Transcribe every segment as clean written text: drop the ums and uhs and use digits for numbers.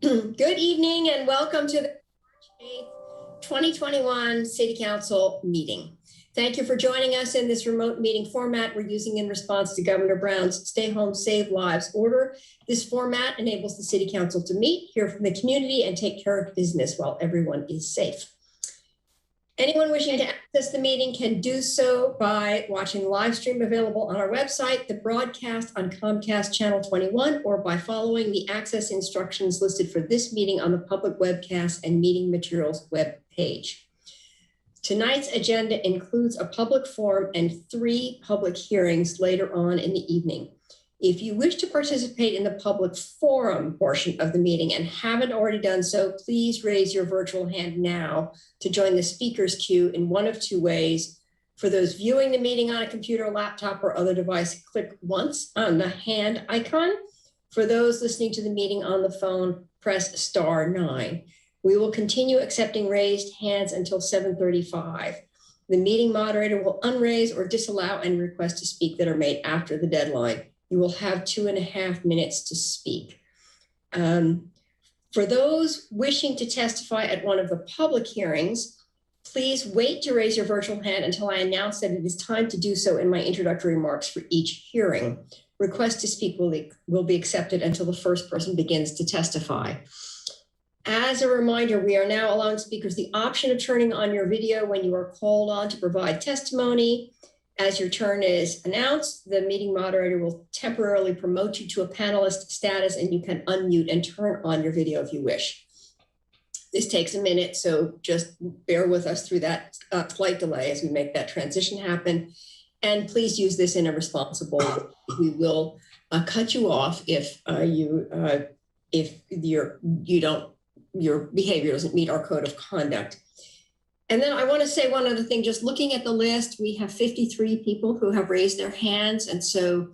Good evening and welcome to the March 8th, 2021 City Council meeting. Thank you for joining us in this remote meeting format we're using in response to Governor Brown's Stay Home, Save Lives order. This format enables the City Council to meet, hear from the community, and take care of business while everyone is safe. Anyone wishing to access the meeting can do so by watching live stream available on our website, the broadcast on Comcast Channel 21, or by following the access instructions listed for this meeting on the public webcast and meeting materials web page. Tonight's agenda includes a public forum and 3 public hearings later on in the evening. If you wish to participate in the public forum portion of the meeting and haven't already done so, please raise your virtual hand now to join the speakers queue in one of 2 ways. For those viewing the meeting on a computer, laptop, or other device, click once on the hand icon. For those listening to the meeting on the phone, press *9. We will continue accepting raised hands until 7:35. The meeting moderator will unraise or disallow any requests to speak that are made after the deadline. You will have 2.5 minutes to speak. For those wishing to testify at one of the public hearings, please wait to raise your virtual hand until I announce that it is time to do so in my introductory remarks for each hearing. Requests to speak will be accepted until the first person begins to testify. As a reminder, we are now allowing speakers the option of turning on your video when you are called on to provide testimony. As your turn is announced, the meeting moderator will temporarily promote you to a panelist status, and you can unmute and turn on your video if you wish. This takes a minute, so just bear with us through that slight delay as we make that transition happen. And please use this in a responsible way. We will cut you off if your behavior doesn't meet our code of conduct. And then I want to say one other thing, just looking at the list, we have 53 people who have raised their hands. And so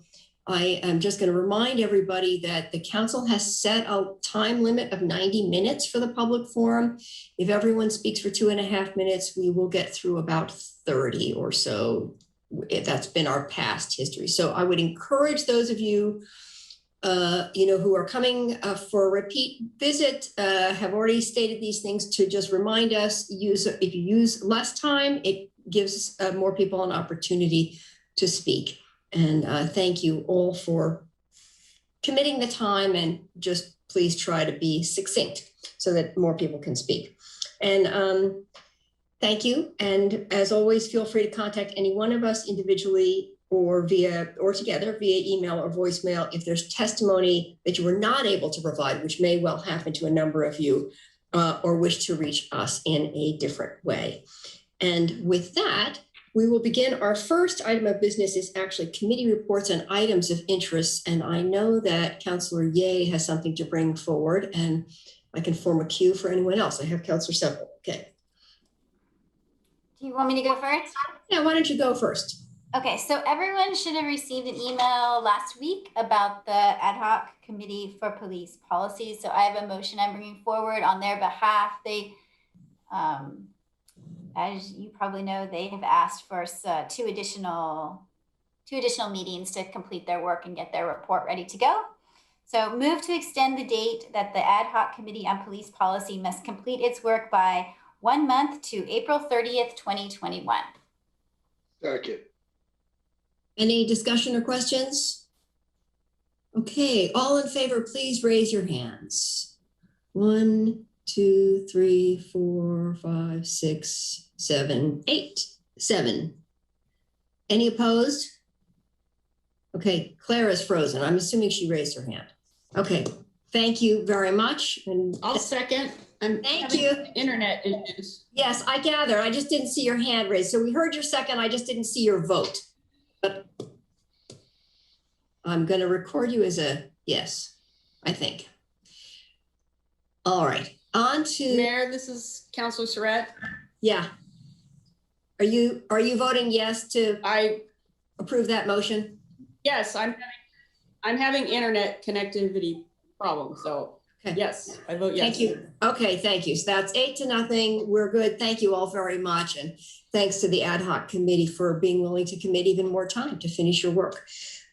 I am just going to remind everybody that the council has set a time limit of 90 minutes for the public forum. If everyone speaks for 2.5 minutes, we will get through about 30 or so. That's been our past history. So I would encourage those of you who are coming for a repeat visit, have already stated these things to just remind us, if you use less time, it gives more people an opportunity to speak. And thank you all for committing the time, and just please try to be succinct so that more people can speak. And thank you. And as always, feel free to contact any one of us individually or together via email or voicemail if there's testimony that you were not able to provide, which may well happen to a number of you, or wish to reach us in a different way. And with that, we will begin. Our first item of business is actually committee reports and items of interest. And I know that Councilor Ye has something to bring forward, and I can form a queue for anyone else. I have Councilor Semple. Okay. Do you want me to go first? Yeah, why don't you go first? Okay, so everyone should have received an email last week about the ad hoc committee for police policies. So I have a motion I'm bringing forward on their behalf. They, as you probably know, they have asked for 2 additional meetings to complete their work and get their report ready to go. So move to extend the date that the ad hoc committee on police policy must complete its work by 1 month to April 30th, 2021. Second. Any discussion or questions? Okay, all in favor, please raise your hands. 1, 2, 3, 4, 5, 6, 7, 8, 7. Any opposed? Okay, Claire is frozen. I'm assuming she raised her hand. Okay, thank you very much. And I'll second. Thank you. Internet issues. Yes, I gather. I just didn't see your hand raised. So we heard your second. I just didn't see your vote. But I'm going to record you as a yes, I think. All right, on to Mayor, this is Councilor Surratt. Yeah. Are you voting yes to approve that motion? Yes, I'm having internet connectivity problems, so okay. Yes, I vote yes. Thank you. Okay, thank you. So that's 8-0. We're good. Thank you all very much. And thanks to the ad hoc committee for being willing to commit even more time to finish your work.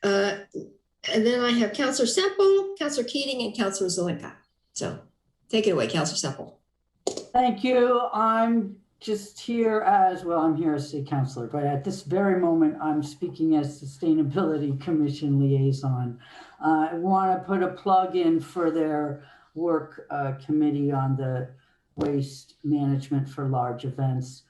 And then I have Councilor Semple, Councilor Keating, and Councilor Zelenka. So Take it away, Councilor Sepple. Thank you. I'm just here as, well, I'm here as city councilor, but at this very moment, I'm speaking as Sustainability Commission liaison. I want to put a plug in for their work committee on the waste management for large events.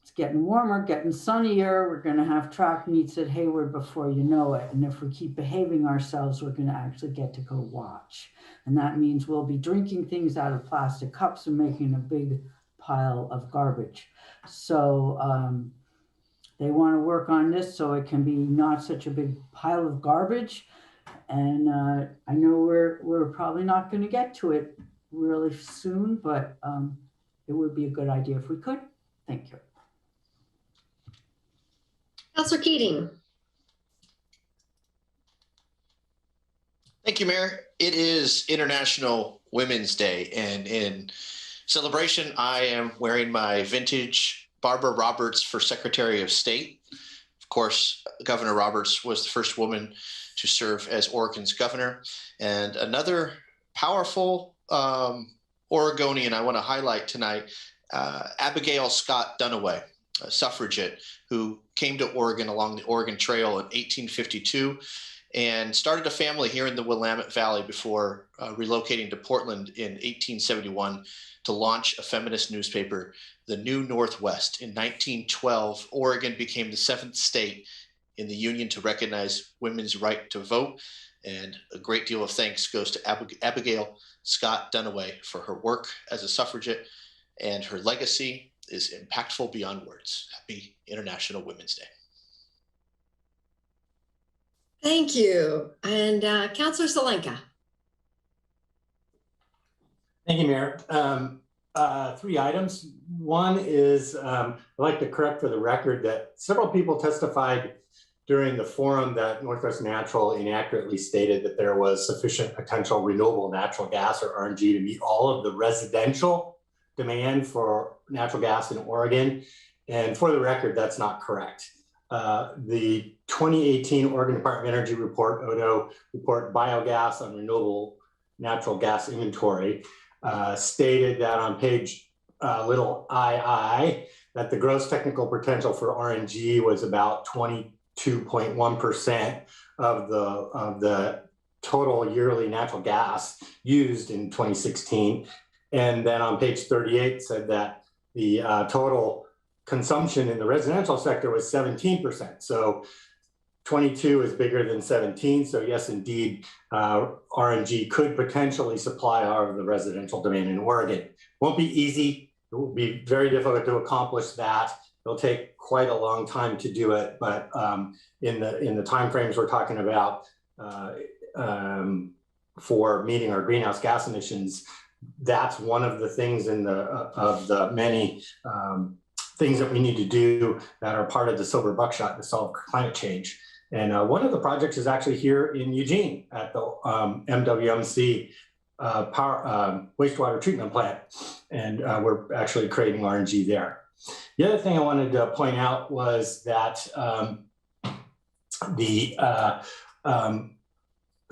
It's getting warmer, getting sunnier. We're going to have track meets at Hayward before you know it. And if we keep behaving ourselves, we're going to actually get to go watch. And that means we'll be drinking things out of plastic cups and making a big pile of garbage. So they want to work on this so it can be not such a big pile of garbage. And I know we're probably not going to get to it really soon, but it would be a good idea if we could. Thank you. Councilor Keating. Thank you, Mayor. It is International Women's Day, and in celebration, I am wearing my vintage Barbara Roberts for Secretary of State. Of course, Governor Roberts was the first woman to serve as Oregon's governor. And another powerful Oregonian I want to highlight tonight, Abigail Scott Duniway, a suffragette who came to Oregon along the Oregon Trail in 1852 and started a family here in the Willamette Valley before relocating to Portland in 1871 to launch a feminist newspaper, The New Northwest. In 1912, Oregon became the 7th state in the Union to recognize women's right to vote. And a great deal of thanks goes to Abigail Scott Duniway for her work as a suffragette, and her legacy is impactful beyond words. Happy International Women's Day. Thank you. And Councilor Salenka. Thank you, Mayor. 3 items. One is I'd like to correct for the record that several people testified during the forum that Northwest Natural inaccurately stated that there was sufficient potential renewable natural gas or RNG to meet all of the residential demand for natural gas in Oregon. And for the record, that's not correct. The 2018 Oregon Department of Energy report, ODO report, Biogas on Renewable Natural Gas Inventory, stated that on page little II, that the gross technical potential for RNG was about 22.1% of the total yearly natural gas used in 2016. And then on page 38 said that the total consumption in the residential sector was 17%. So 22 is bigger than 17. So yes, indeed, RNG could potentially supply all of the residential demand in Oregon. Won't be easy. It will be very difficult to accomplish that. It'll take quite a long time to do it, but in the timeframes we're talking about for meeting our greenhouse gas emissions, that's one of the things in the many things that we need to do that are part of the Silver Buckshot to solve climate change. And one of the projects is actually here in Eugene at the MWMC wastewater treatment plant. And we're actually creating RNG there. The other thing I wanted to point out was that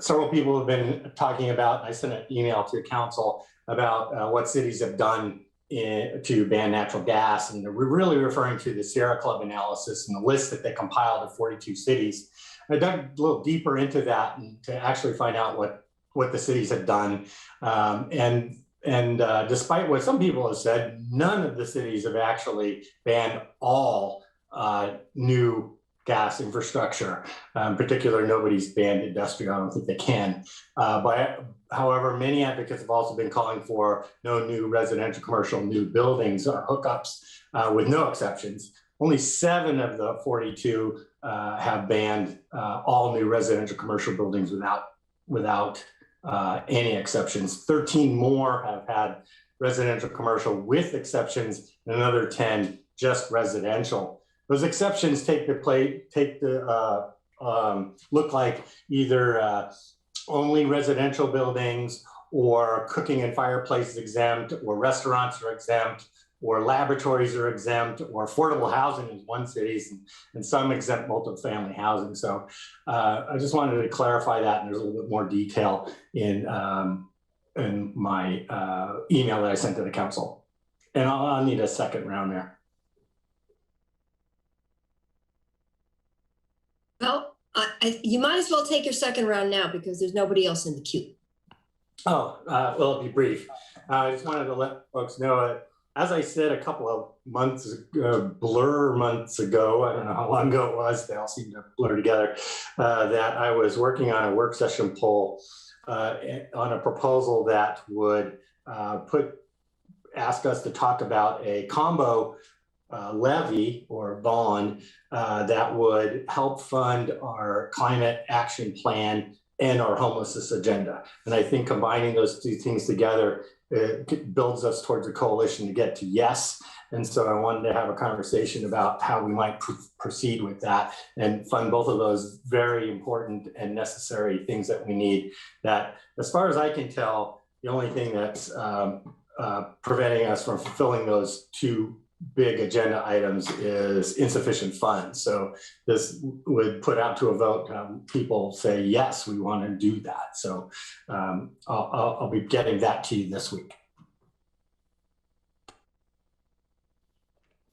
several people have been talking about, I sent an email to council about what cities have done to ban natural gas. And we're really referring to the Sierra Club analysis and the list that they compiled of 42 cities. I dug a little deeper into that and to actually find out what the cities have done. And despite what some people have said, none of the cities have actually banned all new gas infrastructure. In particular, nobody's banned industrial. I don't think they can. But however, many advocates have also been calling for no new residential, commercial, new buildings or hookups with no exceptions. Only 7 of the 42 have banned all new residential, commercial buildings without any exceptions. 13 more have had residential, commercial with exceptions, and another 10 just residential. Those exceptions look like either only residential buildings, or cooking and fireplaces exempt, or restaurants are exempt, or laboratories are exempt, or affordable housing in one city, and some exempt multifamily housing. So I just wanted to clarify that, and there's a little bit more detail in my email that I sent to the council. And I'll need a second round there. Well, you might as well take your second round now because there's nobody else in the queue. Oh, well, it'll be brief. I just wanted to let folks know, as I said a couple of months ago, I don't know how long ago it was, they all seem to blur together, that I was working on a work session poll on a proposal that would ask us to talk about a combo levy or bond that would help fund our climate action plan and our homelessness agenda. And I think combining those two things together, it builds us towards a coalition to get to yes. And so I wanted to have a conversation about how we might proceed with that and fund both of those very important and necessary things that we need. That, as far as I can tell, the only thing that's preventing us from fulfilling those two big agenda items is insufficient funds. So this would put out to a vote, people say, yes, we want to do that. So I'll be getting that to you this week.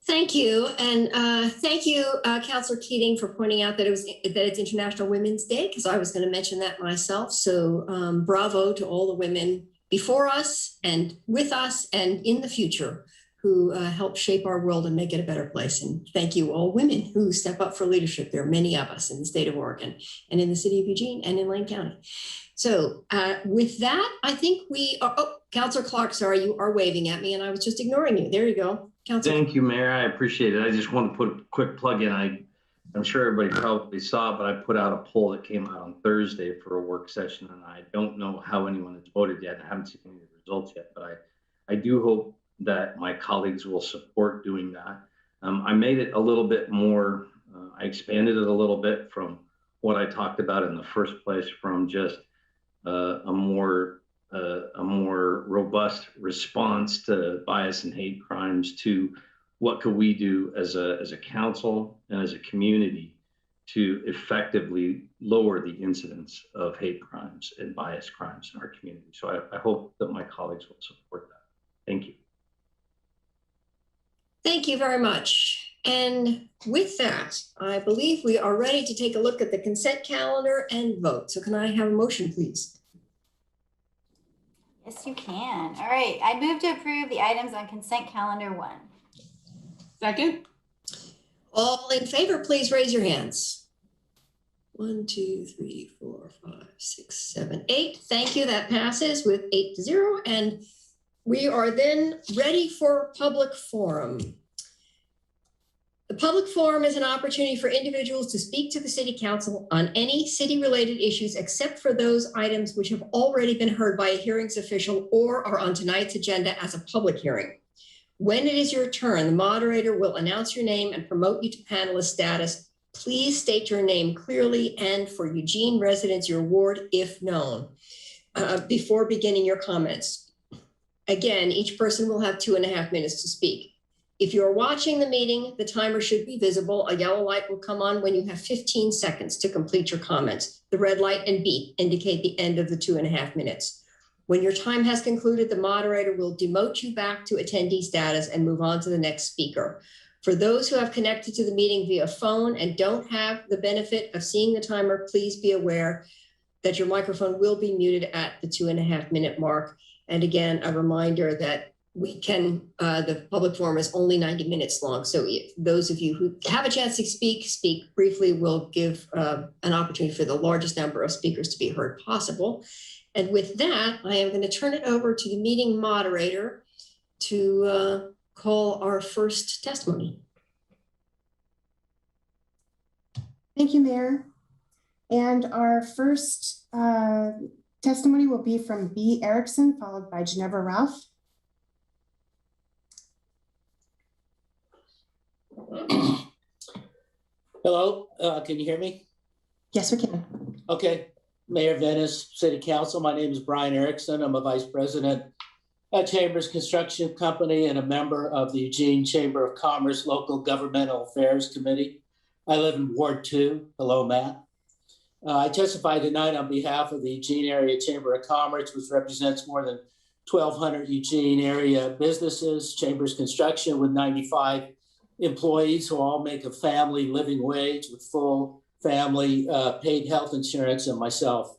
Thank you. And thank you, Councilor Keating, for pointing out that it's International Women's Day, because I was going to mention that myself. So bravo to all the women before us and with us and in the future who help shape our world and make it a better place. And thank you all women who step up for leadership. There are many of us in the state of Oregon and in the city of Eugene and in Lane County. So with that, I think we are, oh, Councilor Clark, sorry, you are waving at me and I was just ignoring you. There you go. Councilor. Thank you, Mayor. I appreciate it. I just want to put a quick plug in. I'm sure everybody probably saw it, but I put out a poll that came out on Thursday for a work session, and I don't know how anyone has voted yet. I haven't seen any of the results yet, but I do hope that my colleagues will support doing that. I made it a little bit more, I expanded it a little bit from what I talked about in the first place, from just a more robust response to bias and hate crimes to what could we do as a council and as a community to effectively lower the incidence of hate crimes and bias crimes in our community. So I hope that my colleagues will support that. Thank you. Thank you very much. And with that, I believe we are ready to take a look at the consent calendar and vote. So can I have a motion, please? Yes, you can. All right. I move to approve the items on consent calendar 1. Second. All in favor, please raise your hands. 1, 2, 3, 4, 5, 6, 7, 8. Thank you. That passes with 8-0. And we are then ready for public forum. The public forum is an opportunity for individuals to speak to the City Council on any city-related issues except for those items which have already been heard by a hearings official or are on tonight's agenda as a public hearing. When it is your turn, the moderator will announce your name and promote you to panelist status. Please state your name clearly and for Eugene residents, your ward, if known, before beginning your comments. Again, each person will have 2.5 minutes to speak. If you're watching the meeting, the timer should be visible. A yellow light will come on when you have 15 seconds to complete your comments. The red light and beep indicate the end of the 2.5 minutes. When your time has concluded, the moderator will demote you back to attendee status and move on to the next speaker. For those who have connected to the meeting via phone and don't have the benefit of seeing the timer, please be aware that your microphone will be muted at the 2.5 minute mark. And again, a reminder that the public forum is only 90 minutes long. So if those of you who have a chance to speak briefly. We'll give an opportunity for the largest number of speakers to be heard possible. And with that, I am going to turn it over to the meeting moderator to call our first testimony. Thank you, Mayor. And our first testimony will be from B. Erickson, followed by Ginevra Ralph. Hello, can you hear me? Yes, we can. Okay, Mayor Venice, City Council, my name is Brian Erickson. I'm a Vice President at Chambers Construction Company and a member of the Eugene Chamber of Commerce Local Governmental Affairs Committee. I live in Ward 2. Hello, Matt. I testify tonight on behalf of the Eugene Area Chamber of Commerce, which represents more than 1,200 Eugene area businesses, Chambers Construction with 95 employees who all make a family living wage with full family paid health insurance, and myself.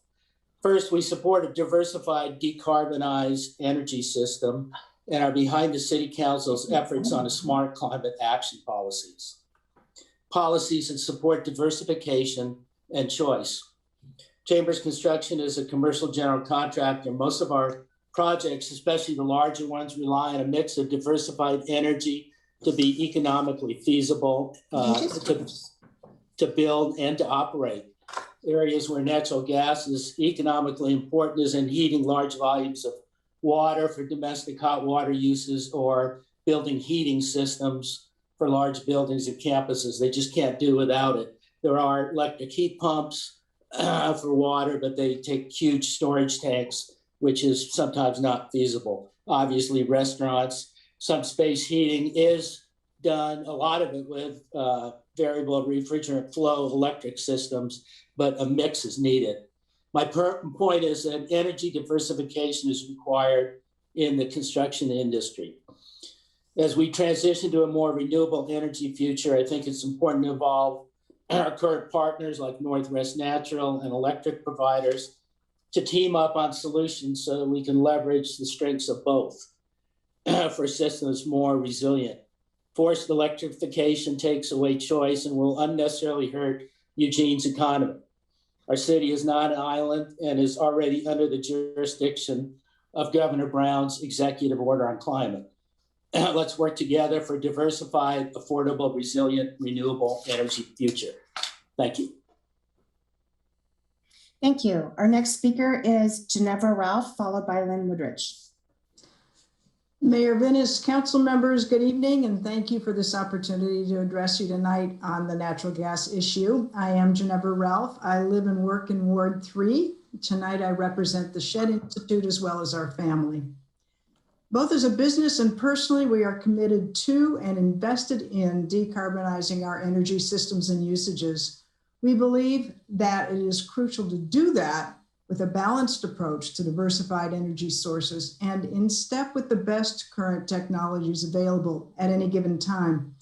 First, we support a diversified, decarbonized energy system and are behind the City Council's efforts on a smart climate action policies that support diversification and choice. Chambers Construction is a commercial general contractor. Most of our projects, especially the larger ones, rely on a mix of diversified energy to be economically feasible to build and to operate. Areas where natural gas is economically important is in heating large volumes of water for domestic hot water uses or building heating systems for large buildings and campuses. They just can't do without it. There are electric heat pumps for water, but they take huge storage tanks, which is sometimes not feasible. Obviously, restaurants, some space heating is done, a lot of it with variable refrigerant flow electric systems, but a mix is needed. My point is that energy diversification is required in the construction industry. As we transition to a more renewable energy future, I think it's important to involve our current partners like Northwest Natural and electric providers to team up on solutions so that we can leverage the strengths of both for systems more resilient. Forced electrification takes away choice and will unnecessarily hurt Eugene's economy. Our city is not an island and is already under the jurisdiction of Governor Brown's executive order on climate. Let's work together for a diversified, affordable, resilient, renewable energy future. Thank you. Thank you. Our next speaker is Ginevra Ralph, followed by Lynn Woodridge. Mayor Venus, council members, good evening, and thank you for this opportunity to address you tonight on the natural gas issue. I am Ginevra Ralph. I live and work in Ward 3. Tonight, I represent the Shed Institute as well as our family. Both as a business and personally, we are committed to and invested in decarbonizing our energy systems and usages. We believe that it is crucial to do that with a balanced approach to diversified energy sources and in step with the best current technologies available at any given time.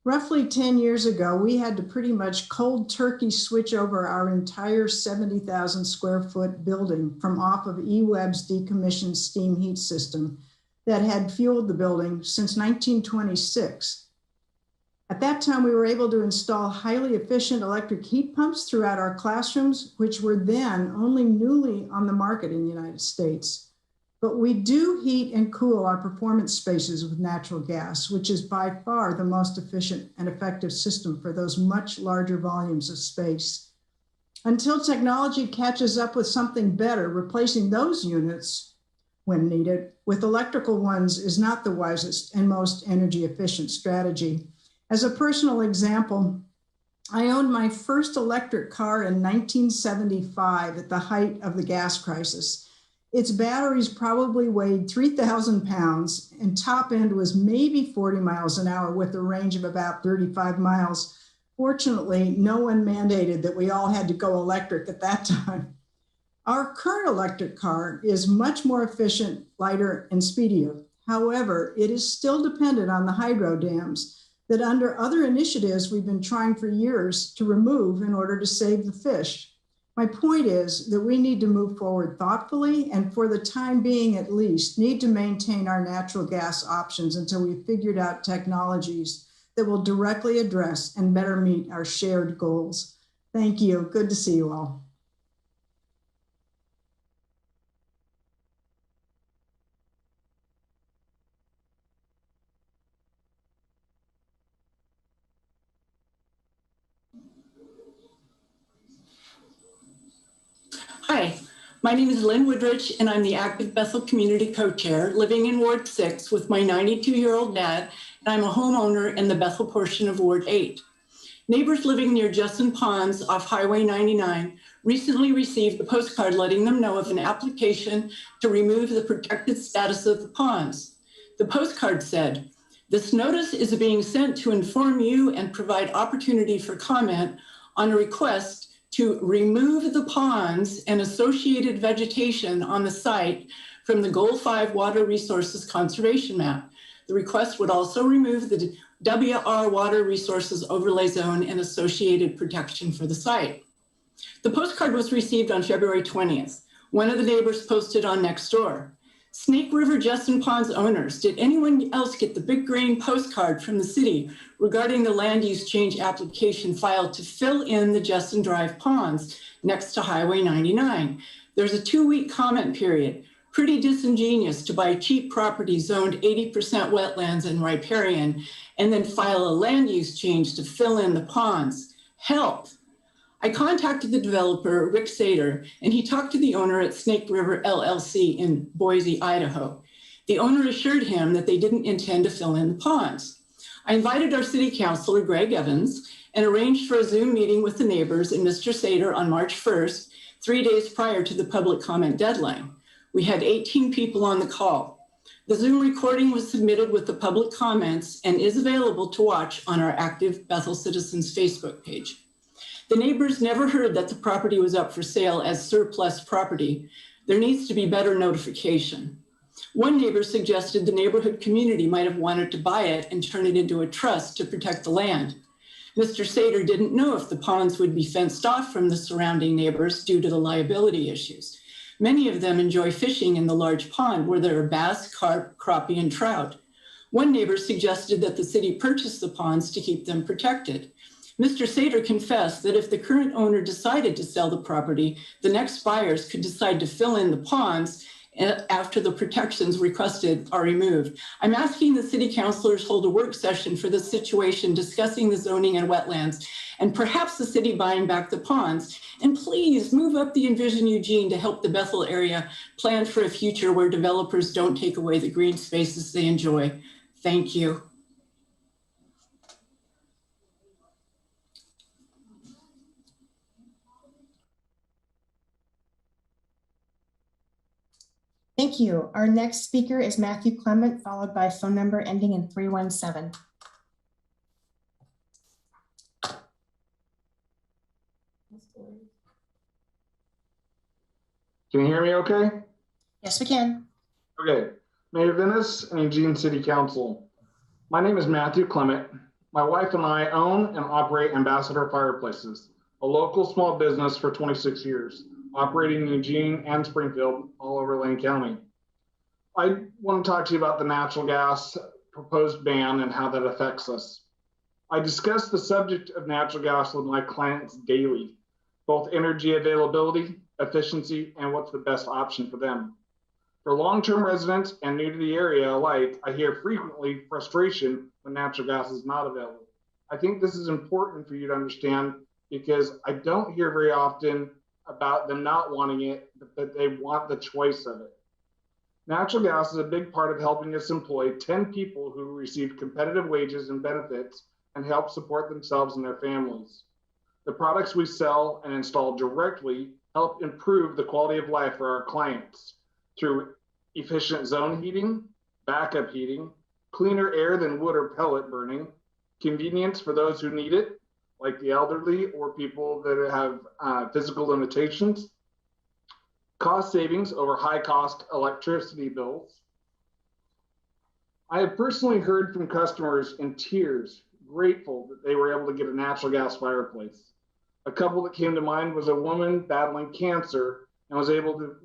Roughly 10 years ago, we had to pretty much cold turkey switch over our entire 70,000 square foot building from off of eWeb's decommissioned steam heat system that had fueled the building since 1926. At that time, we were able to install highly efficient electric heat pumps throughout our classrooms, which were then only newly on the market in the United States. But we do heat and cool our performance spaces with natural gas, which is by far the most efficient and effective system for those much larger volumes of space. Until technology catches up with something better, replacing those units when needed with electrical ones is not the wisest and most energy efficient strategy. As a personal example, I owned my first electric car in 1975 at the height of the gas crisis. Its batteries probably weighed 3,000 pounds and top end was maybe 40 miles an hour with a range of about 35 miles. Fortunately, no one mandated that we all had to go electric at that time. Our current electric car is much more efficient, lighter, and speedier. However, it is still dependent on the hydro dams that under other initiatives we've been trying for years to remove in order to save the fish. My point is that we need to move forward thoughtfully and for the time being at least need to maintain our natural gas options until we've figured out technologies that will directly address and better meet our shared goals. Thank you. Good to see you all. Hi, my name is Lynn Woodridge, and I'm the active Bethel Community Co-Chair, living in Ward 6 with my 92-year-old dad, and I'm a homeowner in the Bethel portion of Ward 8. Neighbors living near Justin Ponds off Highway 99 recently received a postcard letting them know of an application to remove the protected status of the ponds. The postcard said, "This notice is being sent to inform you and provide opportunity for comment on a request to remove the ponds and associated vegetation on the site from the Goal 5 Water Resources Conservation Map. The request would also remove the WR Water Resources Overlay Zone and associated protection for the site. The postcard was received on February 20th. One of the neighbors posted on Nextdoor. Snake River Justin Ponds owners, did anyone else get the big green postcard from the city regarding the land use change application filed to fill in the Justin Drive ponds next to Highway 99? There's a 2-week comment period. Pretty disingenuous to buy cheap property zoned 80% wetlands and riparian and then file a land use change to fill in the ponds. Help. I contacted the developer, Rick Sater, and he talked to the owner at Snake River LLC in Boise, Idaho. The owner assured him that they didn't intend to fill in the ponds. I invited our city councilor, Greg Evans, and arranged for a Zoom meeting with the neighbors and Mr. Sater on March 1st, 3 days prior to the public comment deadline. We had 18 people on the call. The Zoom recording was submitted with the public comments and is available to watch on our active Bethel Citizens Facebook page. The neighbors never heard that the property was up for sale as surplus property. There needs to be better notification. One neighbor suggested the neighborhood community might have wanted to buy it and turn it into a trust to protect the land. Mr. Sater didn't know if the ponds would be fenced off from the surrounding neighbors due to the liability issues. Many of them enjoy fishing in the large pond where there are bass, carp, crappie, and trout. One neighbor suggested that the city purchase the ponds to keep them protected. Mr. Sater confessed that if the current owner decided to sell the property, the next buyers could decide to fill in the ponds after the protections requested are removed. I'm asking the city councilors hold a work session for this situation, discussing the zoning and wetlands, and perhaps the city buying back the ponds. And please move up the Envision Eugene to help the Bethel area plan for a future where developers don't take away the green spaces they enjoy. Thank you. Thank you. Our next speaker is Matthew Clement, followed by phone number ending in 317. Can you hear me okay? Yes, we can. Okay. Mayor Venus and Eugene City Council. My name is Matthew Clement. My wife and I own and operate Ambassador Fireplaces, a local small business for 26 years. Operating in Eugene and Springfield, all over Lane County. I want to talk to you about the natural gas proposed ban and how that affects us. I discuss the subject of natural gas with my clients daily, both energy availability, efficiency, and what's the best option for them. For long-term residents and new to the area alike, I hear frequently frustration when natural gas is not available. I think this is important for you to understand because I don't hear very often about them not wanting it, but they want the choice of it. Natural gas is a big part of helping us employ 10 people who receive competitive wages and benefits and help support themselves and their families. The products we sell and install directly help improve the quality of life for our clients through efficient zone heating, backup heating, cleaner air than wood or pellet burning, convenience for those who need it, like the elderly or people that have physical limitations, cost savings over high cost electricity bills. I have personally heard from customers in tears, grateful that they were able to get a natural gas fireplace. A couple that came to mind was a woman battling cancer and was able to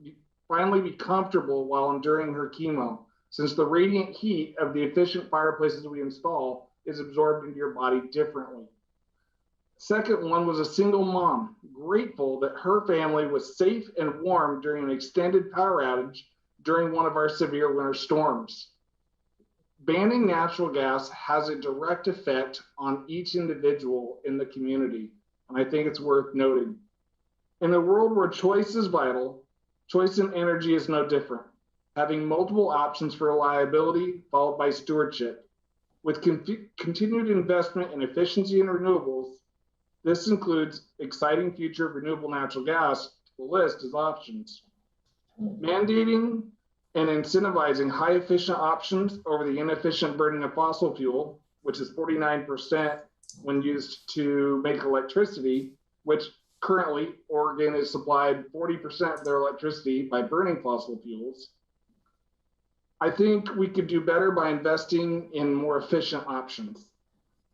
finally be comfortable while enduring her chemo, since the radiant heat of the efficient fireplaces we install is absorbed into your body differently. Second one was a single mom, grateful that her family was safe and warm during an extended power outage during one of our severe winter storms. Banning natural gas has a direct effect on each individual in the community, and I think it's worth noting. In a world where choice is vital, choice in energy is no different. Having multiple options for reliability followed by stewardship. With continued investment in efficiency and renewables, this includes exciting future of renewable natural gas to the list as options. Mandating and incentivizing high efficient options over the inefficient burning of fossil fuel, which is 49% when used to make electricity, which currently, Oregon is supplied 40% of their electricity by burning fossil fuels. I think we could do better by investing in more efficient options.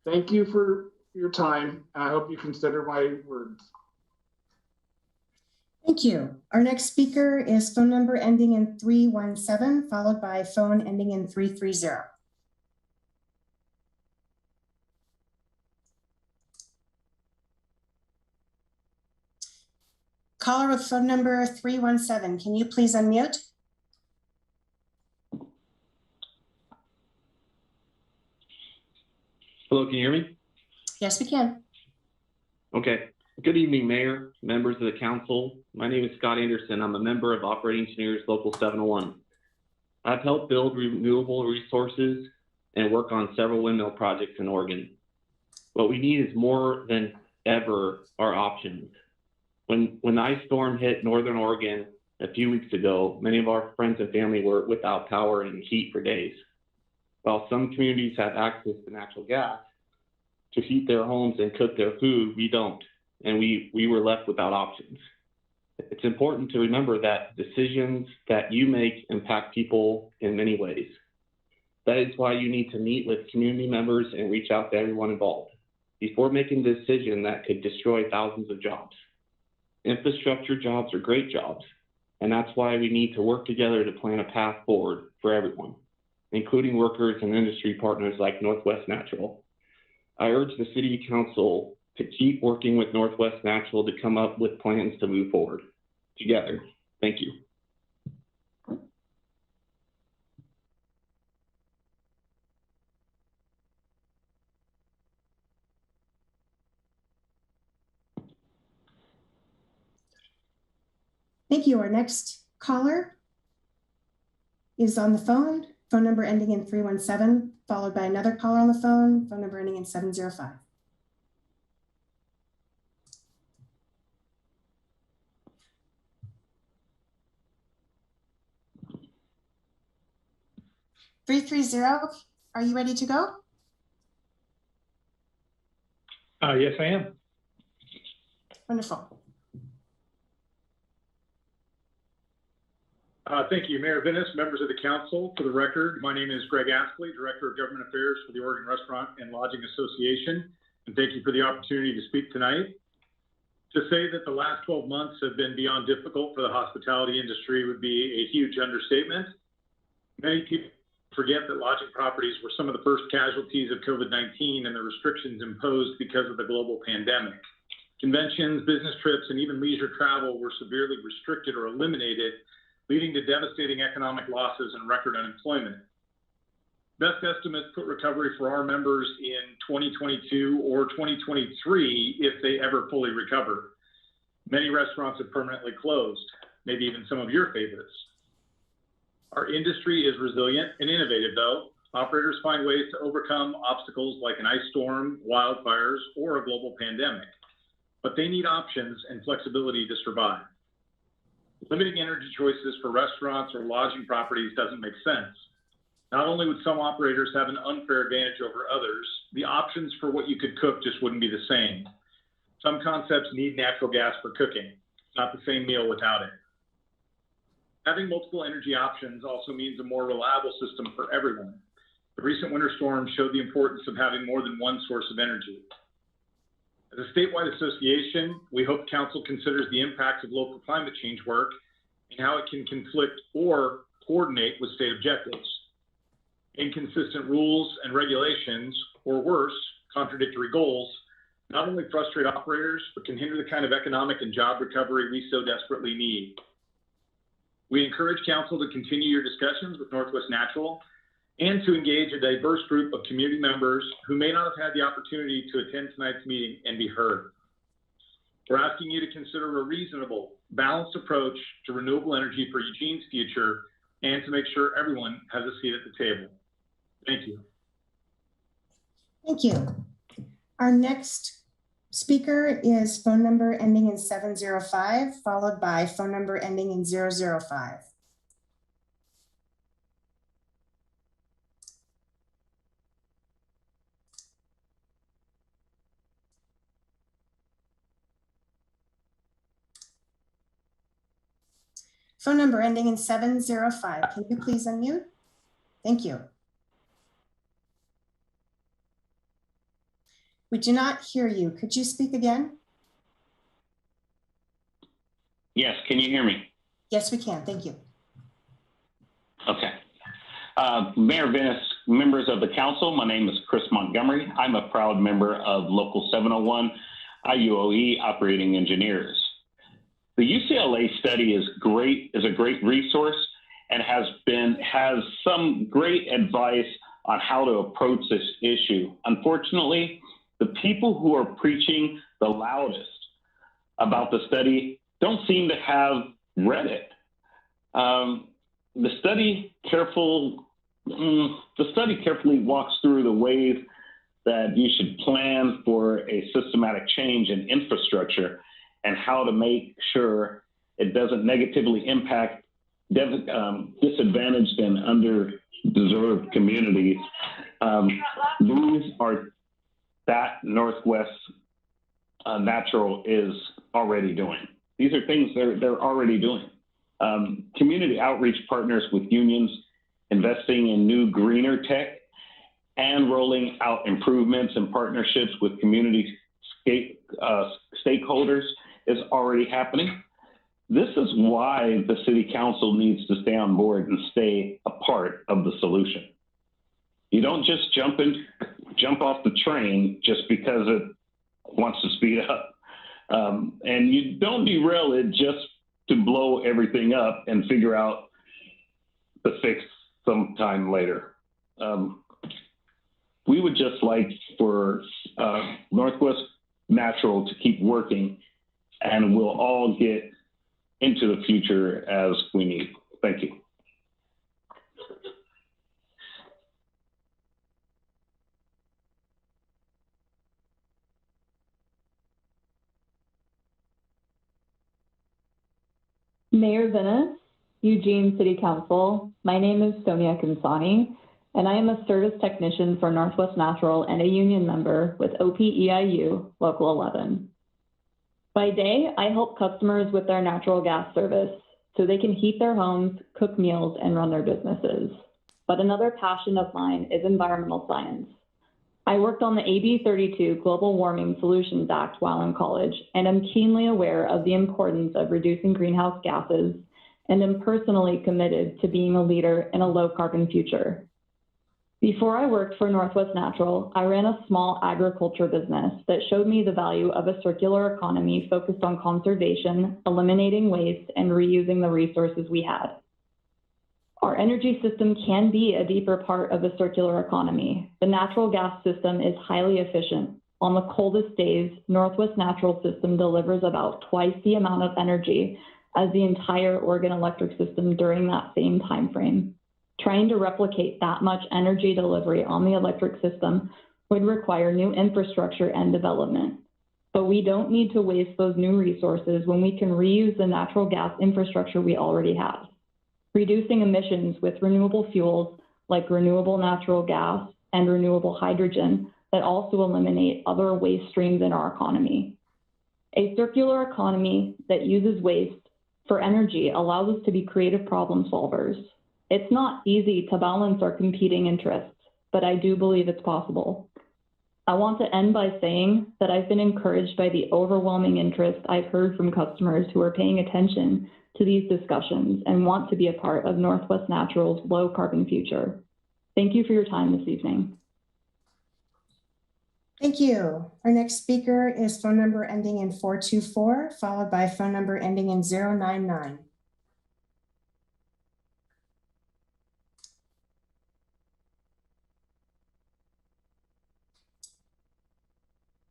Thank you for your time, and I hope you consider my words. Thank you. Our next speaker is phone number ending in 317, followed by phone ending in 330. Caller with phone number 317, can you please unmute? Hello, can you hear me? Yes, we can. Okay. Good evening, Mayor, members of the council. My name is Scott Anderson. I'm a member of Operating Engineers Local 701. I've helped build renewable resources and work on several windmill projects in Oregon. What we need is more than ever our options. When the ice storm hit Northern Oregon a few weeks ago, many of our friends and family were without power and heat for days. While some communities have access to natural gas to heat their homes and cook their food, we don't, and we were left without options. It's important to remember that decisions that you make impact people in many ways. That is why you need to meet with community members and reach out to everyone involved before making a decision that could destroy thousands of jobs. Infrastructure jobs are great jobs, and that's why we need to work together to plan a path forward for everyone, including workers and industry partners like Northwest Natural. I urge the City Council to keep working with Northwest Natural to come up with plans to move forward together. Thank you. Thank you. Our next caller is on the phone number ending in 317, followed by another caller on the phone number ending in 705. Are you ready to go? Yes, I am. Wonderful. Thank you, Mayor Venus, members of the council. For the record, my name is Greg Astley, Director of Government Affairs for the Oregon Restaurant and Lodging Association, and thank you for the opportunity to speak tonight. To say that the last 12 months have been beyond difficult for the hospitality industry would be a huge understatement. Many people forget that lodging properties were some of the first casualties of COVID-19 and the restrictions imposed because of the global pandemic. Conventions, business trips, and even leisure travel were severely restricted or eliminated, leading to devastating economic losses and record unemployment. Best estimates put recovery for our members in 2022 or 2023 if they ever fully recover. Many restaurants have permanently closed, maybe even some of your favorites. Our industry is resilient and innovative though. Operators find ways to overcome obstacles like an ice storm, wildfires, or a global pandemic, but they need options and flexibility to survive. Limiting energy choices for restaurants or lodging properties doesn't make sense. Not only would some operators have an unfair advantage over others, the options for what you could cook just wouldn't be the same. Some concepts need natural gas for cooking. It's not the same meal without it. Having multiple energy options also means a more reliable system for everyone. The recent winter storm showed the importance of having more than one source of energy. As a statewide association, we hope Council considers the impacts of local climate change work and how it can conflict or coordinate with state objectives. Inconsistent rules and regulations, or worse, contradictory goals, not only frustrate operators, but can hinder the kind of economic and job recovery we so desperately need. We encourage Council to continue your discussions with Northwest Natural and to engage a diverse group of community members who may not have had the opportunity to attend tonight's meeting and be heard. We're asking you to consider a reasonable, balanced approach to renewable energy for Eugene's future and to make sure everyone has a seat at the table. Thank you. Thank you. Our next speaker is phone number ending in 705, followed by phone number ending in 005. phone number ending in 705. Can you please unmute? Thank you. We do not hear you. Could you speak again? Yes, can you hear me? Yes, we can. Thank you. Okay. Mayor Venice, members of the council, my name is Chris Montgomery. I'm a proud member of Local 701 IUOE Operating Engineers. The UCLA study is a great resource and has some great advice on how to approach this issue. Unfortunately, the people who are preaching the loudest about the study don't seem to have read it. The study carefully walks through the ways that you should plan for a systematic change in infrastructure and how to make sure it doesn't negatively impact disadvantaged and underdeserved communities. These are that Northwest Natural is already doing. These are things they're already doing. Community outreach partners with unions, investing in new greener tech, and rolling out improvements and partnerships with community stakeholders is already happening. This is why the city council needs to stay on board and stay a part of the solution. You don't just jump off the train just because it wants to speed up. And you don't derail it just to blow everything up and figure out the fix sometime later. We would just like for Northwest Natural to keep working, and we'll all get into the future as we need. Thank you. Mayor Venice, Eugene City Council, my name is Sonia Kansani, and I am a service technician for Northwest Natural and a union member with OPEIU Local 11. By day, I help customers with their natural gas service so they can heat their homes, cook meals, and run their businesses. But another passion of mine is environmental science. I worked on the AB 32 Global Warming Solutions Act while in college, and am keenly aware of the importance of reducing greenhouse gases, and am personally committed to being a leader in a low carbon future. Before I worked for Northwest Natural, I ran a small agriculture business that showed me the value of a circular economy focused on conservation, eliminating waste, and reusing the resources we had. Our energy system can be a deeper part of the circular economy. The natural gas system is highly efficient. On the coldest days, Northwest Natural system delivers about twice the amount of energy as the entire Oregon electric system during that same time frame. Trying to replicate that much energy delivery on the electric system would require new infrastructure and development. But we don't need to waste those new resources when we can reuse the natural gas infrastructure we already have. Reducing emissions with renewable fuels like renewable natural gas and renewable hydrogen that also eliminate other waste streams in our economy. A circular economy that uses waste for energy allows us to be creative problem solvers. It's not easy to balance our competing interests, but I do believe it's possible. I want to end by saying that I've been encouraged by the overwhelming interest I've heard from customers who are paying attention to these discussions and want to be a part of Northwest Natural's low carbon future. Thank you for your time this evening. Thank you. Our next speaker is phone number ending in 424, followed by phone number ending in 099.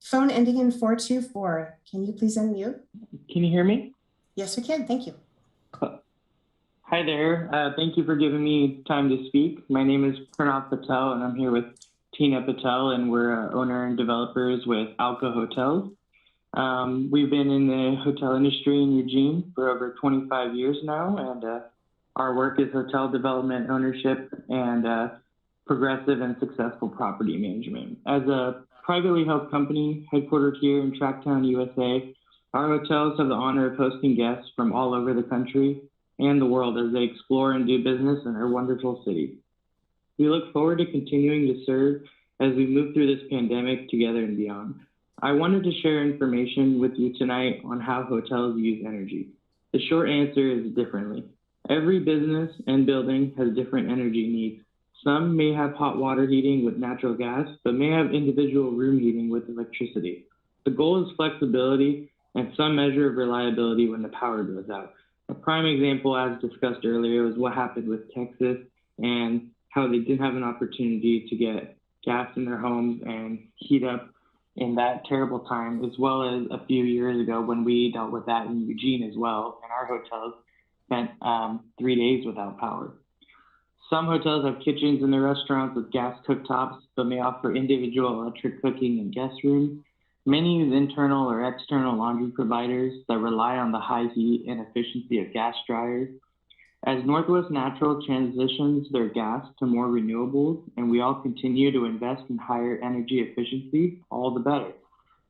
Phone ending in 424. Can you please unmute? Can you hear me? Yes, we can. Thank you. Hi there. Thank you for giving me time to speak. My name is Pranav Patel, and I'm here with Tina Patel, and we're owner and developers with Alka Hotels. We've been in the hotel industry in Eugene for over 25 years now, and our work is hotel development, ownership, and progressive and successful property management. As a privately held company headquartered here in Tracktown, USA, our hotels have the honor of hosting guests from all over the country and the world as they explore and do business in our wonderful city. We look forward to continuing to serve as we move through this pandemic together and beyond. I wanted to share information with you tonight on how hotels use energy. The short answer is differently. Every business and building has different energy needs. Some may have hot water heating with natural gas, but may have individual room heating with electricity. The goal is flexibility and some measure of reliability when the power goes out. A prime example, as discussed earlier, was what happened with Texas and how they didn't have an opportunity to get gas in their homes and heat up in that terrible time, as well as a few years ago when we dealt with that in Eugene as well, and our hotels spent 3 days without power. Some hotels have kitchens in their restaurants with gas cooktops, but may offer individual electric cooking in guest rooms. Many use internal or external laundry providers that rely on the high heat and efficiency of gas dryers. As Northwest Natural transitions their gas to more renewables, and we all continue to invest in higher energy efficiency, all the better.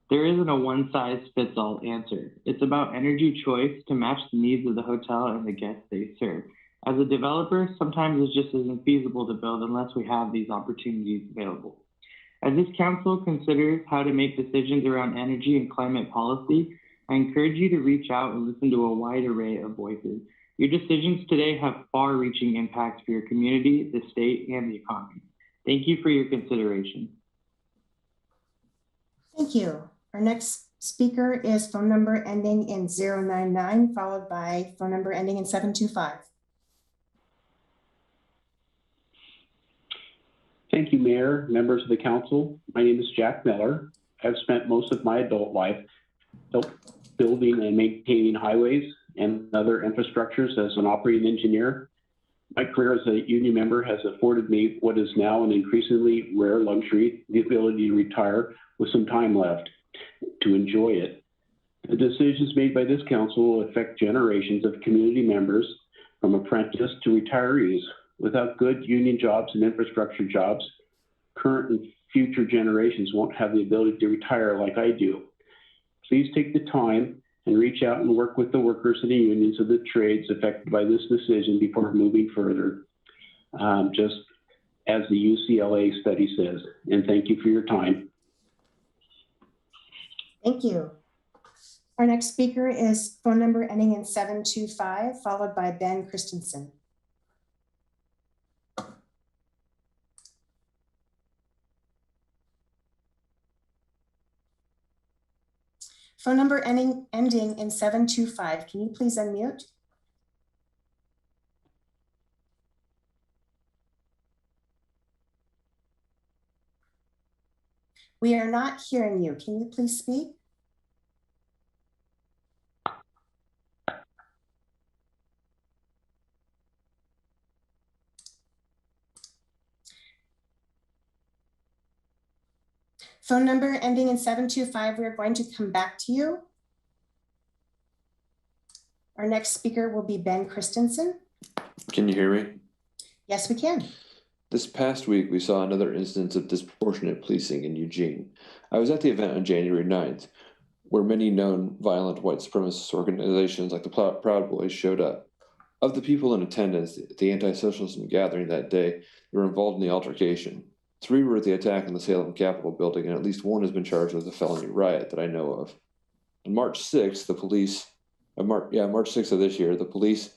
There isn't a one-size-fits-all answer. It's about energy choice to match the needs of the hotel and the guests they serve. As a developer, sometimes it's just isn't feasible to build unless we have these opportunities available. As this council considers how to make decisions around energy and climate policy, I encourage you to reach out and listen to a wide array of voices. Your decisions today have far-reaching impacts for your community, the state, and the economy. Thank you for your consideration. Thank you. Our next speaker is phone number ending in 099, followed by phone number ending in 725. Thank you, Mayor, members of the council. My name is Jack Miller. I've spent most of my adult life building and maintaining highways and other infrastructures as an operating engineer. My career as a union member has afforded me what is now an increasingly rare luxury, the ability to retire with some time left to enjoy it. The decisions made by this council will affect generations of community members from apprentice to retirees. Without good union jobs and infrastructure jobs, current and future generations won't have the ability to retire like I do. Please take the time and reach out and work with the workers and the unions of the trades affected by this decision before moving further, just as the UCLA study says. And thank you for your time. Thank you. Our next speaker is phone number ending in 725, followed by Ben Christensen. Phone number ending in 725. Can you please unmute? We are not hearing you. Can you please speak? Phone number ending in 725, we are going to come back to you. Our next speaker will be Ben Christensen. Can you hear me? Yes, we can. This past week, we saw another instance of disproportionate policing in Eugene. I was at the event on January 9th, where many known violent white supremacist organizations like the Proud Boys showed up. Of the people in attendance at the anti-socialism gathering that day, they were involved in the altercation. 3 were at the attack on the Salem Capitol building, and at least 1 has been charged with a felony riot that I know of. On March 6th, March 6th of this year, the police,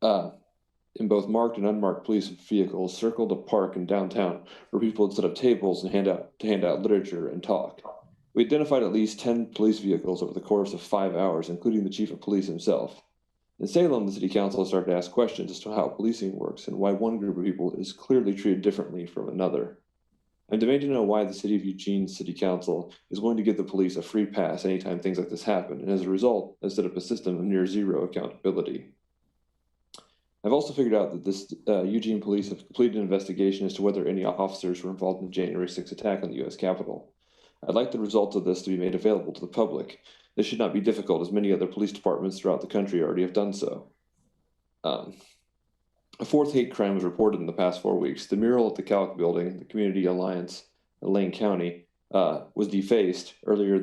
in both marked and unmarked police vehicles, circled a park in downtown where people would set up tables and hand out literature and talk. We identified at least 10 police vehicles over the course of 5 hours, including the chief of police himself. In Salem, the city council started to ask questions as to how policing works and why one group of people is clearly treated differently from another. I'm demanding to know why the city of Eugene City Council is willing to give the police a free pass anytime things like this happen, and as a result, has set up a system of near zero accountability. I've also figured out that this Eugene police have completed an investigation as to whether any officers were involved in the January 6th attack on the U.S. Capitol. I'd like the results of this to be made available to the public. This should not be difficult, as many other police departments throughout the country already have done so. A 4th hate crime was reported in the past 4 weeks. The mural at the Calc building, the Community Alliance in Lane County, was defaced earlier.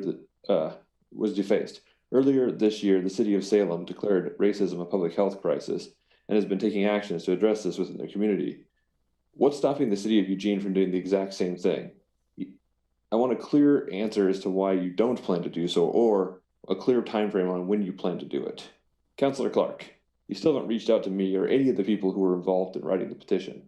Earlier this year, the city of Salem declared racism a public health crisis and has been taking actions to address this within their community. What's stopping the city of Eugene from doing the exact same thing? I want a clear answer as to why you don't plan to do so, or a clear time frame on when you plan to do it. Councilor Clark, you still haven't reached out to me or any of the people who were involved in writing the petition.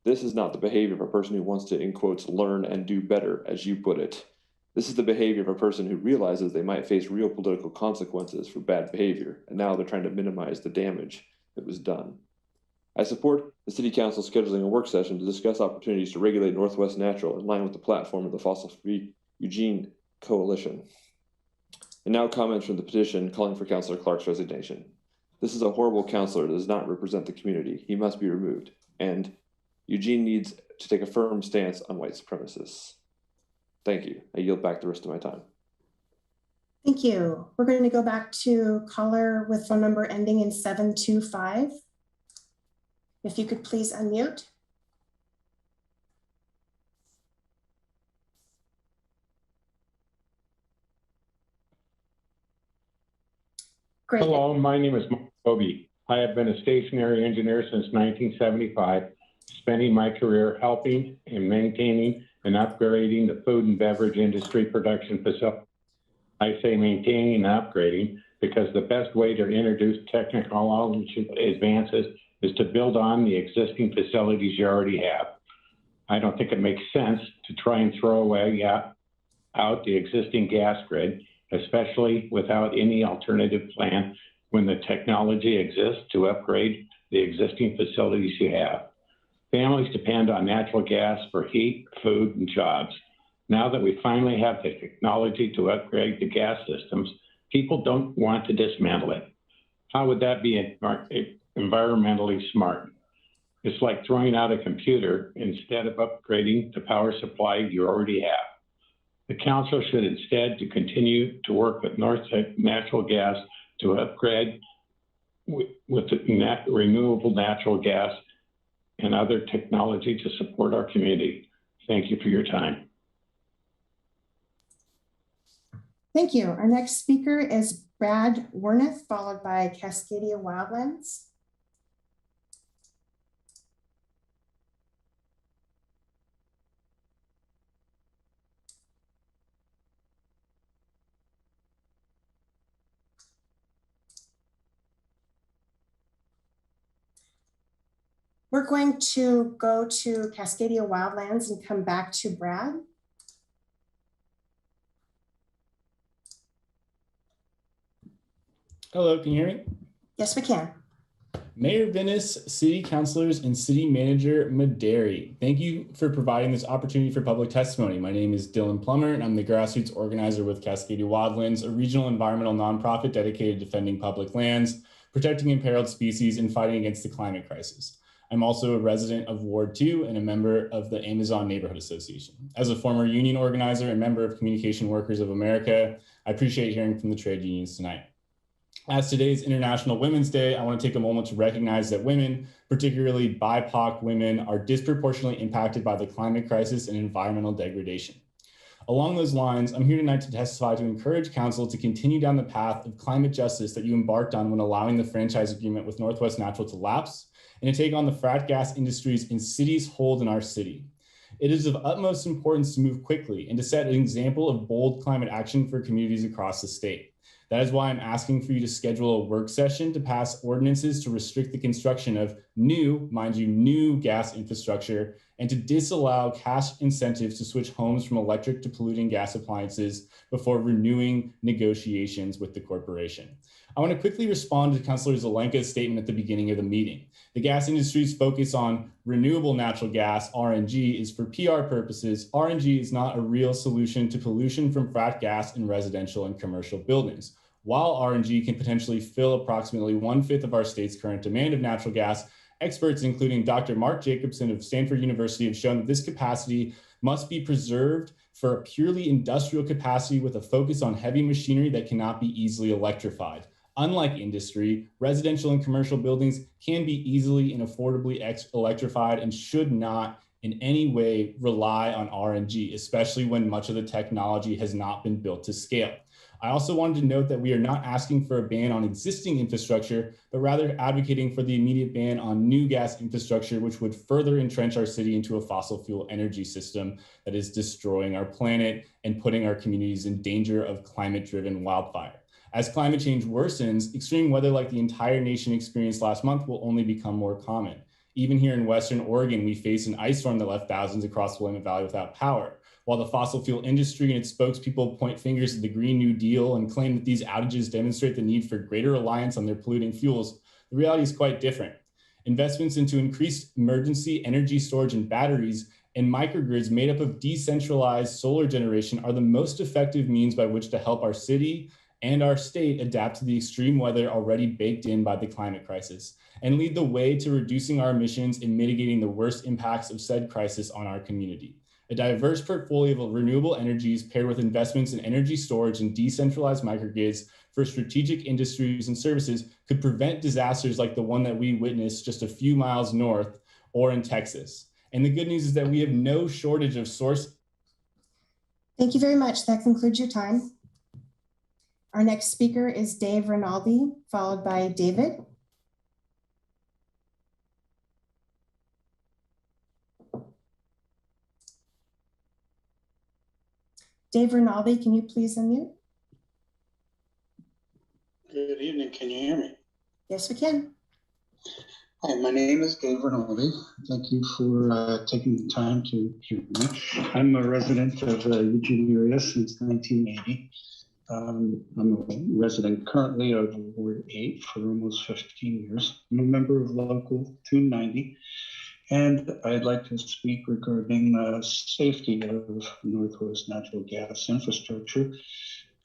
This is not the behavior of a person who wants to, in quotes, learn and do better, as you put it. This is the behavior of a person who realizes they might face real political consequences for bad behavior, and now they're trying to minimize the damage that was done. I support the City Council scheduling a work session to discuss opportunities to regulate Northwest Natural in line with the platform of the Fossil Free Eugene Coalition. And now comments from the petition calling for Councilor Clark's resignation. This is a horrible councilor that does not represent the community. He must be removed. And Eugene needs to take a firm stance on white supremacists. Thank you. I yield back the rest of my time. Thank you. We're going to go back to caller with phone number ending in 725. If you could please unmute. Great. Hello, my name is Mark Kobe. I have been a stationary engineer since 1975, spending my career helping and maintaining and upgrading the food and beverage industry production facility. I say maintaining and upgrading because the best way to introduce technical advances is to build on the existing facilities you already have. I don't think it makes sense to try and throw away out the existing gas grid, especially without any alternative plan when the technology exists to upgrade the existing facilities you have. Families depend on natural gas for heat, food, and jobs. Now that we finally have the technology to upgrade the gas systems, people don't want to dismantle it. How would that be environmentally smart? It's like throwing out a computer instead of upgrading the power supply you already have. The council should instead to continue to work with North Natural Gas to upgrade with the renewable natural gas and other technology to support our community. Thank you for your time. Thank you. Our next speaker is Brad Warneth, followed by Cascadia Wildlands. We're going to go to Cascadia Wildlands and come back to Brad. Hello, can you hear me? Yes, we can. Mayor Vinis, city councilors, and city manager Maderi, thank you for providing this opportunity for public testimony. My name is Dylan Plummer, and I'm the grassroots organizer with Cascadia Wildlands, a regional environmental nonprofit dedicated to defending public lands, protecting imperiled species, and fighting against the climate crisis. I'm also a resident of Ward 2 and a member of the Amazon Neighborhood Association. As a former union organizer and member of Communication Workers of America, I appreciate hearing from the trade unions tonight. As today's International Women's Day, I want to take a moment to recognize that women, particularly BIPOC women, are disproportionately impacted by the climate crisis and environmental degradation. Along those lines, I'm here tonight to testify to encourage council to continue down the path of climate justice that you embarked on when allowing the franchise agreement with Northwest Natural to lapse, and to take on the frac gas industries in cities hold in our city. It is of utmost importance to move quickly and to set an example of bold climate action for communities across the state. That is why I'm asking for you to schedule a work session to pass ordinances to restrict the construction of new, mind you, new gas infrastructure, and to disallow cash incentives to switch homes from electric to polluting gas appliances before renewing negotiations with the corporation. I want to quickly respond to Councilor Zelenka's statement at the beginning of the meeting. The gas industry's focus on renewable natural gas, RNG, is for PR purposes. RNG is not a real solution to pollution from frac gas in residential and commercial buildings. While RNG can potentially fill approximately 1/5 of our state's current demand of natural gas, experts, including Dr. Mark Jacobson of Stanford University, have shown that this capacity must be preserved for a purely industrial capacity with a focus on heavy machinery that cannot be easily electrified. Unlike industry, residential and commercial buildings can be easily and affordably electrified and should not in any way rely on RNG, especially when much of the technology has not been built to scale. I also wanted to note that we are not asking for a ban on existing infrastructure, but rather advocating for the immediate ban on new gas infrastructure, which would further entrench our city into a fossil fuel energy system that is destroying our planet and putting our communities in danger of climate-driven wildfire. As climate change worsens, extreme weather like the entire nation experienced last month will only become more common. Even here in Western Oregon, we faced an ice storm that left thousands across the Willamette Valley without power. While the fossil fuel industry and its spokespeople point fingers at the Green New Deal and claim that these outages demonstrate the need for greater reliance on their polluting fuels, the reality is quite different. Investments into increased emergency energy storage and batteries and microgrids made up of decentralized solar generation are the most effective means by which to help our city and our state adapt to the extreme weather already baked in by the climate crisis and lead the way to reducing our emissions and mitigating the worst impacts of said crisis on our community. A diverse portfolio of renewable energies paired with investments in energy storage and decentralized microgrids for strategic industries and services could prevent disasters like the one that we witnessed just a few miles north or in Texas. And the good news is that we have no shortage of source. Thank you very much. That concludes your time. Our next speaker is Dave Rinaldi, followed by David. Dave Rinaldi, can you please unmute? Good evening. Can you hear me? Yes, we can. Hi, my name is Dave Rinaldi. Thank you for taking the time to hear me. I'm a resident of the Eugene area since 1980. I'm a resident currently of Ward 8 for almost 15 years. I'm a member of Local 290. And I'd like to speak regarding the safety of Northwest natural gas infrastructure.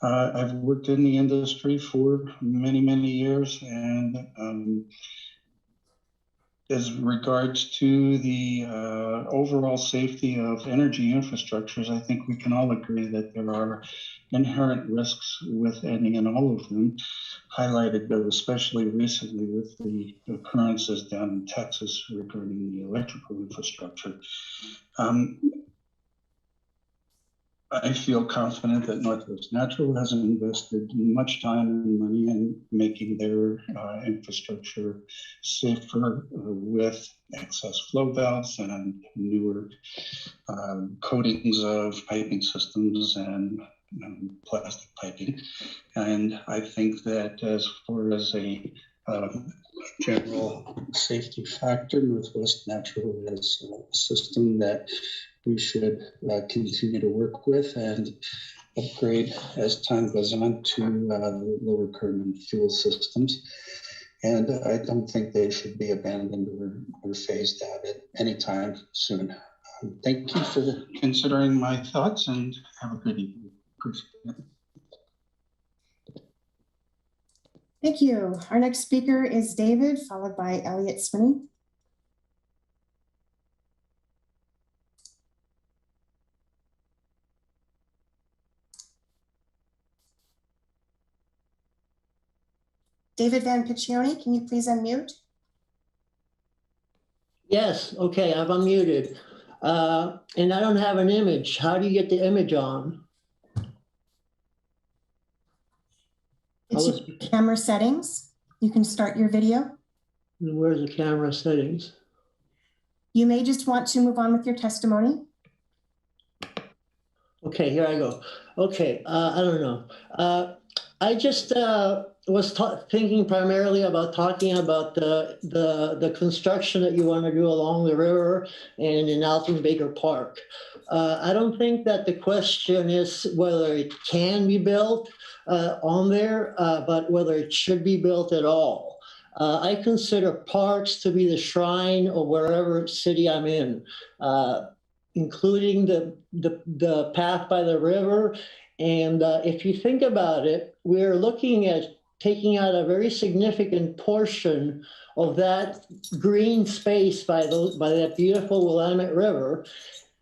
I've worked in the industry for many, many years, and as regards to the overall safety of energy infrastructures, I think we can all agree that there are inherent risks with any and all of them, highlighted though especially recently with the occurrences down in Texas regarding the electrical infrastructure. I feel confident that Northwest Natural has invested much time and money in making their infrastructure safer with excess flow valves and newer coatings of piping systems and plastic piping. And I think that as far as a general safety factor, Northwest Natural is a system that we should continue to work with and upgrade as time goes on to lower carbon fuel systems. And I don't think they should be abandoned or phased out at any time soon. Thank you for considering my thoughts and have a good evening. Appreciate it. Thank you. Our next speaker is David, followed by Elliot Swinney. David Van Piccioni, can you please unmute? Yes, okay, I've unmuted. And I don't have an image. How do you get the image on? It's your camera settings. You can start your video. Where's the camera settings? You may just want to move on with your testimony. Okay, here I go. Okay, I don't know. I just was thinking primarily about talking about the construction that you want to do along the river and in Alton Baker Park. I don't think that the question is whether it can be built on there, but whether it should be built at all. I consider parks to be the shrine of wherever city I'm in, including the path by the river. And if you think about it, we're looking at taking out a very significant portion of that green space by that beautiful Willamette River.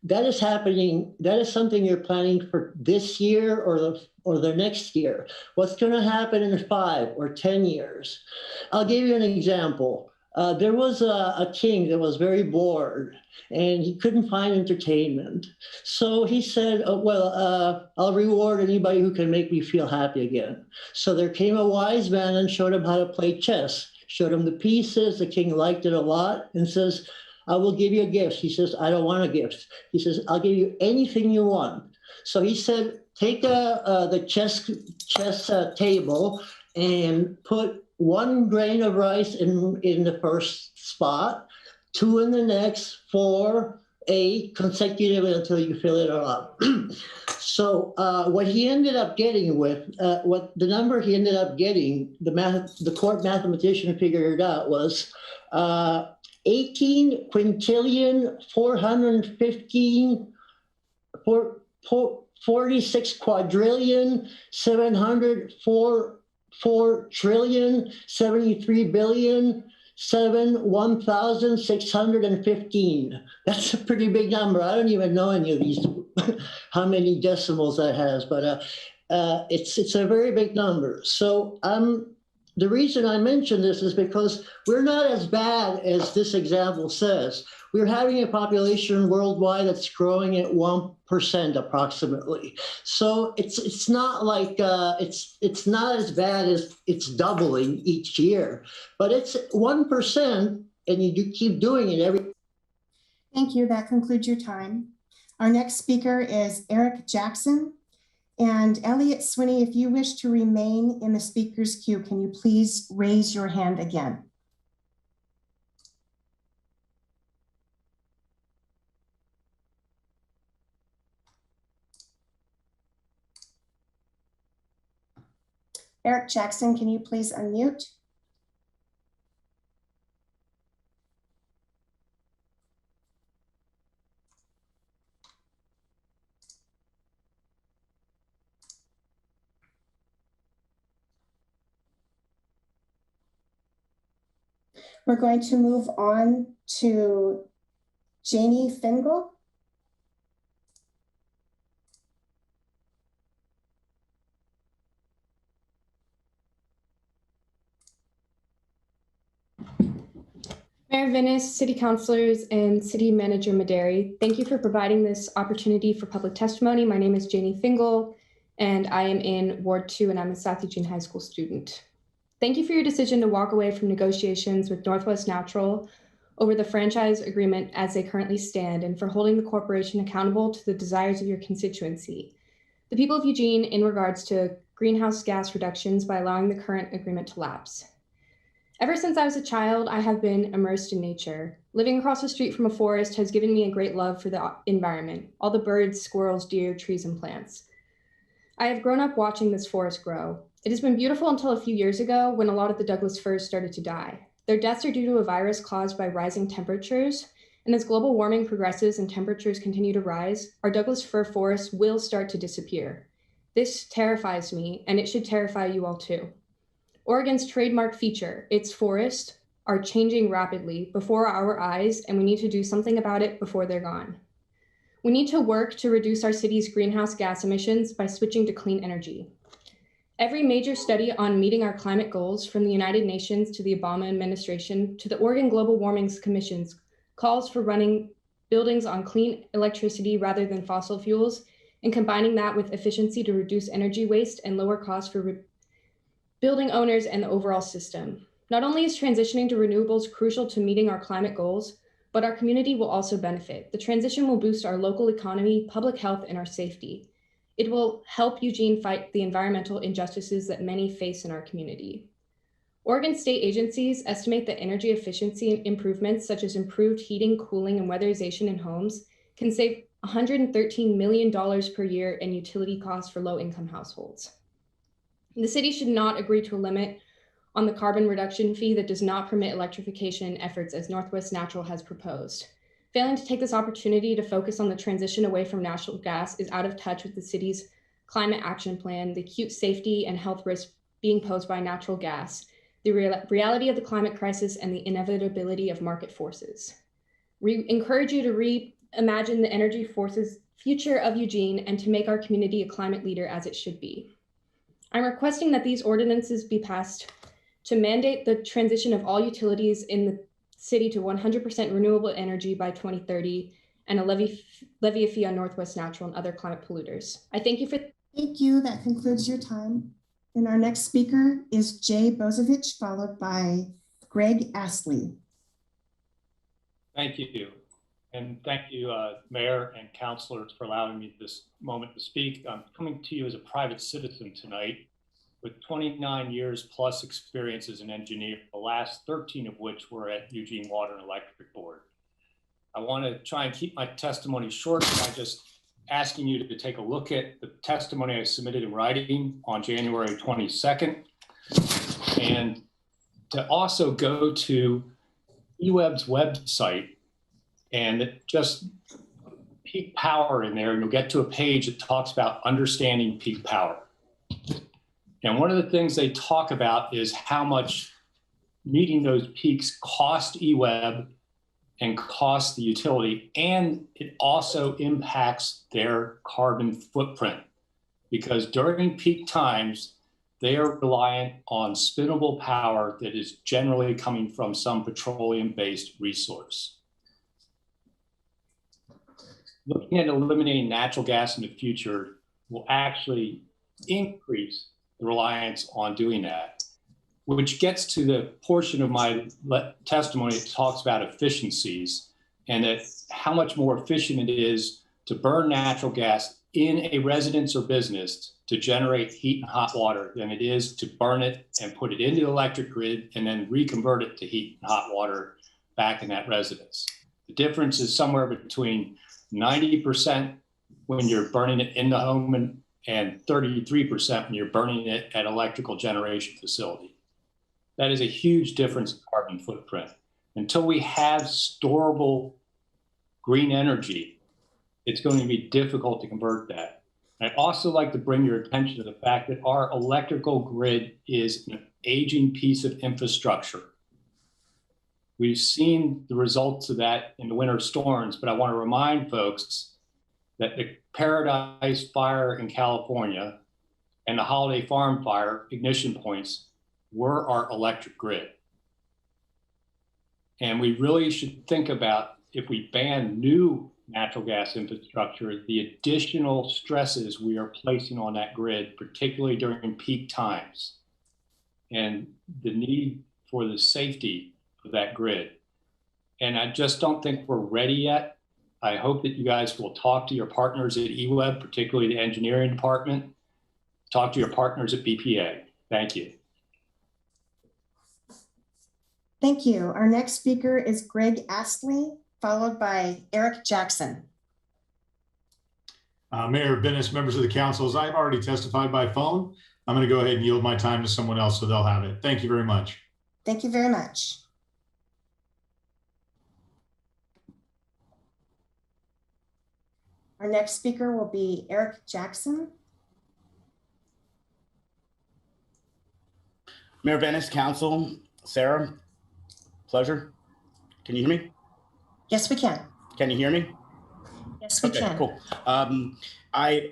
That is happening. That is something you're planning for this year or the next year. What's going to happen in 5 or 10 years? I'll give you an example. there was a king that was very bored and he couldn't find entertainment. So he said, I'll reward anybody who can make me feel happy again. So there came a wise man and showed him how to play chess, showed him the pieces. The king liked it a lot and says, I will give you a gift. He says, I don't want a gift. He says, I'll give you anything you want. So he said, take the chess table and put 1 grain of rice in the first spot, 2 in the next, 4, 8 consecutively until you fill it all up. So what he ended up getting what the number he ended up getting, the court mathematician figured it out, was 18 quintillion 415 46 quadrillion 704 4 73 billion 1,615. That's a pretty big number. I don't even know any of these, how many decimals that has, but it's a very big number. So the reason I mention this is because we're not as bad as this example says. We're having a population worldwide that's growing at 1% approximately. So it's not like it's not as bad as it's doubling each year, but it's 1%, and you do keep doing it every. Thank you. That concludes your time. Our next speaker is Eric Jackson. And Elliot Swinney, if you wish to remain in the speaker's queue, can you please raise your hand again? Eric Jackson, can you please unmute? We're going to move on to Janie Fingal. Mayor Venice, City Councilors, and City Manager Maderi, thank you for providing this opportunity for public testimony. My name is Janie Fingal, and I am in Ward 2, and I'm a South Eugene High School student. Thank you for your decision to walk away from negotiations with Northwest Natural over the franchise agreement as they currently stand, and for holding the corporation accountable to the desires of your constituency, the people of Eugene, in regards to greenhouse gas reductions by allowing the current agreement to lapse. Ever since I was a child, I have been immersed in nature. Living across the street from a forest has given me a great love for the environment, all the birds, squirrels, deer, trees, and plants. I have grown up watching this forest grow. It has been beautiful until a few years ago when a lot of the Douglas firs started to die. Their deaths are due to a virus caused by rising temperatures, and as global warming progresses and temperatures continue to rise, our Douglas fir forests will start to disappear. This terrifies me, and it should terrify you all too. Oregon's trademark feature, its forests, are changing rapidly before our eyes, and we need to do something about it before they're gone. We need to work to reduce our city's greenhouse gas emissions by switching to clean energy. Every major study on meeting our climate goals, from the United Nations to the Obama administration to the Oregon Global Warming Commission's, calls for running buildings on clean electricity rather than fossil fuels, and combining that with efficiency to reduce energy waste and lower costs for building owners and the overall system. Not only is transitioning to renewables crucial to meeting our climate goals, but our community will also benefit. The transition will boost our local economy, public health, and our safety. It will help Eugene fight the environmental injustices that many face in our community. Oregon state agencies estimate that energy efficiency improvements, such as improved heating, cooling, and weatherization in homes, can save $113 million per year in utility costs for low-income households. The city should not agree to a limit on the carbon reduction fee that does not permit electrification efforts as Northwest Natural has proposed. Failing to take this opportunity to focus on the transition away from natural gas is out of touch with the city's climate action plan, the acute safety and health risks being posed by natural gas, the reality of the climate crisis, and the inevitability of market forces. We encourage you to reimagine the energy forces future of Eugene and to make our community a climate leader as it should be. I'm requesting that these ordinances be passed to mandate the transition of all utilities in the city to 100% renewable energy by 2030 and levy a fee on Northwest Natural and other climate polluters. I thank you for. Thank you. That concludes your time. And our next speaker is Jay Bozovich, followed by Greg Astley. Thank you. And thank you, Mayor and councilors, for allowing me this moment to speak. I'm coming to you as a private citizen tonight with 29 years plus experience as an engineer, the last 13 of which were at Eugene Water and Electric Board. I want to try and keep my testimony short by just asking you to take a look at the testimony I submitted in writing on January 22nd, and to also go to EWEB's website and just peak power in there, and you'll get to a page that talks about understanding peak power. And one of the things they talk about is how much meeting those peaks cost EWEB and cost the utility, and it also impacts their carbon footprint, because during peak times, they are reliant on spinnable power that is generally coming from some petroleum-based resource. Looking at eliminating natural gas in the future will actually increase the reliance on doing that, which gets to the portion of my testimony that talks about efficiencies and that how much more efficient it is to burn natural gas in a residence or business to generate heat and hot water than it is to burn it and put it into the electric grid and then reconvert it to heat and hot water back in that residence. The difference is somewhere between 90% when you're burning it in the home and 33% when you're burning it at electrical generation facility. That is a huge difference in carbon footprint. Until we have storable green energy, it's going to be difficult to convert that. I'd also like to bring your attention to the fact that our electrical grid is an aging piece of infrastructure. We've seen the results of that in the winter storms, but I want to remind folks that the Paradise Fire in California and the Holiday Farm Fire ignition points were our electric grid. And we really should think about, if we ban new natural gas infrastructure, the additional stresses we are placing on that grid, particularly during peak times, and the need for the safety of that grid. And I just don't think we're ready yet. I hope that you guys will talk to your partners at EWEB, particularly the engineering department, talk to your partners at BPA. Thank you. Thank you. Our next speaker is Greg Astley, followed by Eric Jackson. Mayor Bennis, members of the council, as I've already testified by phone, I'm going to go ahead and yield my time to someone else so they'll have it. Thank you very much. Thank you very much. Our next speaker will be Eric Jackson. Mayor Bennis, council, Sarah, pleasure. Can you hear me? Yes, we can. Can you hear me? Yes, we can. Cool. I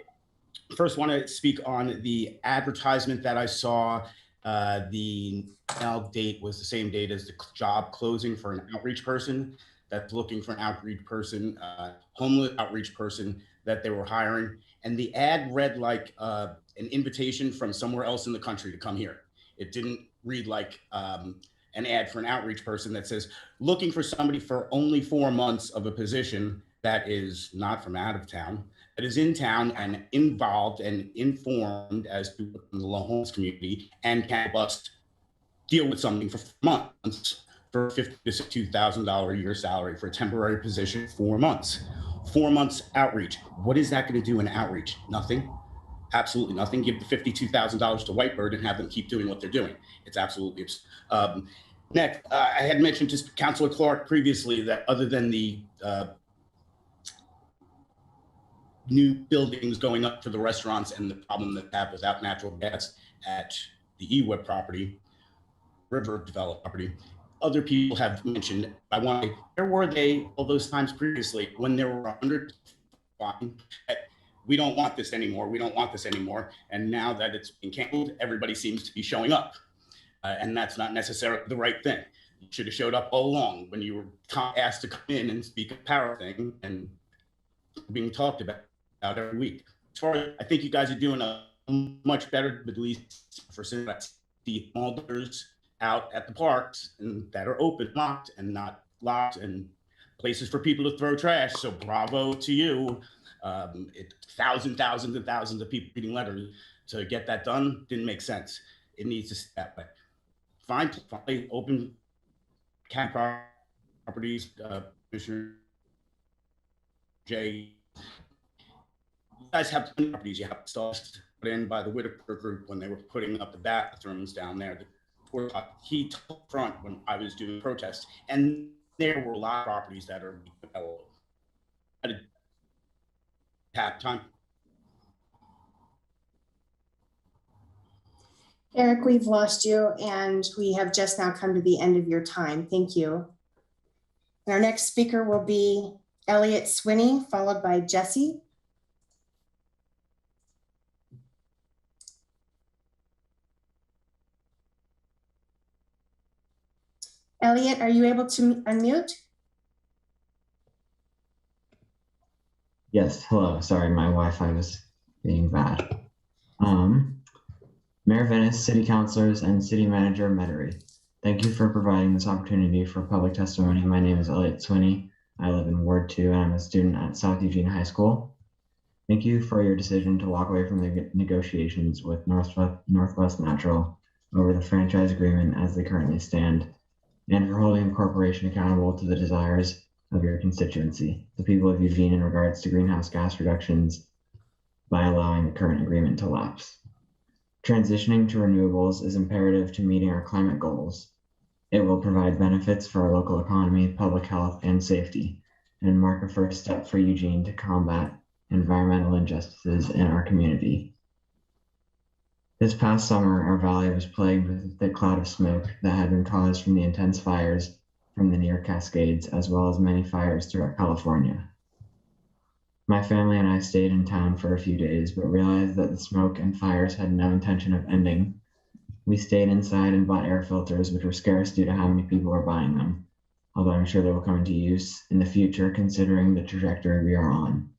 first want to speak on the advertisement that I saw. The now date was the same date as the job closing for an outreach person that's looking for an outreach person, homeless outreach person that they were hiring. And the ad read like an invitation from somewhere else in the country to come here. It didn't read like an ad for an outreach person that says, looking for somebody for only 4 months of a position that is not from out of town, that is in town and involved and informed as to the homeless community and can bust deal with something for 4 months for $50,000 to $62,000 a year salary for a temporary position, 4 months. 4 months outreach. What is that going to do in outreach? Nothing. Absolutely nothing. Give the $52,000 to Whitebird and have them keep doing what they're doing. It's absolutely next. I had mentioned to Councilor Clark previously that other than the new buildings going up for the restaurants and the problem that they have without natural gas at the EWEB property, River Developed property, other people have mentioned, I want to, where were they all those times previously when there were 100 we don't want this anymore. We don't want this anymore. And now that it's been canceled, everybody seems to be showing up. and that's not necessarily the right thing. You should have showed up all along when you were asked to come in and speak a power thing and being talked about every week. As far as, I think you guys are doing a much better, at least for the alders out at the parks and that are open, locked and not locked, and places for people to throw trash. So bravo to you. Thousands and thousands of people reading letters to get that done didn't make sense. It needs to step back. Find open camp properties, Mr. J. You guys have properties. You have stuff put in by the Whitaker group when they were putting up the bathrooms down there. He took front when I was doing protests, and there were a lot of properties that are available. Tap time. Eric, we've lost you, and we have just now come to the end of your time. Thank you. And our next speaker will be Elliot Swinney, followed by Jesse. Elliot, are you able to unmute? Yes, hello. Sorry, my Wi-Fi was being bad. Mayor Venice, City Councilors, and City Manager Medary, thank you for providing this opportunity for public testimony. My name is Elliot Swinney. I live in Ward 2 and I'm a student at South Eugene High School. Thank you for your decision to walk away from the negotiations with Northwest Natural over the franchise agreement as they currently stand, and for holding the corporation accountable to the desires of your constituency, the people of Eugene, in regards to greenhouse gas reductions by allowing the current agreement to lapse. Transitioning to renewables is imperative to meeting our climate goals. It will provide benefits for our local economy, public health, and safety, and mark a first step for Eugene to combat environmental injustices in our community. This past summer, our valley was plagued with a thick cloud of smoke that had been caused from the intense fires from the near Cascades, as well as many fires throughout California. My family and I stayed in town for a few days, but realized that the smoke and fires had no intention of ending. We stayed inside and bought air filters, which were scarce due to how many people were buying them, although I'm sure they will come into use in the future considering the trajectory we are on.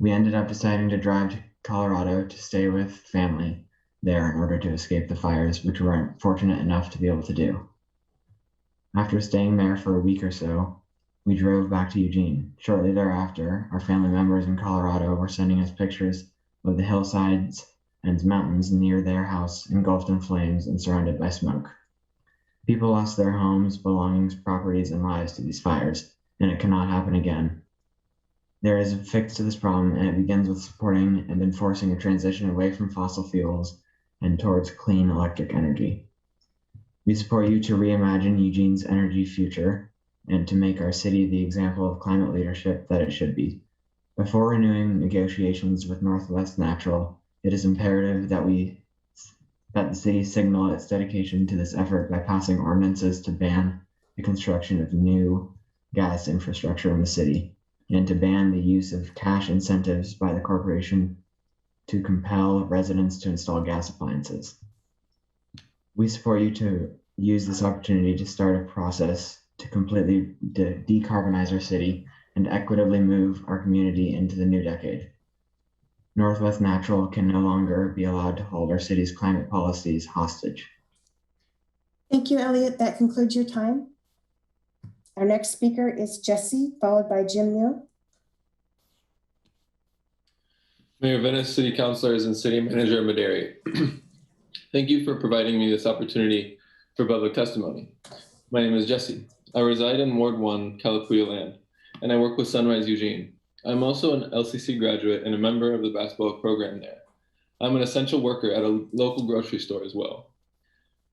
We ended up deciding to drive to Colorado to stay with family there in order to escape the fires, which we weren't fortunate enough to be able to do. After staying there for a week or so, we drove back to Eugene. Shortly thereafter, our family members in Colorado were sending us pictures of the hillsides and mountains near their house engulfed in flames and surrounded by smoke. People lost their homes, belongings, properties, and lives to these fires, and it cannot happen again. There is a fix to this problem, and it begins with supporting and enforcing a transition away from fossil fuels and towards clean electric energy. We support you to reimagine Eugene's energy future and to make our city the example of climate leadership that it should be. Before renewing negotiations with Northwest Natural, it is imperative that the city signal its dedication to this effort by passing ordinances to ban the construction of new gas infrastructure in the city, and to ban the use of cash incentives by the corporation to compel residents to install gas appliances. We support you to use this opportunity to start a process to completely decarbonize our city and equitably move our community into the new decade. Northwest Natural can no longer be allowed to hold our city's climate policies hostage. Thank you, Elliot. That concludes your time. Our next speaker is Jesse, followed by Jim New. Mayor Venice, City Councilors, and City Manager Medary, thank you for providing me this opportunity for public testimony. My name is Jesse. I reside in Ward 1, Calapooya Land, and I work with Sunrise Eugene. I'm also an LCC graduate and a member of the basketball program there. I'm an essential worker at a local grocery store as well.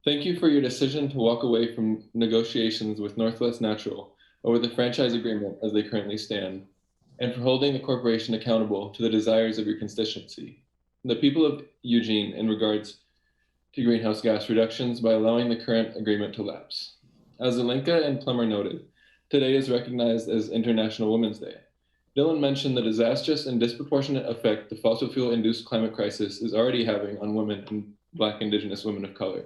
Thank you for your decision to walk away from negotiations with Northwest Natural over the franchise agreement as they currently stand, and for holding the corporation accountable to the desires of your constituency, the people of Eugene, in regards to greenhouse gas reductions by allowing the current agreement to lapse. As Zelenka and Plummer noted, today is recognized as International Women's Day. Dylan mentioned the disastrous and disproportionate effect the fossil fuel-induced climate crisis is already having on women and Black Indigenous women of color.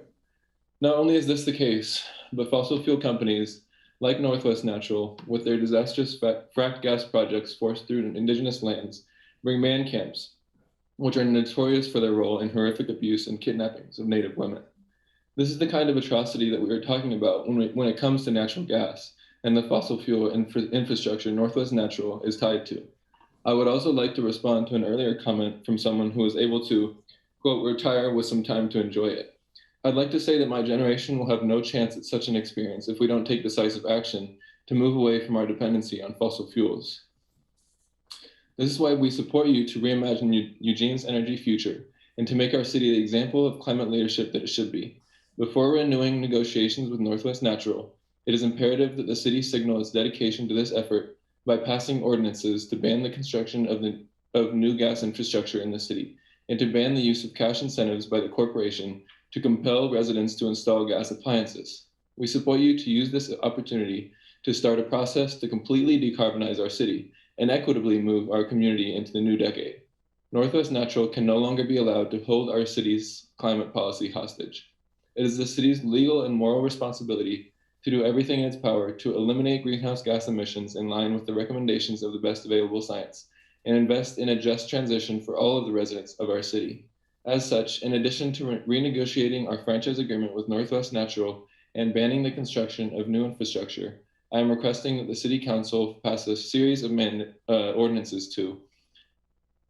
Not only is this the case, but fossil fuel companies like Northwest Natural, with their disastrous fracked gas projects forced through indigenous lands, bring man camps, which are notorious for their role in horrific abuse and kidnappings of Native women. This is the kind of atrocity that we are talking about when it comes to natural gas and the fossil fuel infrastructure Northwest Natural is tied to. I would also like to respond to an earlier comment from someone who was able to, quote, retire with some time to enjoy it. I'd like to say that my generation will have no chance at such an experience if we don't take decisive action to move away from our dependency on fossil fuels. This is why we support you to reimagine Eugene's energy future and to make our city the example of climate leadership that it should be. Before renewing negotiations with Northwest Natural, it is imperative that the city signal its dedication to this effort by passing ordinances to ban the construction of new gas infrastructure in the city and to ban the use of cash incentives by the corporation to compel residents to install gas appliances. We support you to use this opportunity to start a process to completely decarbonize our city and equitably move our community into the new decade. Northwest Natural can no longer be allowed to hold our city's climate policy hostage. It is the city's legal and moral responsibility to do everything in its power to eliminate greenhouse gas emissions in line with the recommendations of the best available science and invest in a just transition for all of the residents of our city. As such, in addition to renegotiating our franchise agreement with Northwest Natural and banning the construction of new infrastructure, I am requesting that the City Council pass a series of ordinances to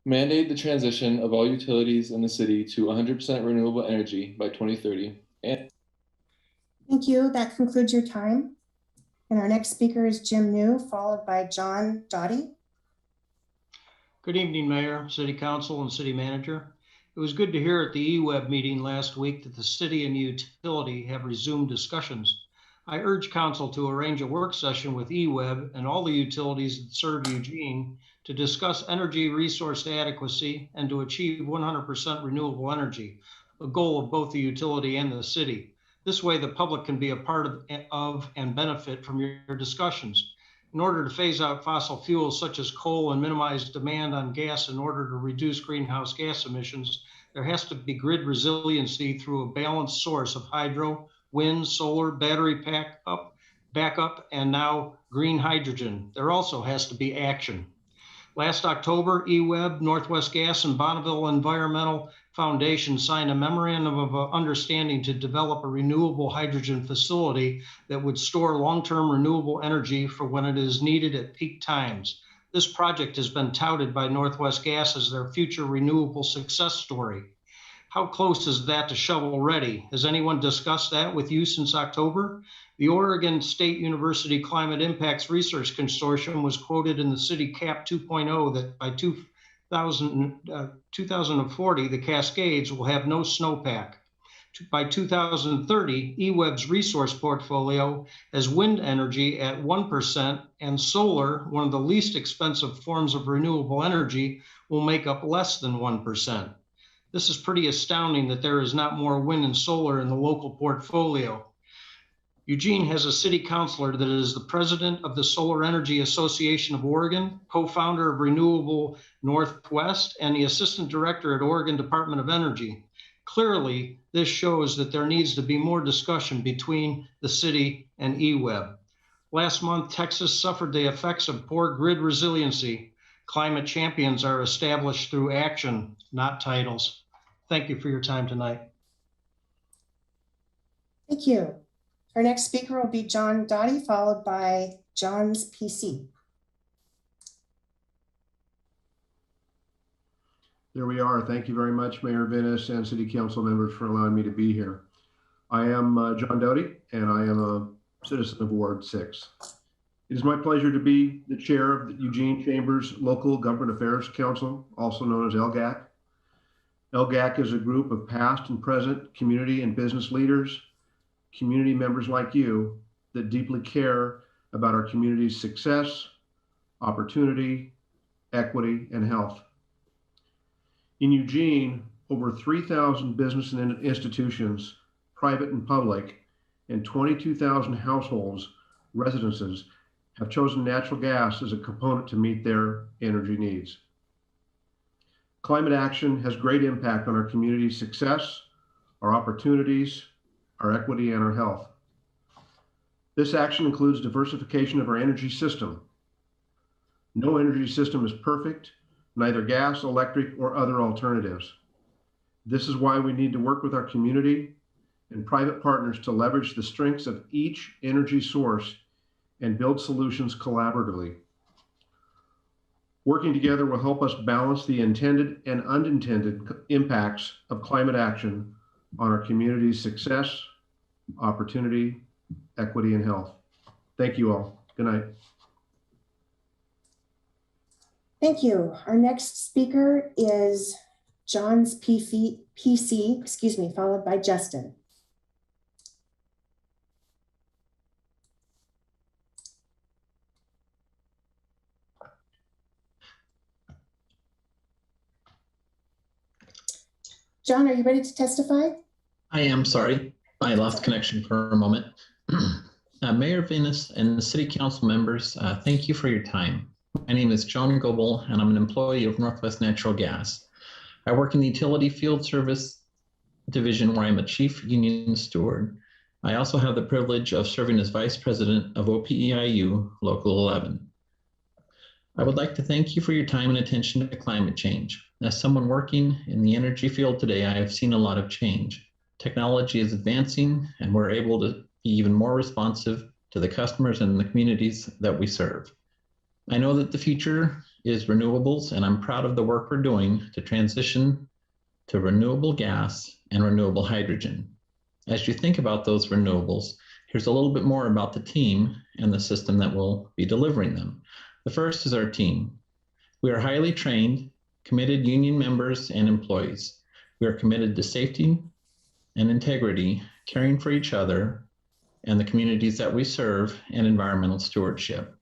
mandate the transition of all utilities in the city to 100% renewable energy by 2030. Thank you. That concludes your time. And our next speaker is Jim New, followed by John Doughty. Good evening, Mayor, City Council, and City Manager. It was good to hear at the EWEB meeting last week that the city and the utility have resumed discussions. I urge Council to arrange a work session with EWEB and all the utilities that serve Eugene to discuss energy resource adequacy and to achieve 100% renewable energy, a goal of both the utility and the city. This way, the public can be a part of and benefit from your discussions. In order to phase out fossil fuels such as coal and minimize demand on gas in order to reduce greenhouse gas emissions, there has to be grid resiliency through a balanced source of hydro, wind, solar, battery backup, and now green hydrogen. There also has to be action. Last October, EWEB, Northwest Gas, and Bonneville Environmental Foundation signed a memorandum of understanding to develop a renewable hydrogen facility that would store long-term renewable energy for when it is needed at peak times. This project has been touted by Northwest Gas as their future renewable success story. How close is that to shovel ready? Has anyone discussed that with you since October? The Oregon State University Climate Impacts Research Consortium was quoted in the City Cap 2.0 that by 2040, the Cascades will have no snowpack. By 2030, EWEB's resource portfolio has wind energy at 1% and solar, one of the least expensive forms of renewable energy, will make up less than 1%. This is pretty astounding that there is not more wind and solar in the local portfolio. Eugene has a city councilor that is the president of the Solar Energy Association of Oregon, co-founder of Renewable Northwest, and the assistant director at Oregon Department of Energy. Clearly, this shows that there needs to be more discussion between the city and EWEB. Last month, Texas suffered the effects of poor grid resiliency. Climate champions are established through action, not titles. Thank you for your time tonight. Thank you. Our next speaker will be John Doughty, followed by John's PC. There we are. Thank you very much, Mayor Venus and City Council members, for allowing me to be here. I am John Doughty, and I am a citizen of Ward 6. It is my pleasure to be the chair of the Eugene Chambers Local Government Affairs Council, also known as LGAC. LGAC is a group of past and present community and business leaders, community members like you, that deeply care about our community's success, opportunity, equity, and health. In Eugene, over 3,000 business and institutions, private and public, and 22,000 households, residences, have chosen natural gas as a component to meet their energy needs. Climate action has great impact on our community's success, our opportunities, our equity, and our health. This action includes diversification of our energy system. No energy system is perfect, neither gas, electric, or other alternatives. This is why we need to work with our community and private partners to leverage the strengths of each energy source and build solutions collaboratively. Working together will help us balance the intended and unintended impacts of climate action on our community's success, opportunity, equity, and health. Thank you all. Good night. Thank you. Our next speaker is John's PC, followed by Justin. John, are you ready to testify? I am, sorry. I lost connection for a moment. Mayor Venus and the City Council members, thank you for your time. My name is John Goebel, and I'm an employee of Northwest Natural Gas. I work in the Utility Field Service Division, where I'm a Chief Union Steward. I also have the privilege of serving as Vice President of OPEIU Local 11. I would like to thank you for your time and attention to climate change. As someone working in the energy field today, I have seen a lot of change. Technology is advancing, and we're able to be even more responsive to the customers and the communities that we serve. I know that the future is renewables, and I'm proud of the work we're doing to transition to renewable gas and renewable hydrogen. As you think about those renewables, here's a little bit more about the team and the system that will be delivering them. The first is our team. We are highly trained, committed union members and employees. We are committed to safety and integrity, caring for each other and the communities that we serve, and environmental stewardship.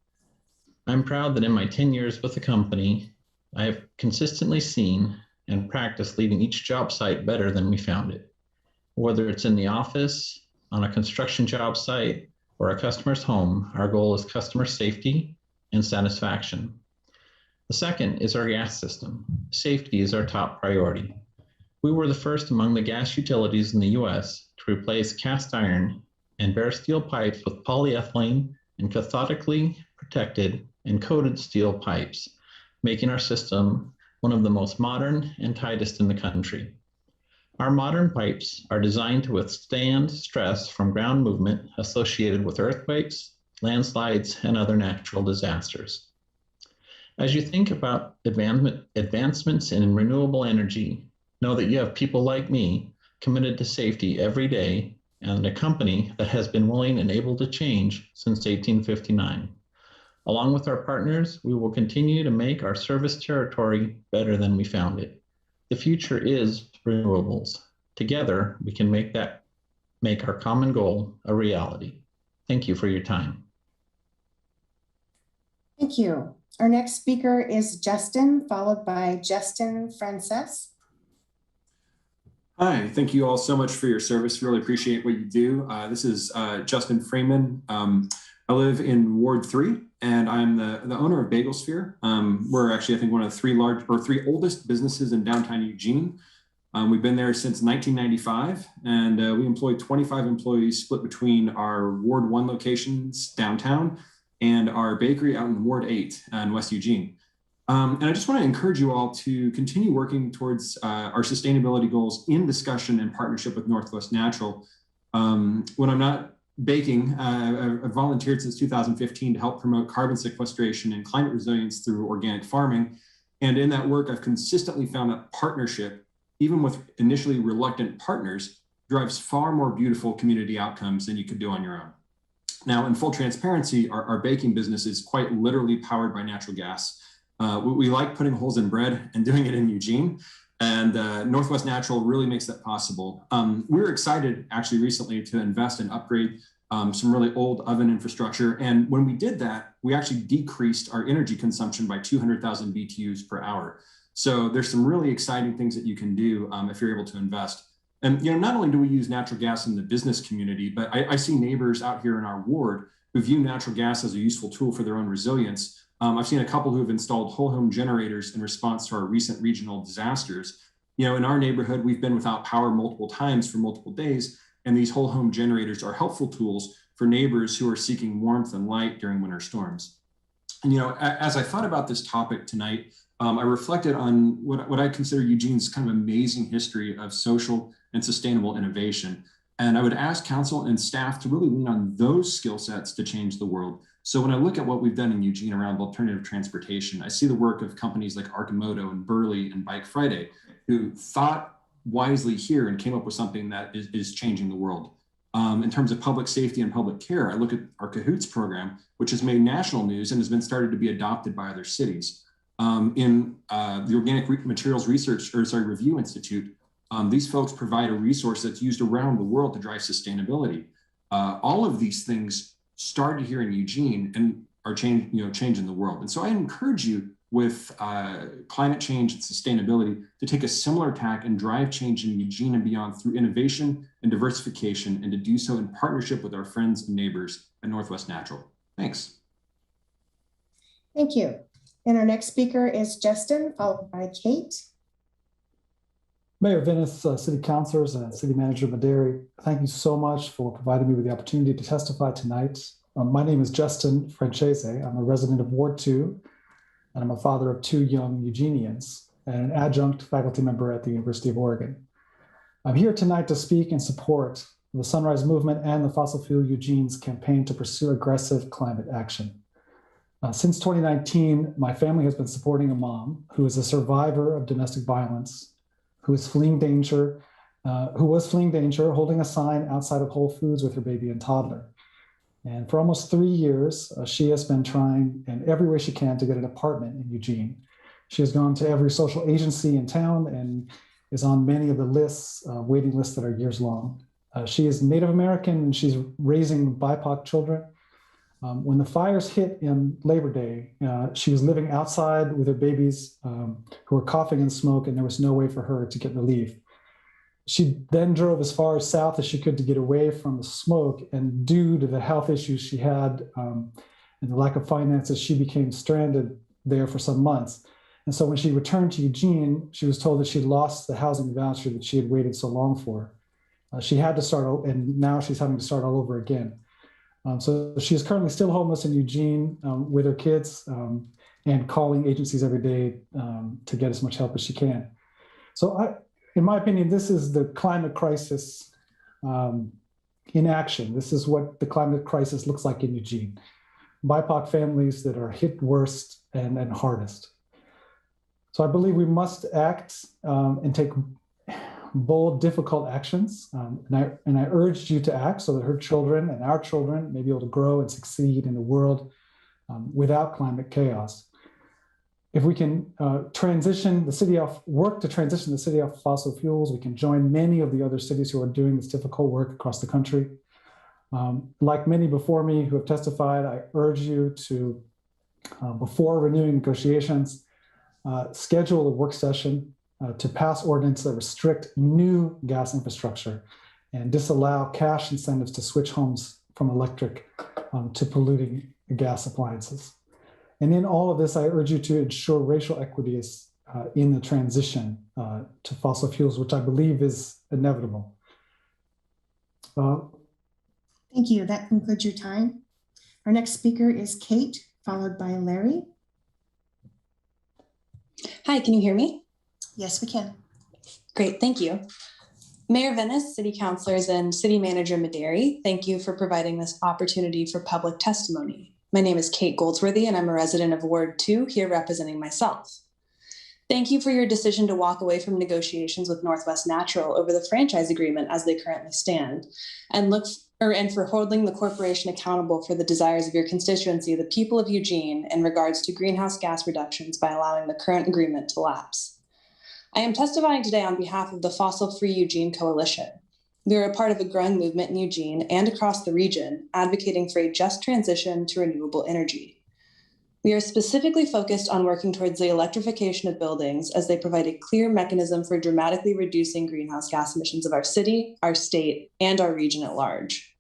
I'm proud that in my 10 years with the company, I have consistently seen and practiced leading each job site better than we found it. Whether it's in the office, on a construction job site, or a customer's home, our goal is customer safety and satisfaction. The second is our gas system. Safety is our top priority. We were the first among the gas utilities in the US to replace cast iron and bare steel pipes with polyethylene and cathodically protected and coated steel pipes, making our system one of the most modern and tightest in the country. Our modern pipes are designed to withstand stress from ground movement associated with earthquakes, landslides, and other natural disasters. As you think about advancements in renewable energy, know that you have people like me committed to safety every day, and a company that has been willing and able to change since 1859. Along with our partners, we will continue to make our service territory better than we found it. The future is renewables. Together, we can make our common goal a reality. Thank you for your time. Thank you. Our next speaker is Justin, followed by Justin Frances. Hi, thank you all so much for your service. Really appreciate what you do. This is Justin Freeman. I live in Ward 3, and I'm the owner of Bagel Sphere. We're actually, I think, one of the three oldest businesses in downtown Eugene. We've been there since 1995, and we employ 25 employees split between our Ward 1 locations downtown and our bakery out in Ward 8 in West Eugene. And I just want to encourage you all to continue working towards our sustainability goals in discussion and partnership with Northwest Natural. When I'm not baking, I've volunteered since 2015 to help promote carbon sequestration and climate resilience through organic farming. And in that work, I've consistently found that partnership, even with initially reluctant partners, drives far more beautiful community outcomes than you could do on your own. Now, in full transparency, our baking business is quite literally powered by natural gas. We like putting holes in bread and doing it in Eugene, and Northwest Natural really makes that possible. We were excited actually recently to invest and upgrade some really old oven infrastructure. And when we did that, we actually decreased our energy consumption by 200,000 BTUs per hour. So there's some really exciting things that you can do if you're able to invest. And not only do we use natural gas in the business community, but I see neighbors out here in our ward who view natural gas as a useful tool for their own resilience. I've seen a couple who have installed whole home generators in response to our recent regional disasters. In our neighborhood, we've been without power multiple times for multiple days, And these whole home generators are helpful tools for neighbors who are seeking warmth and light during winter storms. And, you know, as I thought about this topic tonight, I reflected on what I consider Eugene's kind of amazing history of social and sustainable innovation. And I would ask council and staff to really lean on those skill sets to change the world. So when I look at what we've done in Eugene around alternative transportation, I see the work of companies like Arcimoto and Burley and Bike Friday, who thought wisely here and came up with something that is changing the world. In terms of public safety and public care, I look at our Cahoots program, which has made national news and has been started to be adopted by other cities. In the Organic Materials Review Institute, these folks provide a resource that's used around the world to drive sustainability. All of these things started here in Eugene and are changing the world. And so I encourage you with climate change and sustainability to take a similar tack and drive change in Eugene and beyond through innovation and diversification, and to do so in partnership with our friends and neighbors at Northwest Natural. Thanks. Thank you. And our next speaker is Justin, followed by Kate. Mayor Venice, City Councilors, and City Manager Medary, thank you so much for providing me with the opportunity to testify tonight. My name is Justin Francese. I'm a resident of Ward 2, and I'm a father of 2 young Eugenians and an adjunct faculty member at the University of Oregon. I'm here tonight to speak in support of the Sunrise Movement and the Fossil Fuel Eugene's campaign to pursue aggressive climate action. Since 2019, my family has been supporting a mom who is a survivor of domestic violence, who was fleeing danger, holding a sign outside of Whole Foods with her baby and toddler. And for almost 3 years, she has been trying in every way she can to get an apartment in Eugene. She has gone to every social agency in town and is on many of the lists, waiting lists that are years long. She is Native American and she's raising BIPOC children. When the fires hit in Labor Day, she was living outside with her babies who were coughing in smoke, and there was no way for her to get relief. She then drove as far south as she could to get away from the smoke, and due to the health issues she had and the lack of finances, she became stranded there for some months. And so when she returned to Eugene, she was told that she'd lost the housing voucher that she had waited so long for. She had to start, and now she's having to start all over again. So she is currently still homeless in Eugene with her kids and calling agencies every day to get as much help as she can. So in my opinion, this is the climate crisis in action. This is what the climate crisis looks like in Eugene. BIPOC families that are hit worst and hardest. So I believe we must act and take bold, difficult actions. And I urged you to act so that her children and our children may be able to grow and succeed in a world without climate chaos. If we can work to transition the city off fossil fuels, we can join many of the other cities who are doing this difficult work across the country. Like many before me who have testified, I urge you to, before renewing negotiations, schedule a work session to pass ordinances that restrict new gas infrastructure and disallow cash incentives to switch homes from electric to polluting gas appliances. And in all of this, I urge you to ensure racial equity is in the transition to fossil fuels, which I believe is inevitable. Thank you. That concludes your time. Our next speaker is Kate, followed by Larry. Hi, can you hear me? Yes, we can. Great, thank you. Mayor Venice, City Councilors, and City Manager Medary, thank you for providing this opportunity for public testimony. My name is Kate Goldsworthy, and I'm a resident of Ward 2, here representing myself. Thank you for your decision to walk away from negotiations with Northwest Natural over the franchise agreement as they currently stand, and for holding the corporation accountable for the desires of your constituency, the people of Eugene, in regards to greenhouse gas reductions by allowing the current agreement to lapse. I am testifying today on behalf of the Fossil Free Eugene Coalition. We are a part of a growing movement in Eugene and across the region, advocating for a just transition to renewable energy. We are specifically focused on working towards the electrification of buildings as they provide a clear mechanism for dramatically reducing greenhouse gas emissions of our city, our state, and our region at large.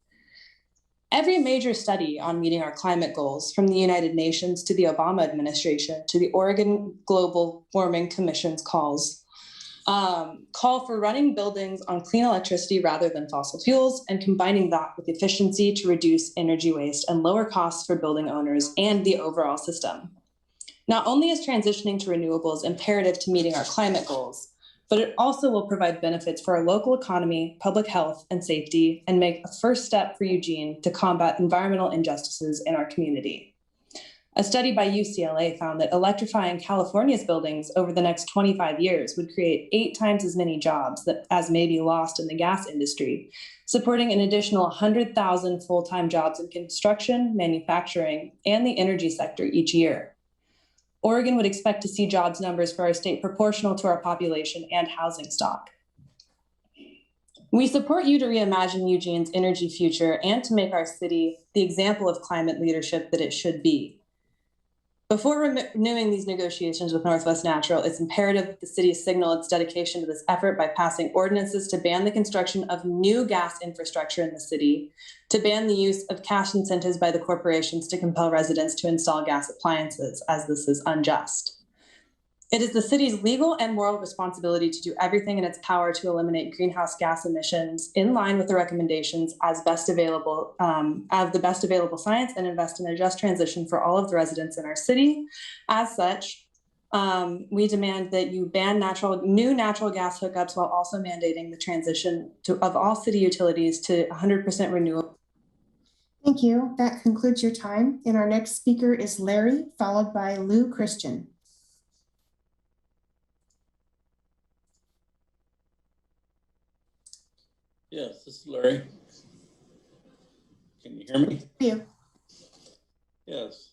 Every major study on meeting our climate goals, from the United Nations to the Obama administration to the Oregon Global Warming Commission's calls call for running buildings on clean electricity rather than fossil fuels and combining that with efficiency to reduce energy waste and lower costs for building owners and the overall system. Not only is transitioning to renewables imperative to meeting our climate goals, but it also will provide benefits for our local economy, public health, and safety, and make a first step for Eugene to combat environmental injustices in our community. A study by UCLA found that electrifying California's buildings over the next 25 years would create 8 times as many jobs as may be lost in the gas industry, supporting an additional 100,000 full-time jobs in construction, manufacturing, and the energy sector each year. Oregon would expect to see jobs numbers for our state proportional to our population and housing stock. We support you to reimagine Eugene's energy future and to make our city the example of climate leadership that it should be. Before renewing these negotiations with Northwest Natural, it's imperative that the city signal its dedication to this effort by passing ordinances to ban the construction of new gas infrastructure in the city, to ban the use of cash incentives by the corporations to compel residents to install gas appliances, as this is unjust. It is the city's legal and moral responsibility to do everything in its power to eliminate greenhouse gas emissions in line with the recommendations as best available, of the best available science, and invest in a just transition for all of the residents in our city. As such, we demand that you ban new natural gas hookups while also mandating the transition of all city utilities to 100% renewable. Thank you. That concludes your time. And our next speaker is Larry, followed by Lou Christian. Yes, this is Larry. Can you hear me? Yeah. Yes.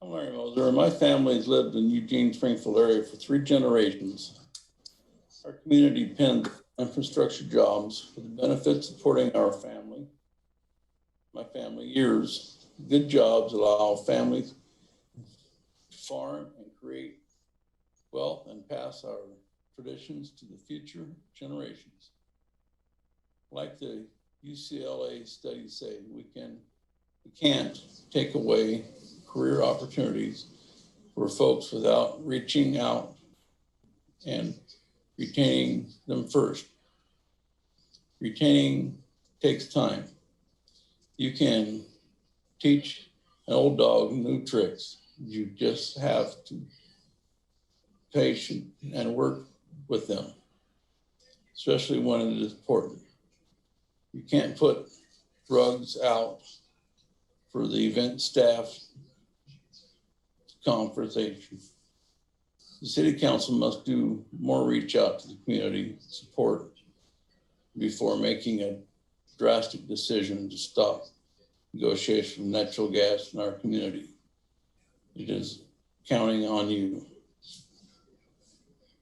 I'm Larry Moser. My family's lived in Eugene, Springfield area for 3 generations. Our community depends on infrastructure jobs for the benefits supporting our family. My family years. Good jobs allow families to farm and create wealth and pass our traditions to the future generations. Like the UCLA studies say, we can't take away career opportunities for folks without reaching out and retaining them first. Retaining takes time. You can teach an old dog new tricks. You just have to be patient and work with them, especially when it is important. You can't put drugs out for the event staff conversation. The city council must do more reach out to the community support before making a drastic decision to stop negotiation of natural gas in our community. It is counting on you.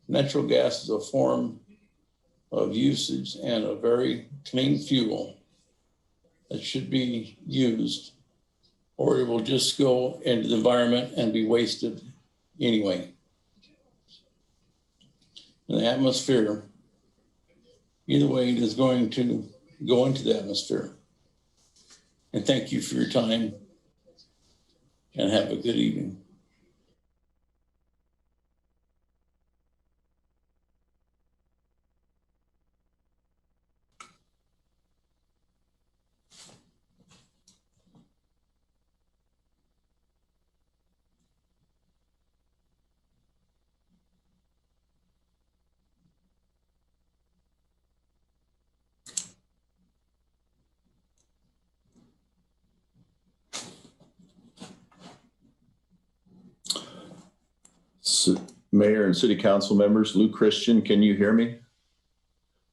Natural gas is a form of usage and a very clean fuel that should be used, or it will just go into the environment and be wasted anyway. In the atmosphere, either way, it is going to go into the atmosphere. And thank you for your time and have a good evening. Mayor and City Council members, Lou Christian, can you hear me?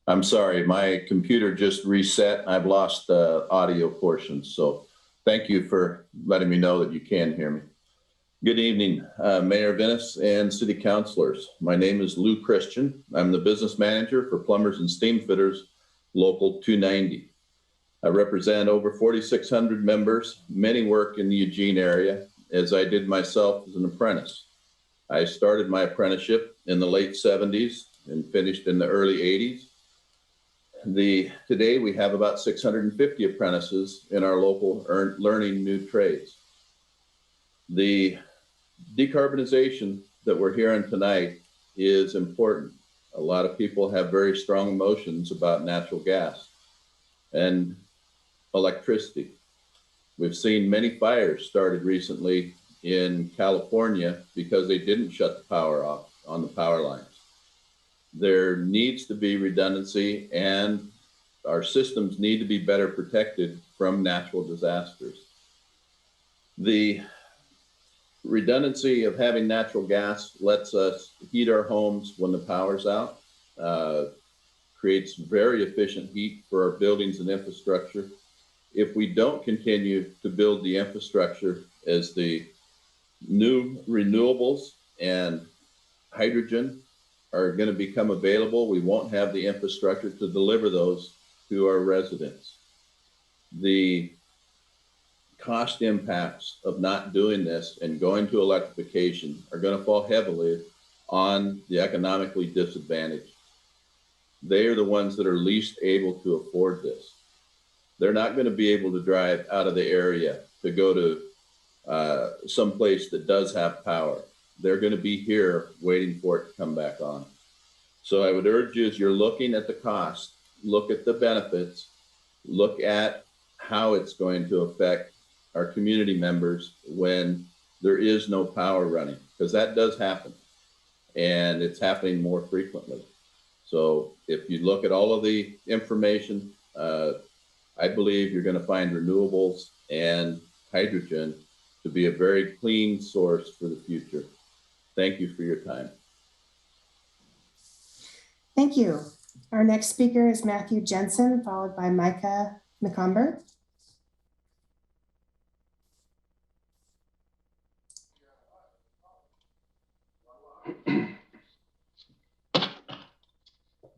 I'm sorry, my computer just reset. I've lost the audio portion, so thank you for letting me know that you can hear me. Good evening, Mayor Venus and City Councilors. My name is Lou Christian. I'm the business manager for Plumbers and Steam Fitters, Local 290. I represent over 4,600 members. Many work in the Eugene area, as I did myself as an apprentice. I started my apprenticeship in the late 70s and finished in the early 80s. Today we have about 650 apprentices in our local learning new trades. The decarbonization that we're hearing tonight is important. A lot of people have very strong emotions about natural gas and electricity. We've seen many fires started recently in California because they didn't shut the power off on the power lines. There needs to be redundancy, and our systems need to be better protected from natural disasters. The redundancy of having natural gas lets us heat our homes when the power's out, creates very efficient heat for our buildings and infrastructure. If we don't continue to build the infrastructure as the new renewables and hydrogen are going to become available, we won't have the infrastructure to deliver those to our residents. The cost impacts of not doing this and going to electrification are going to fall heavily on the economically disadvantaged. They are the ones that are least able to afford this. They're not going to be able to drive out of the area to go to some place that does have power. They're going to be here waiting for it to come back on. So I would urge you, as you're looking at the cost, look at the benefits, look at how it's going to affect our community members when there is no power running, because that does happen, and it's happening more frequently. So if you look at all of the information, I believe you're going to find renewables and hydrogen to be a very clean source for the future. Thank you for your time. Thank you. Our next speaker is Matthew Jensen, followed by Micah McComber.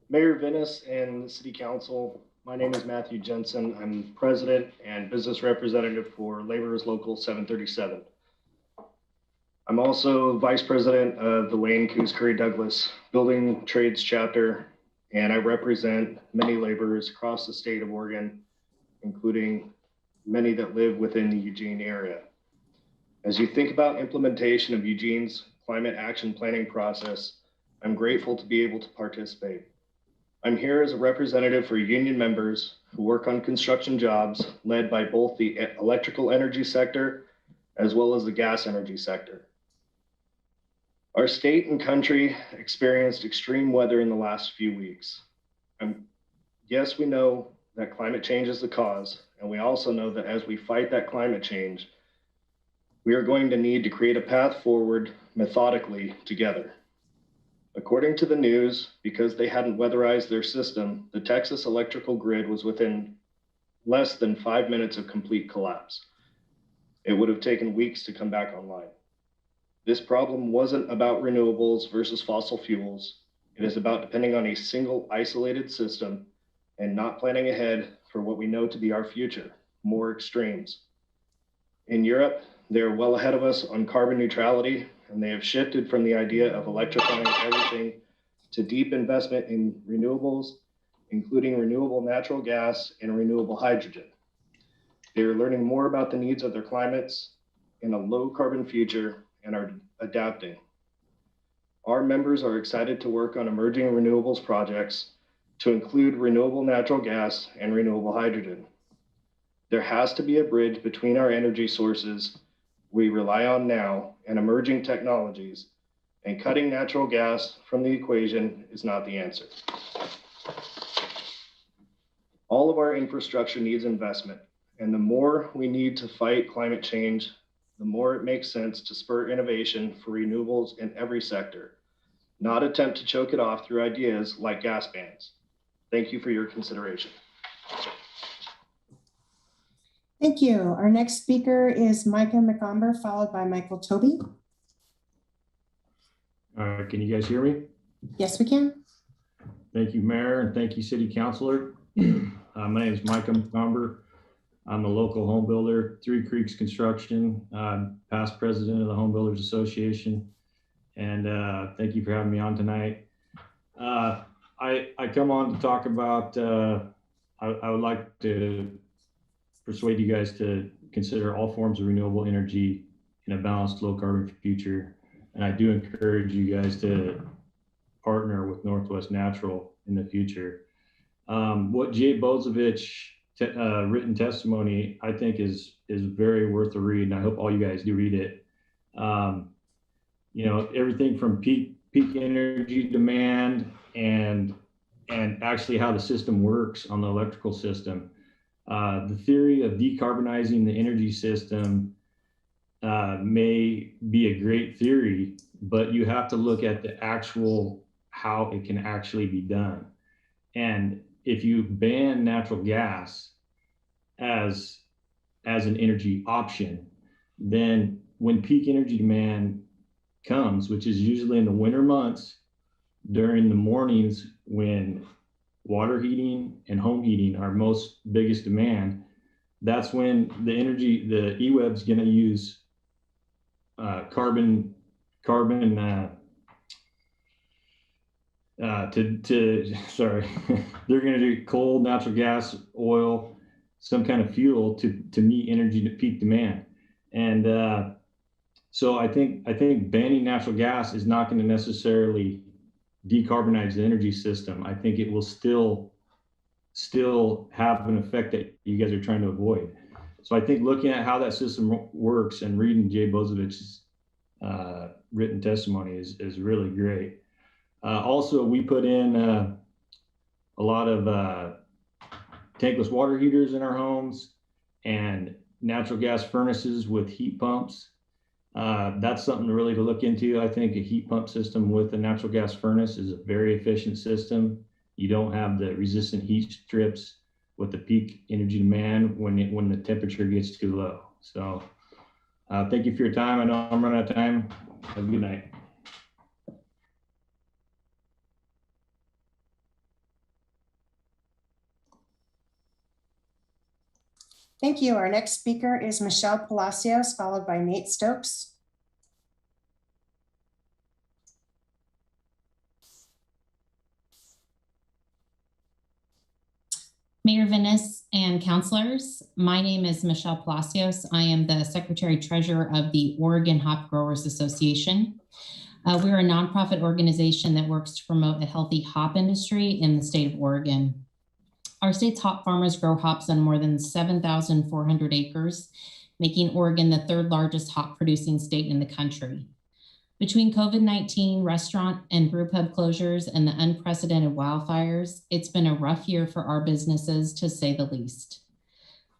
Mayor Venus and the City Council, my name is Matthew Jensen. I'm President and Business Representative for Laborers Local 737. I'm also Vice President of the Lane Coos Curry Douglas Building Trades Chapter, and I represent many laborers across the state of Oregon, including many that live within the Eugene area. As you think about implementation of Eugene's climate action planning process, I'm grateful to be able to participate. I'm here as a representative for union members who work on construction jobs led by both the electrical energy sector as well as the gas energy sector. Our state and country experienced extreme weather in the last few weeks. Yes, we know that climate change is the cause, and we also know that as we fight that climate change, we are going to need to create a path forward methodically together. According to the news, because they hadn't weatherized their system, the Texas electrical grid was within less than 5 minutes of complete collapse. It would have taken weeks to come back online. This problem wasn't about renewables versus fossil fuels. It is about depending on a single isolated system and not planning ahead for what we know to be our future, more extremes. In Europe, they're well ahead of us on carbon neutrality, and they have shifted from the idea of electrifying everything to deep investment in renewables, including renewable natural gas and renewable hydrogen. They are learning more about the needs of their climates in a low carbon future and are adapting. Our members are excited to work on emerging renewables projects to include renewable natural gas and renewable hydrogen. There has to be a bridge between our energy sources we rely on now and emerging technologies, and cutting natural gas from the equation is not the answer. All of our infrastructure needs investment, and the more we need to fight climate change, the more it makes sense to spur innovation for renewables in every sector, not attempt to choke it off through ideas like gas bans. Thank you for your consideration. Thank you. Our next speaker is Micah McComber, followed by Michael Toby. Can you guys hear me? Yes, we can. Thank you, Mayor, and thank you, City Councilor. My name is Micah McComber. I'm a local home builder, Three Creeks Construction, past president of the Home Builders Association. And thank you for having me on tonight. I come on to talk about, I would like to persuade you guys to consider all forms of renewable energy in a balanced low carbon future. And I do encourage you guys to partner with Northwest Natural in the future. What Jay Bozovich written testimony, I think is very worth a read, and I hope all you guys do read it. You know, everything from peak energy demand and actually how the system works on the electrical system. The theory of decarbonizing the energy system may be a great theory, but you have to look at the actual how it can actually be done. And if you ban natural gas as an energy option, then when peak energy demand comes, which is usually in the winter months during the mornings when water heating and home heating are most biggest demand, that's when the EWEB's going to use they're going to do coal, natural gas, oil, some kind of fuel to meet energy peak demand. And so I think banning natural gas is not going to necessarily decarbonize the energy system. I think it will still have an effect that you guys are trying to avoid. So I think looking at how that system works and reading Jay Bozovich's written testimony is really great. Also, we put in a lot of tankless water heaters in our homes and natural gas furnaces with heat pumps. That's something really to look into. I think a heat pump system with a natural gas furnace is a very efficient system. You don't have the resistant heat strips with the peak energy demand when the temperature gets too low. So thank you for your time. I know I'm running out of time. Have a good night. Thank you. Our next speaker is Michelle Palacios, followed by Nate Stokes. Mayor Venus and councilors, my name is Michelle Palacios. I am the Secretary Treasurer of the Oregon Hop Growers Association. We're a nonprofit organization that works to promote a healthy hop industry in the state of Oregon. Our state's hop farmers grow hops on more than 7,400 acres, making Oregon the third largest hop producing state in the country. Between COVID-19, restaurant and brew pub closures, and the unprecedented wildfires, it's been a rough year for our businesses, to say the least.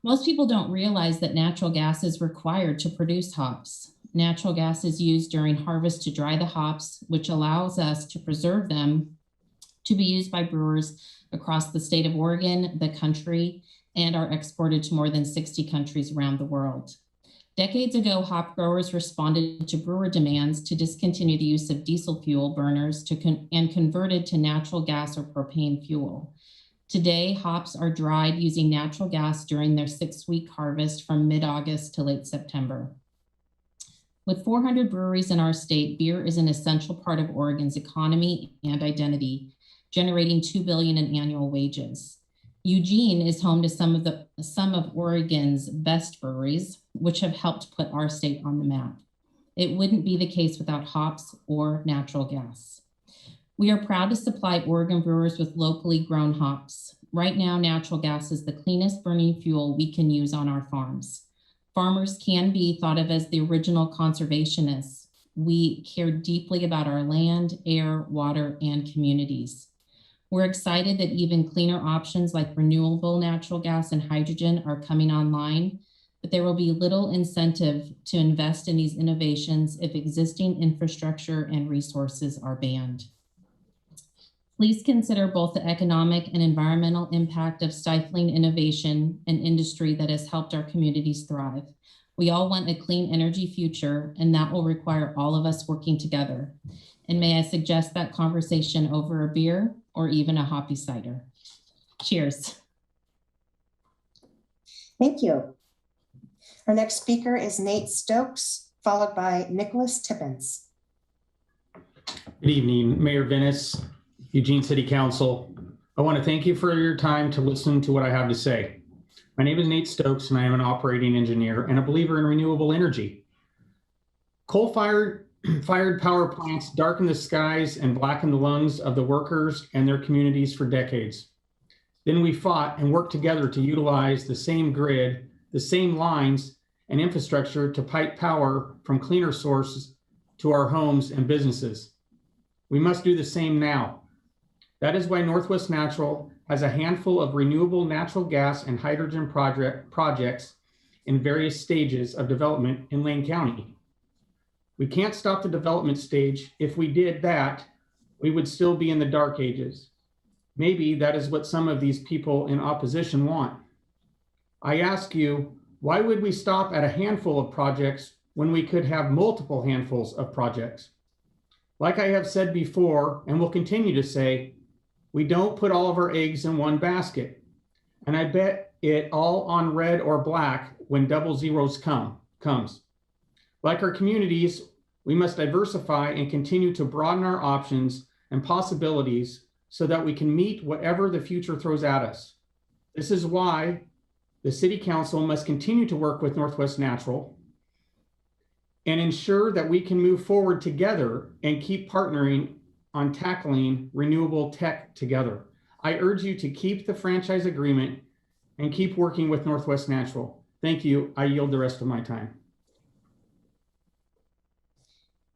Most people don't realize that natural gas is required to produce hops. Natural gas is used during harvest to dry the hops, which allows us to preserve them to be used by brewers across the state of Oregon, the country, and are exported to more than 60 countries around the world. Decades ago, hop growers responded to brewer demands to discontinue the use of diesel fuel burners and converted to natural gas or propane fuel. Today, hops are dried using natural gas during their 6-week harvest from mid-August to late September. With 400 breweries in our state, beer is an essential part of Oregon's economy and identity, generating $2 billion in annual wages. Eugene is home to some of Oregon's best breweries, which have helped put our state on the map. It wouldn't be the case without hops or natural gas. We are proud to supply Oregon brewers with locally grown hops. Right now, natural gas is the cleanest burning fuel we can use on our farms. Farmers can be thought of as the original conservationists. We care deeply about our land, air, water, and communities. We're excited that even cleaner options like renewable natural gas and hydrogen are coming online, but there will be little incentive to invest in these innovations if existing infrastructure and resources are banned. Please consider both the economic and environmental impact of stifling innovation and industry that has helped our communities thrive. We all want a clean energy future, and that will require all of us working together. And may I suggest that conversation over a beer or even a hoppy cider. Cheers. Thank you. Our next speaker is Nate Stokes, followed by Nicholas Tippins. Good evening, Mayor Venus, Eugene City Council. I want to thank you for your time to listen to what I have to say. My name is Nate Stokes, and I am an operating engineer and a believer in renewable energy. Coal-fired fired power plants darken the skies and blacken the lungs of the workers and their communities for decades. Then we fought and worked together to utilize the same grid, the same lines and infrastructure to pipe power from cleaner sources to our homes and businesses. We must do the same now. That is why Northwest Natural has a handful of renewable natural gas and hydrogen projects in various stages of development in Lane County. We can't stop the development stage. If we did that, we would still be in the dark ages. Maybe that is what some of these people in opposition want. I ask you, why would we stop at a handful of projects when we could have multiple handfuls of projects? Like I have said before, and will continue to say, we don't put all of our eggs in one basket. And I bet it all on red or black when double zeros comes. Like our communities, we must diversify and continue to broaden our options and possibilities so that we can meet whatever the future throws at us. This is why the City Council must continue to work with Northwest Natural and ensure that we can move forward together and keep partnering on tackling renewable tech together. I urge you to keep the franchise agreement and keep working with Northwest Natural. Thank you. I yield the rest of my time.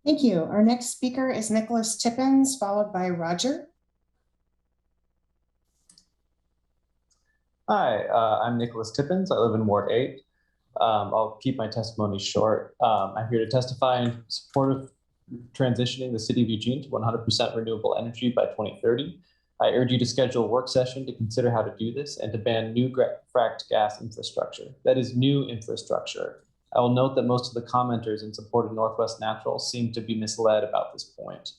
Thank you. Our next speaker is Nicholas Tippins, followed by Roger. Hi, I'm Nicholas Tippins. I live in Ward 8. I'll keep my testimony short. I'm here to testify in support of transitioning the city of Eugene to 100% renewable energy by 2030. I urge you to schedule a work session to consider how to do this and to ban new fracked gas infrastructure. That is new infrastructure. I will note that most of the commenters in support of Northwest Natural seem to be misled about this point.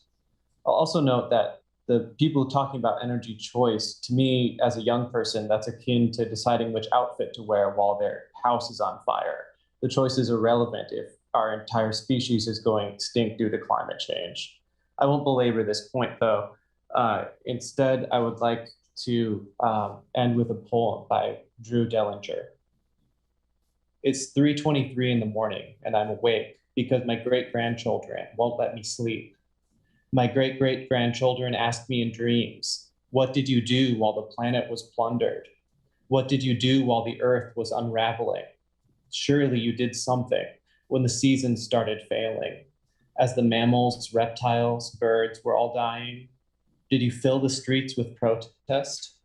I'll also note that the people talking about energy choice, to me, as a young person, that's akin to deciding which outfit to wear while their house is on fire. The choice is irrelevant if our entire species is going extinct due to climate change. I won't belabor this point, though. Instead, I would like to end with a poem by Drew Dellinger. It's 3:23 in the morning, and I'm awake because my great-grandchildren won't let me sleep. My great-great-grandchildren ask me in dreams, what did you do while the planet was plundered? What did you do while the earth was unraveling? Surely you did something when the seasons started failing. As the mammals, reptiles, birds were all dying, did you fill the streets with protest?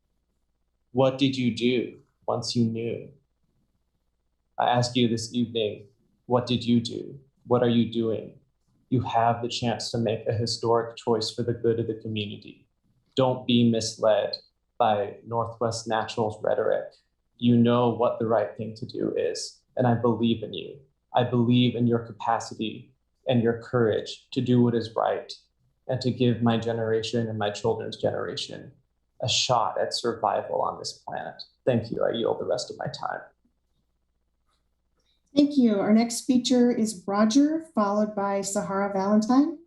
What did you do once you knew? I ask you this evening, what did you do? What are you doing? You have the chance to make a historic choice for the good of the community. Don't be misled by Northwest Natural's rhetoric. You know what the right thing to do is, and I believe in you. I believe in your capacity and your courage to do what is right and to give my generation and my children's generation a shot at survival on this planet. Thank you. I yield the rest of my time. Thank you. Our next speaker is Roger, followed by Sahara Valentine.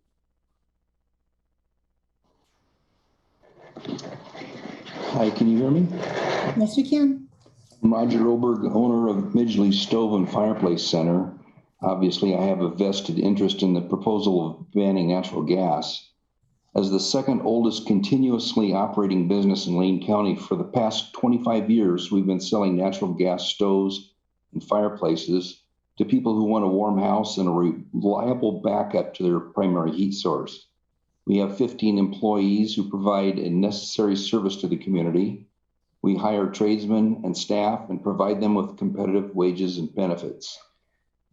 Hi, can you hear me? Yes, we can. I'm Roger Oberg, owner of Midgley Stove and Fireplace Center. Obviously, I have a vested interest in the proposal of banning natural gas. As the second oldest continuously operating business in Lane County, for the past 25 years, we've been selling natural gas stoves and fireplaces to people who want a warm house and a reliable backup to their primary heat source. We have 15 employees who provide a necessary service to the community. We hire tradesmen and staff and provide them with competitive wages and benefits.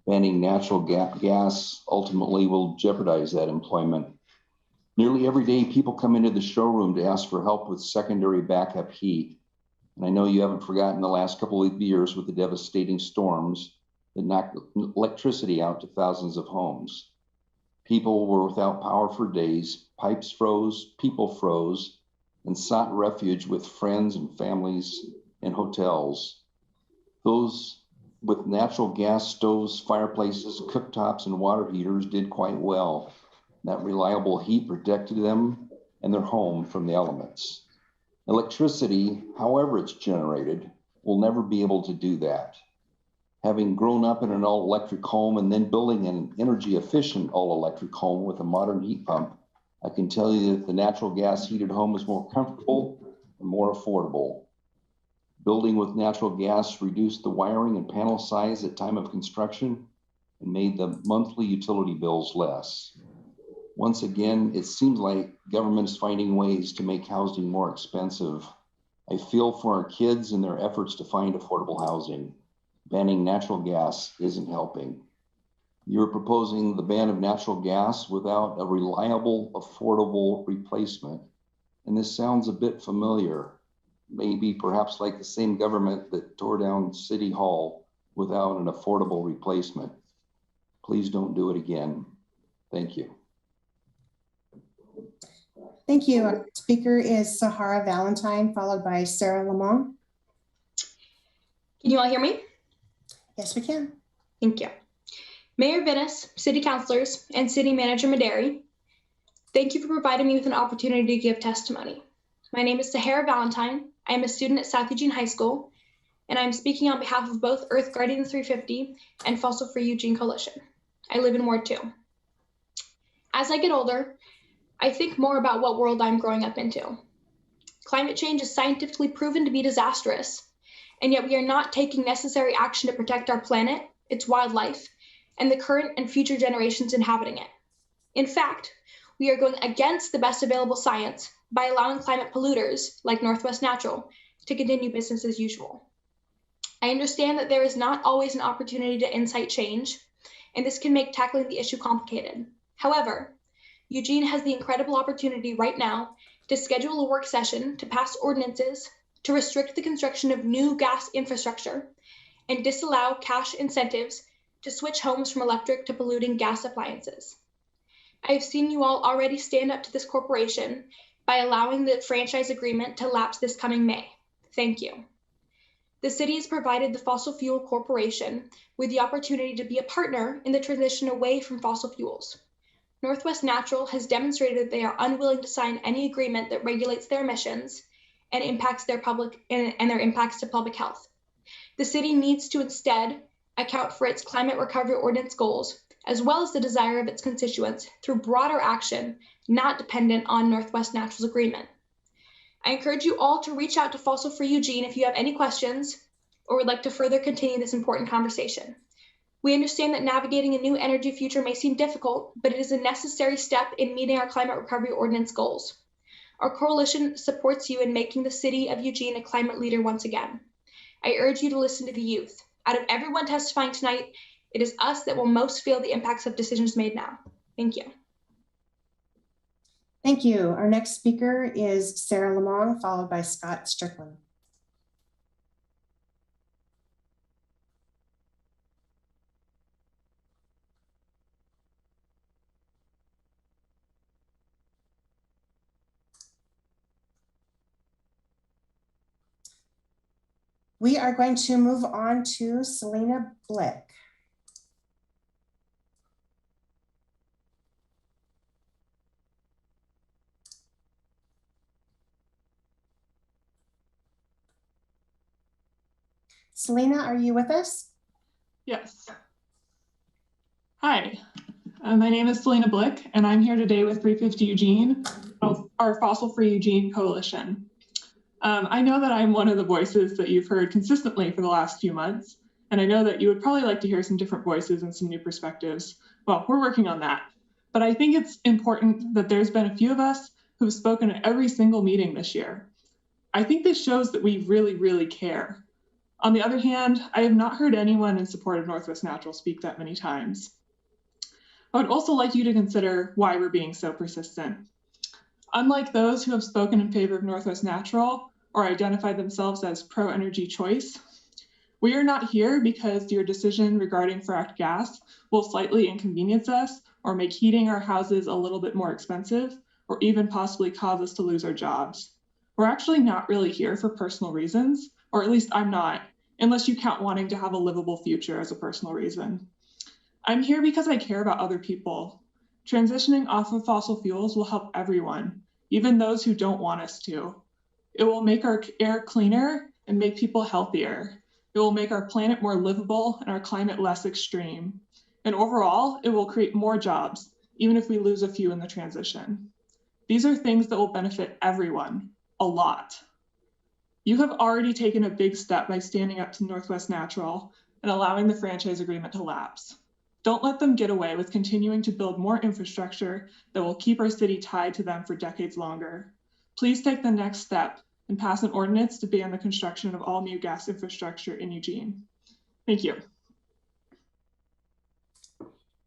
Banning natural gas ultimately will jeopardize that employment. Nearly every day, people come into the showroom to ask for help with secondary backup heat. And I know you haven't forgotten the last couple of years with the devastating storms that knocked electricity out to thousands of homes. People were without power for days, pipes froze, people froze, and sought refuge with friends and families and hotels. Those with natural gas stoves, fireplaces, cooktops, and water heaters did quite well. That reliable heat protected them and their home from the elements. Electricity, however it's generated, will never be able to do that. Having grown up in an all-electric home and then building an energy-efficient all-electric home with a modern heat pump, I can tell you that the natural gas heated home is more comfortable and more affordable. Building with natural gas reduced the wiring and panel size at time of construction and made the monthly utility bills less. Once again, it seems like government is finding ways to make housing more expensive. I feel for our kids in their efforts to find affordable housing. Banning natural gas isn't helping. You're proposing the ban of natural gas without a reliable, affordable replacement. And this sounds a bit familiar, maybe perhaps like the same government that tore down City Hall without an affordable replacement. Please don't do it again. Thank you. Thank you. Our speaker is Sahara Valentine, followed by Sarah Lamont. Can you all hear me? Yes, we can. Thank you. Mayor Vinis, City Councilors, and City Manager Mederi, thank you for providing me with an opportunity to give testimony. My name is Sahara Valentine. I am a student at South Eugene High School, and I'm speaking on behalf of both Earth Guardian 350 and Fossil Free Eugene Coalition. I live in Ward 2. As I get older, I think more about what world I'm growing up into. Climate change is scientifically proven to be disastrous, and yet we are not taking necessary action to protect our planet, its wildlife, and the current and future generations inhabiting it. In fact, we are going against the best available science by allowing climate polluters, like Northwest Natural, to continue business as usual. I understand that there is not always an opportunity to incite change, and this can make tackling the issue complicated. However, Eugene has the incredible opportunity right now to schedule a work session to pass ordinances to restrict the construction of new gas infrastructure and disallow cash incentives to switch homes from electric to polluting gas appliances. I have seen you all already stand up to this corporation by allowing the franchise agreement to lapse this coming May. Thank you. The city has provided the Fossil Fuel Corporation with the opportunity to be a partner in the transition away from fossil fuels. Northwest Natural has demonstrated that they are unwilling to sign any agreement that regulates their emissions and impacts their impacts to public health. The city needs to instead account for its climate recovery ordinance goals, as well as the desire of its constituents through broader action, not dependent on Northwest Natural's agreement. I encourage you all to reach out to Fossil Free Eugene if you have any questions or would like to further continue this important conversation. We understand that navigating a new energy future may seem difficult, but it is a necessary step in meeting our climate recovery ordinance goals. Our coalition supports you in making the city of Eugene a climate leader once again. I urge you to listen to the youth. Out of everyone testifying tonight, it is us that will most feel the impacts of decisions made now. Thank you. Thank you. Our next speaker is Sarah Lamont, followed by Scott Strickland. We are going to move on to Selena Blick. Selena, are you with us? Yes. Hi, my name is Selena Blick, and I'm here today with 350 Eugene, our Fossil Free Eugene Coalition. I know that I'm one of the voices that you've heard consistently for the last few months, and I know that you would probably like to hear some different voices and some new perspectives. Well, we're working on that. But I think it's important that there's been a few of us who've spoken at every single meeting this year. I think this shows that we really, really care. On the other hand, I have not heard anyone in support of Northwest Natural speak that many times. I would also like you to consider why we're being so persistent. Unlike those who have spoken in favor of Northwest Natural or identified themselves as pro-energy choice, we are not here because your decision regarding fracked gas will slightly inconvenience us or make heating our houses a little bit more expensive or even possibly cause us to lose our jobs. We're actually not really here for personal reasons, or at least I'm not, unless you count wanting to have a livable future as a personal reason. I'm here because I care about other people. Transitioning off of fossil fuels will help everyone, even those who don't want us to. It will make our air cleaner and make people healthier. It will make our planet more livable and our climate less extreme. And overall, it will create more jobs, even if we lose a few in the transition. These are things that will benefit everyone a lot. You have already taken a big step by standing up to Northwest Natural and allowing the franchise agreement to lapse. Don't let them get away with continuing to build more infrastructure that will keep our city tied to them for decades longer. Please take the next step and pass an ordinance to ban the construction of all new gas infrastructure in Eugene. Thank you.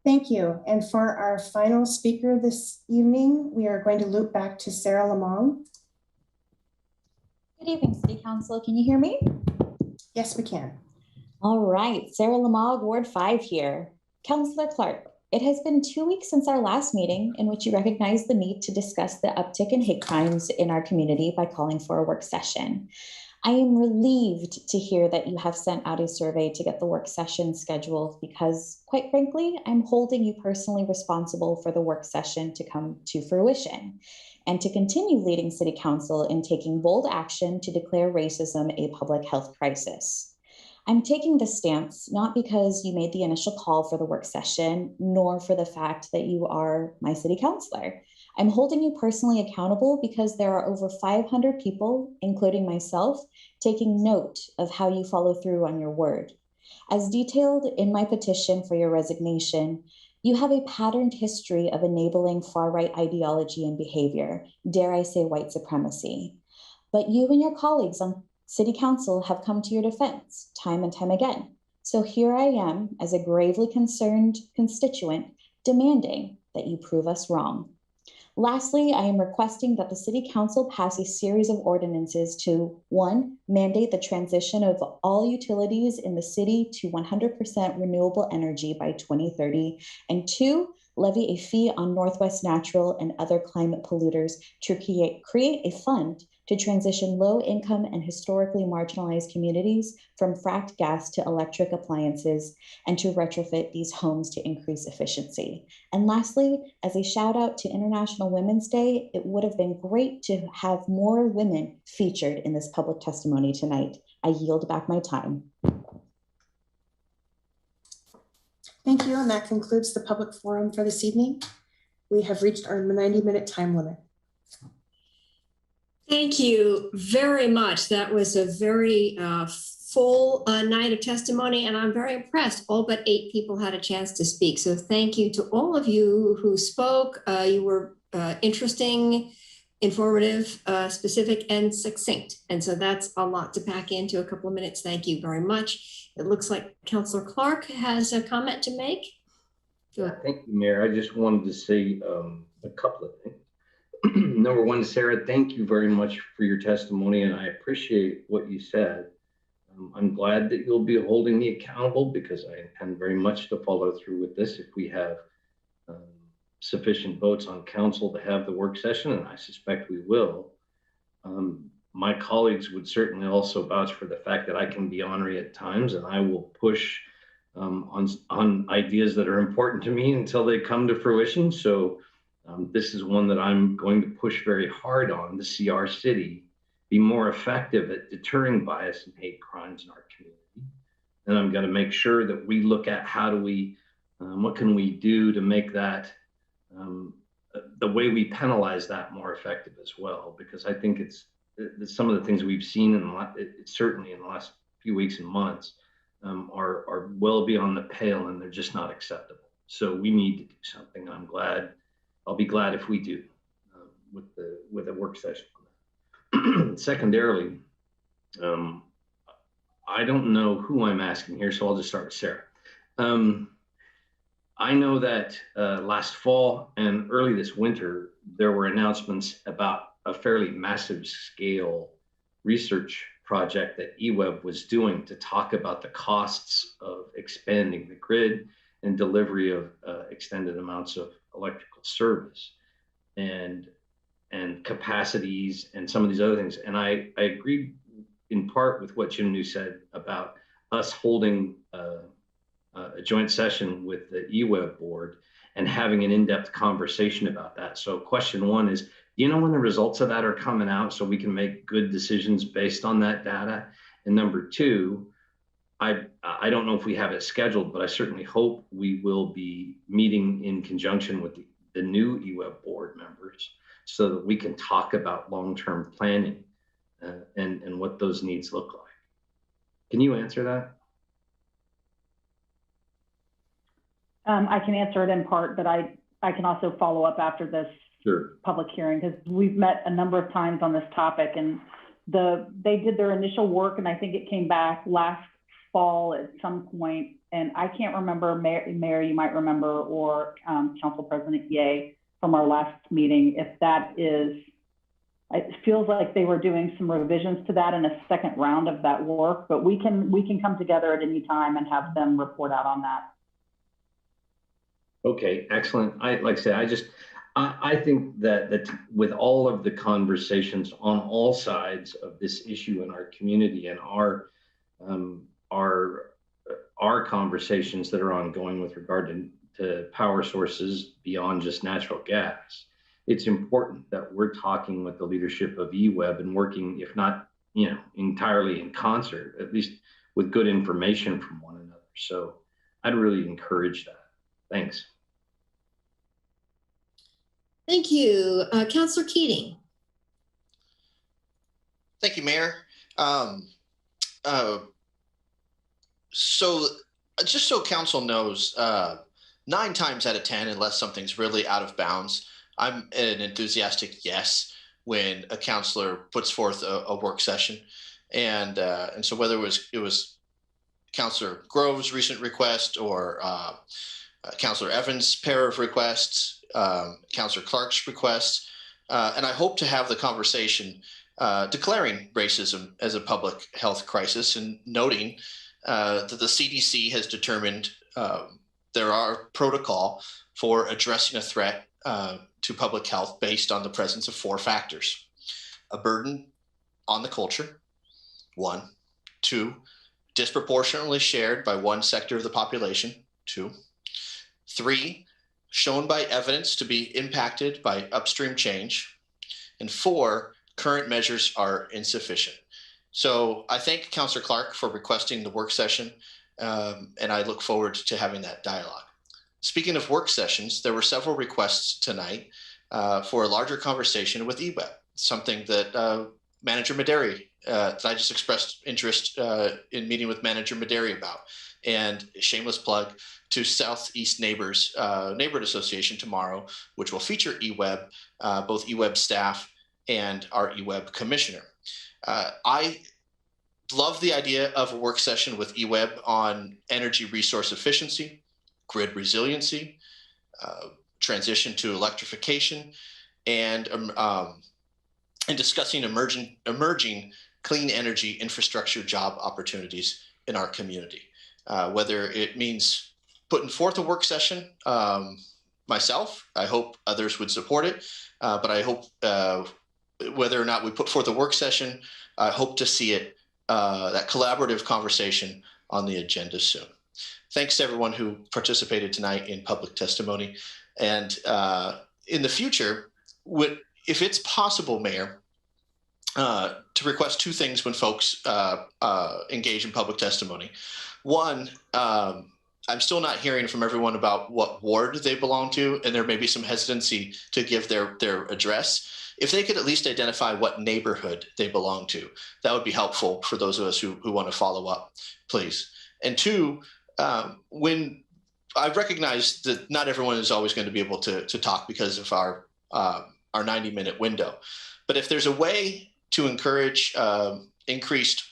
Thank you. And for our final speaker this evening, we are going to loop back to Sarah Lamong. Good evening, City Council. Can you hear me? Yes, we can. All right, Sarah Lamog, Ward 5 here. Councillor Clark, it has been 2 weeks since our last meeting in which you recognized the need to discuss the uptick in hate crimes in our community by calling for a work session. I am relieved to hear that you have sent out a survey to get the work session scheduled because, quite frankly, I'm holding you personally responsible for the work session to come to fruition and to continue leading City Council in taking bold action to declare racism a public health crisis. I'm taking this stance not because you made the initial call for the work session, nor for the fact that you are my city councilor. I'm holding you personally accountable because there are over 500 people, including myself, taking note of how you follow through on your word. As detailed in my petition for your resignation, you have a patterned history of enabling far-right ideology and behavior, dare I say white supremacy. But you and your colleagues on City Council have come to your defense time and time again. So here I am, as a gravely concerned constituent, demanding that you prove us wrong. Lastly, I am requesting that the City Council pass a series of ordinances to 1, mandate the transition of all utilities in the city to 100% renewable energy by 2030, and 2, levy a fee on Northwest Natural and other climate polluters to create a fund to transition low-income and historically marginalized communities from fracked gas to electric appliances and to retrofit these homes to increase efficiency. And lastly, as a shout out to International Women's Day, it would have been great to have more women featured in this public testimony tonight. I yield back my time. Thank you, and that concludes the public forum for this evening. We have reached our 90-minute time limit. Thank you very much. That was a very full night of testimony, and I'm very impressed. All but 8 people had a chance to speak. So thank you to all of you who spoke. You were interesting, informative, specific, and succinct. And so that's a lot to pack into a couple of minutes. Thank you very much. It looks like Councillor Clark has a comment to make. Thank you, Mayor. I just wanted to say a couple of things. Number one, Sarah, thank you very much for your testimony, and I appreciate what you said. I'm glad that you'll be holding me accountable because I intend very much to follow through with this if we have sufficient votes on council to have the work session, and I suspect we will. My colleagues would certainly also vouch for the fact that I can be ornery at times, and I will push on ideas that are important to me until they come to fruition. So this is one that I'm going to push very hard on to see our city be more effective at deterring bias and hate crimes in our community. And I'm going to make sure that we look at how do we, what can we do to make that, the way we penalize that more effective as well, because I think it's some of the things we've seen certainly in the last few weeks and months are well beyond the pale, and they're just not acceptable. So we need to do something. I'll be glad if we do with a work session. Secondarily, I don't know who I'm asking here, so I'll just start with Sarah. I know that last fall and early this winter, there were announcements about a fairly massive scale research project that eWeb was doing to talk about the costs of expanding the grid and delivery of extended amounts of electrical service and capacities and some of these other things. And I agree in part with what Jim New said about us holding a joint session with the eWeb board and having an in-depth conversation about that. So question one is, do you know when the results of that are coming out so we can make good decisions based on that data? And number two, I don't know if we have it scheduled, but I certainly hope we will be meeting in conjunction with the new EWEB board members so that we can talk about long-term planning and what those needs look like. Can you answer that? I can answer it in part, but I can also follow up after this public hearing, because we've met a number of times on this topic, and they did their initial work, and I think it came back last fall at some point, and I can't remember, Mayor, you might remember, or Council President Ye from our last meeting, if that is, it feels like they were doing some revisions to that in a second round of that work, but we can come together at any time and have them report out on that. Okay, excellent. Like I said, I think that with all of the conversations on all sides of this issue in our community and our conversations that are ongoing with regard to power sources beyond just natural gas, it's important that we're talking with the leadership of EWEB and working, if not, entirely in concert, at least with good information from one another. So I'd really encourage that. Thanks. Thank you. Councillor Keating. Thank you, Mayor. So just so council knows, 9 times out of 10, unless something's really out of bounds, I'm an enthusiastic yes when a councillor puts forth a work session. And so whether it was Councillor Grove's recent request or Councillor Evans' pair of requests, Councillor Clark's requests, and I hope to have the conversation declaring racism as a public health crisis and noting that the CDC has determined there are protocol for addressing a threat to public health based on the presence of 4 factors: a burden on the culture, 1; 2, disproportionately shared by one sector of the population, 2; 3, shown by evidence to be impacted by upstream change, and 4, current measures are insufficient. So I thank Councillor Clark for requesting the work session, and I look forward to having that dialogue. Speaking of work sessions, there were several requests tonight for a larger conversation with EWEB, something that Manager Medary, that I just expressed interest in meeting with Manager Medary about. And a shameless plug to Southeast Neighbors Neighborhood Association tomorrow, which will feature EWEB, both EWEB staff and our EWEB commissioner. I love the idea of a work session with EWEB on energy resource efficiency, grid resiliency, transition to electrification, and discussing emerging clean energy infrastructure job opportunities in our community. Whether it means putting forth a work session myself, I hope others would support it, but I hope whether or not we put forth a work session, I hope to see it, that collaborative conversation on the agenda soon. Thanks to everyone who participated tonight in public testimony. And in the future, if it's possible, Mayor, to request 2 things when folks engage in public testimony. One, I'm still not hearing from everyone about what ward they belong to, and there may be some hesitancy to give their address. If they could at least identify what neighborhood they belong to, that would be helpful for those of us who want to follow up, please. And 2, when I recognize that not everyone is always going to be able to talk because of our 90-minute window, but if there's a way to encourage increased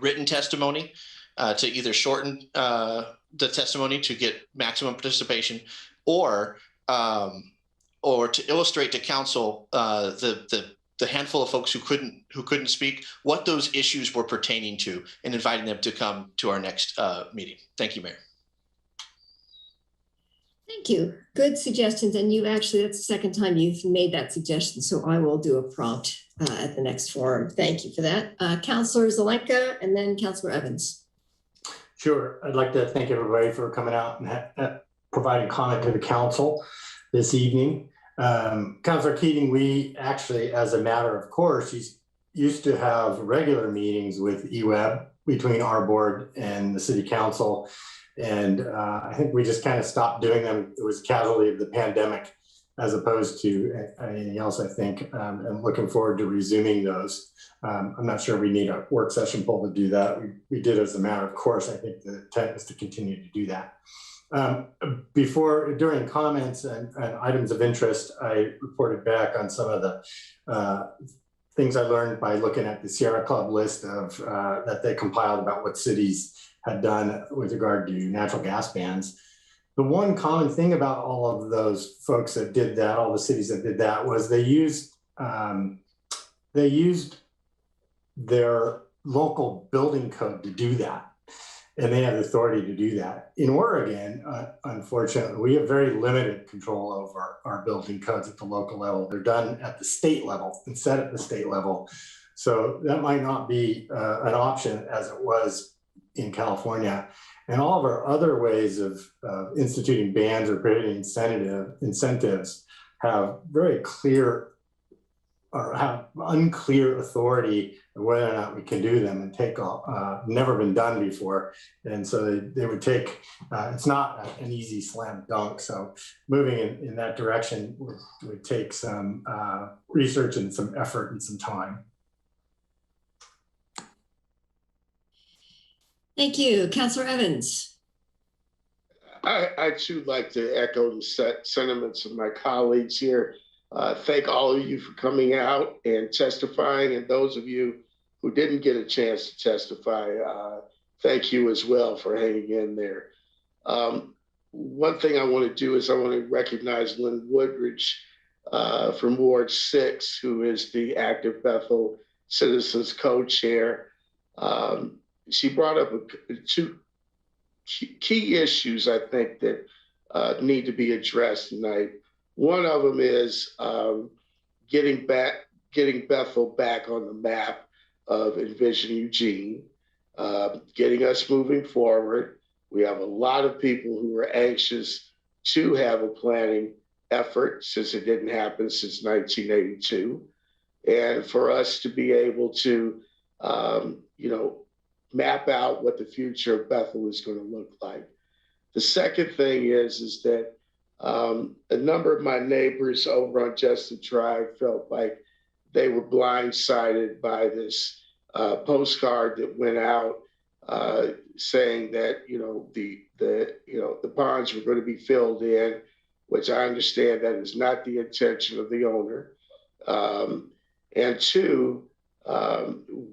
written testimony, to either shorten the testimony to get maximum participation, or to illustrate to council the handful of folks who couldn't speak, what those issues were pertaining to, and inviting them to come to our next meeting. Thank you, Mayor. Thank you. Good suggestions. And that's the second time you've made that suggestion. So I will do a prompt at the next forum. Thank you for that. Councillor Zelenka and then Councillor Evans. Sure. I'd like to thank everybody for coming out and providing comment to the council this evening. Councillor Keating, we actually, as a matter of course, used to have regular meetings with EWEB between our board and the city council. And I think we just kind of stopped doing them. It was a casualty of the pandemic as opposed to anything else, I think. I'm looking forward to resuming those. I'm not sure we need a work session poll to do that. We did as a matter of course. I think the intent is to continue to do that. During comments and items of interest, I reported back on some of the things I learned by looking at the Sierra Club list of that they compiled about what cities had done with regard to natural gas bans. The one common thing about all of those folks that did that, all the cities that did that, was they used their local building code to do that. And they have authority to do that. In Oregon, unfortunately, we have very limited control over our building codes at the local level. They're done at the state level and set at the state level. So that might not be an option as it was in California. And all of our other ways of instituting bans or creating incentives have very clear or have unclear authority of whether or not we can do them and take off, never been done before. And so they would take, it's not an easy slam dunk. So moving in that direction would take some research and some effort and some time. Thank you. Councillor Evans. I too like to echo the sentiments of my colleagues here. Thank all of you for coming out and testifying, and those of you who didn't get a chance to testify, thank you as well for hanging in there. One thing I want to do is I want to recognize Lynn Woodridge from Ward 6, who is the Active Bethel Citizens Co-Chair. She brought up two key issues, I think, that need to be addressed tonight. One of them is getting Bethel back on the map of Envision Eugene, getting us moving forward. We have a lot of people who are anxious to have a planning effort since it didn't happen since 1982. And for us to be able to, map out what the future of Bethel is going to look like. The second thing is that a number of my neighbors over on Justin Drive felt like they were blindsided by this postcard that went out saying that the ponds were going to be filled in, which I understand that is not the intention of the owner. And two,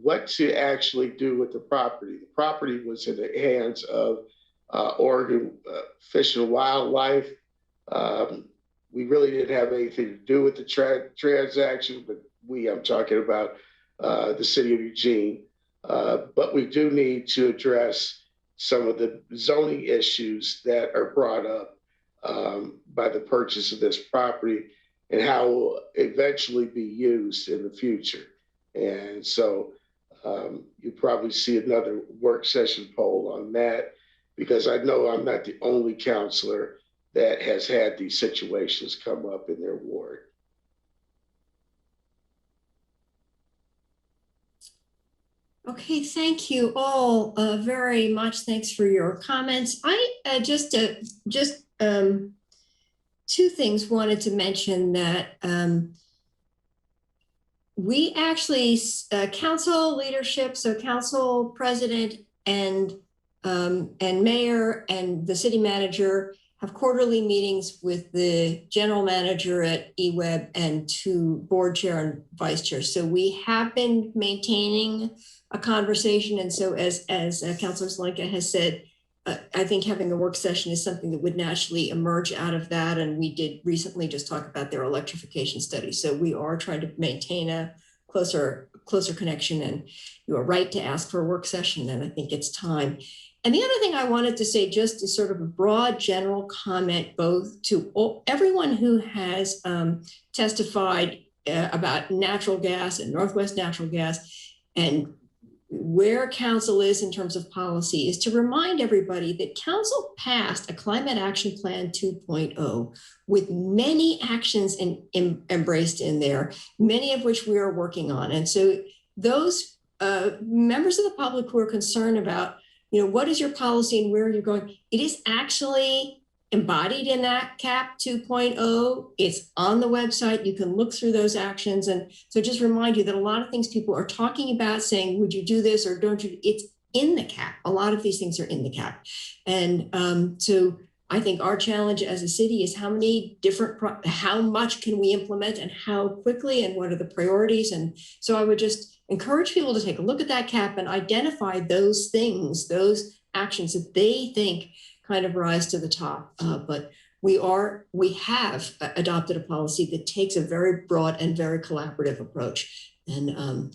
what to actually do with the property. The property was in the hands of Oregon Fish and Wildlife. We really didn't have anything to do with the transaction, but I'm talking about the city of Eugene. But we do need to address some of the zoning issues that are brought up by the purchase of this property and how it will eventually be used in the future. And so you'll probably see another work session poll on that, because I know I'm not the only counselor that has had these situations come up in their ward. Okay, thank you all very much. Thanks for your comments. I just two things wanted to mention that we actually, council leadership, so council president and mayor and the city manager have quarterly meetings with the general manager at EWEB and two board chair and vice chair. So we have been maintaining a conversation. And so as Councilor Zelenka has said, I think having a work session is something that would naturally emerge out of that. And we did recently just talk about their electrification study. So we are trying to maintain a closer connection, and you are right to ask for a work session. And I think it's time. And the other thing I wanted to say, just as sort of a broad general comment, both to everyone who has testified about natural gas and Northwest Natural Gas and where council is in terms of policy, is to remind everybody that council passed a Climate Action Plan 2.0 with many actions embraced in there, many of which we are working on. And so those members of the public who are concerned about, what is your policy and where are you going? It is actually embodied in that CAP 2.0. It's on the website. You can look through those actions. And so just remind you that a lot of things people are talking about saying, would you do this or don't you? It's in the CAP. A lot of these things are in the CAP. And so I think our challenge as a city is how much can we implement and how quickly and what are the priorities? And so I would just encourage people to take a look at that CAP and identify those things, those actions that they think kind of rise to the top. But we have adopted a policy that takes a very broad and very collaborative approach. And,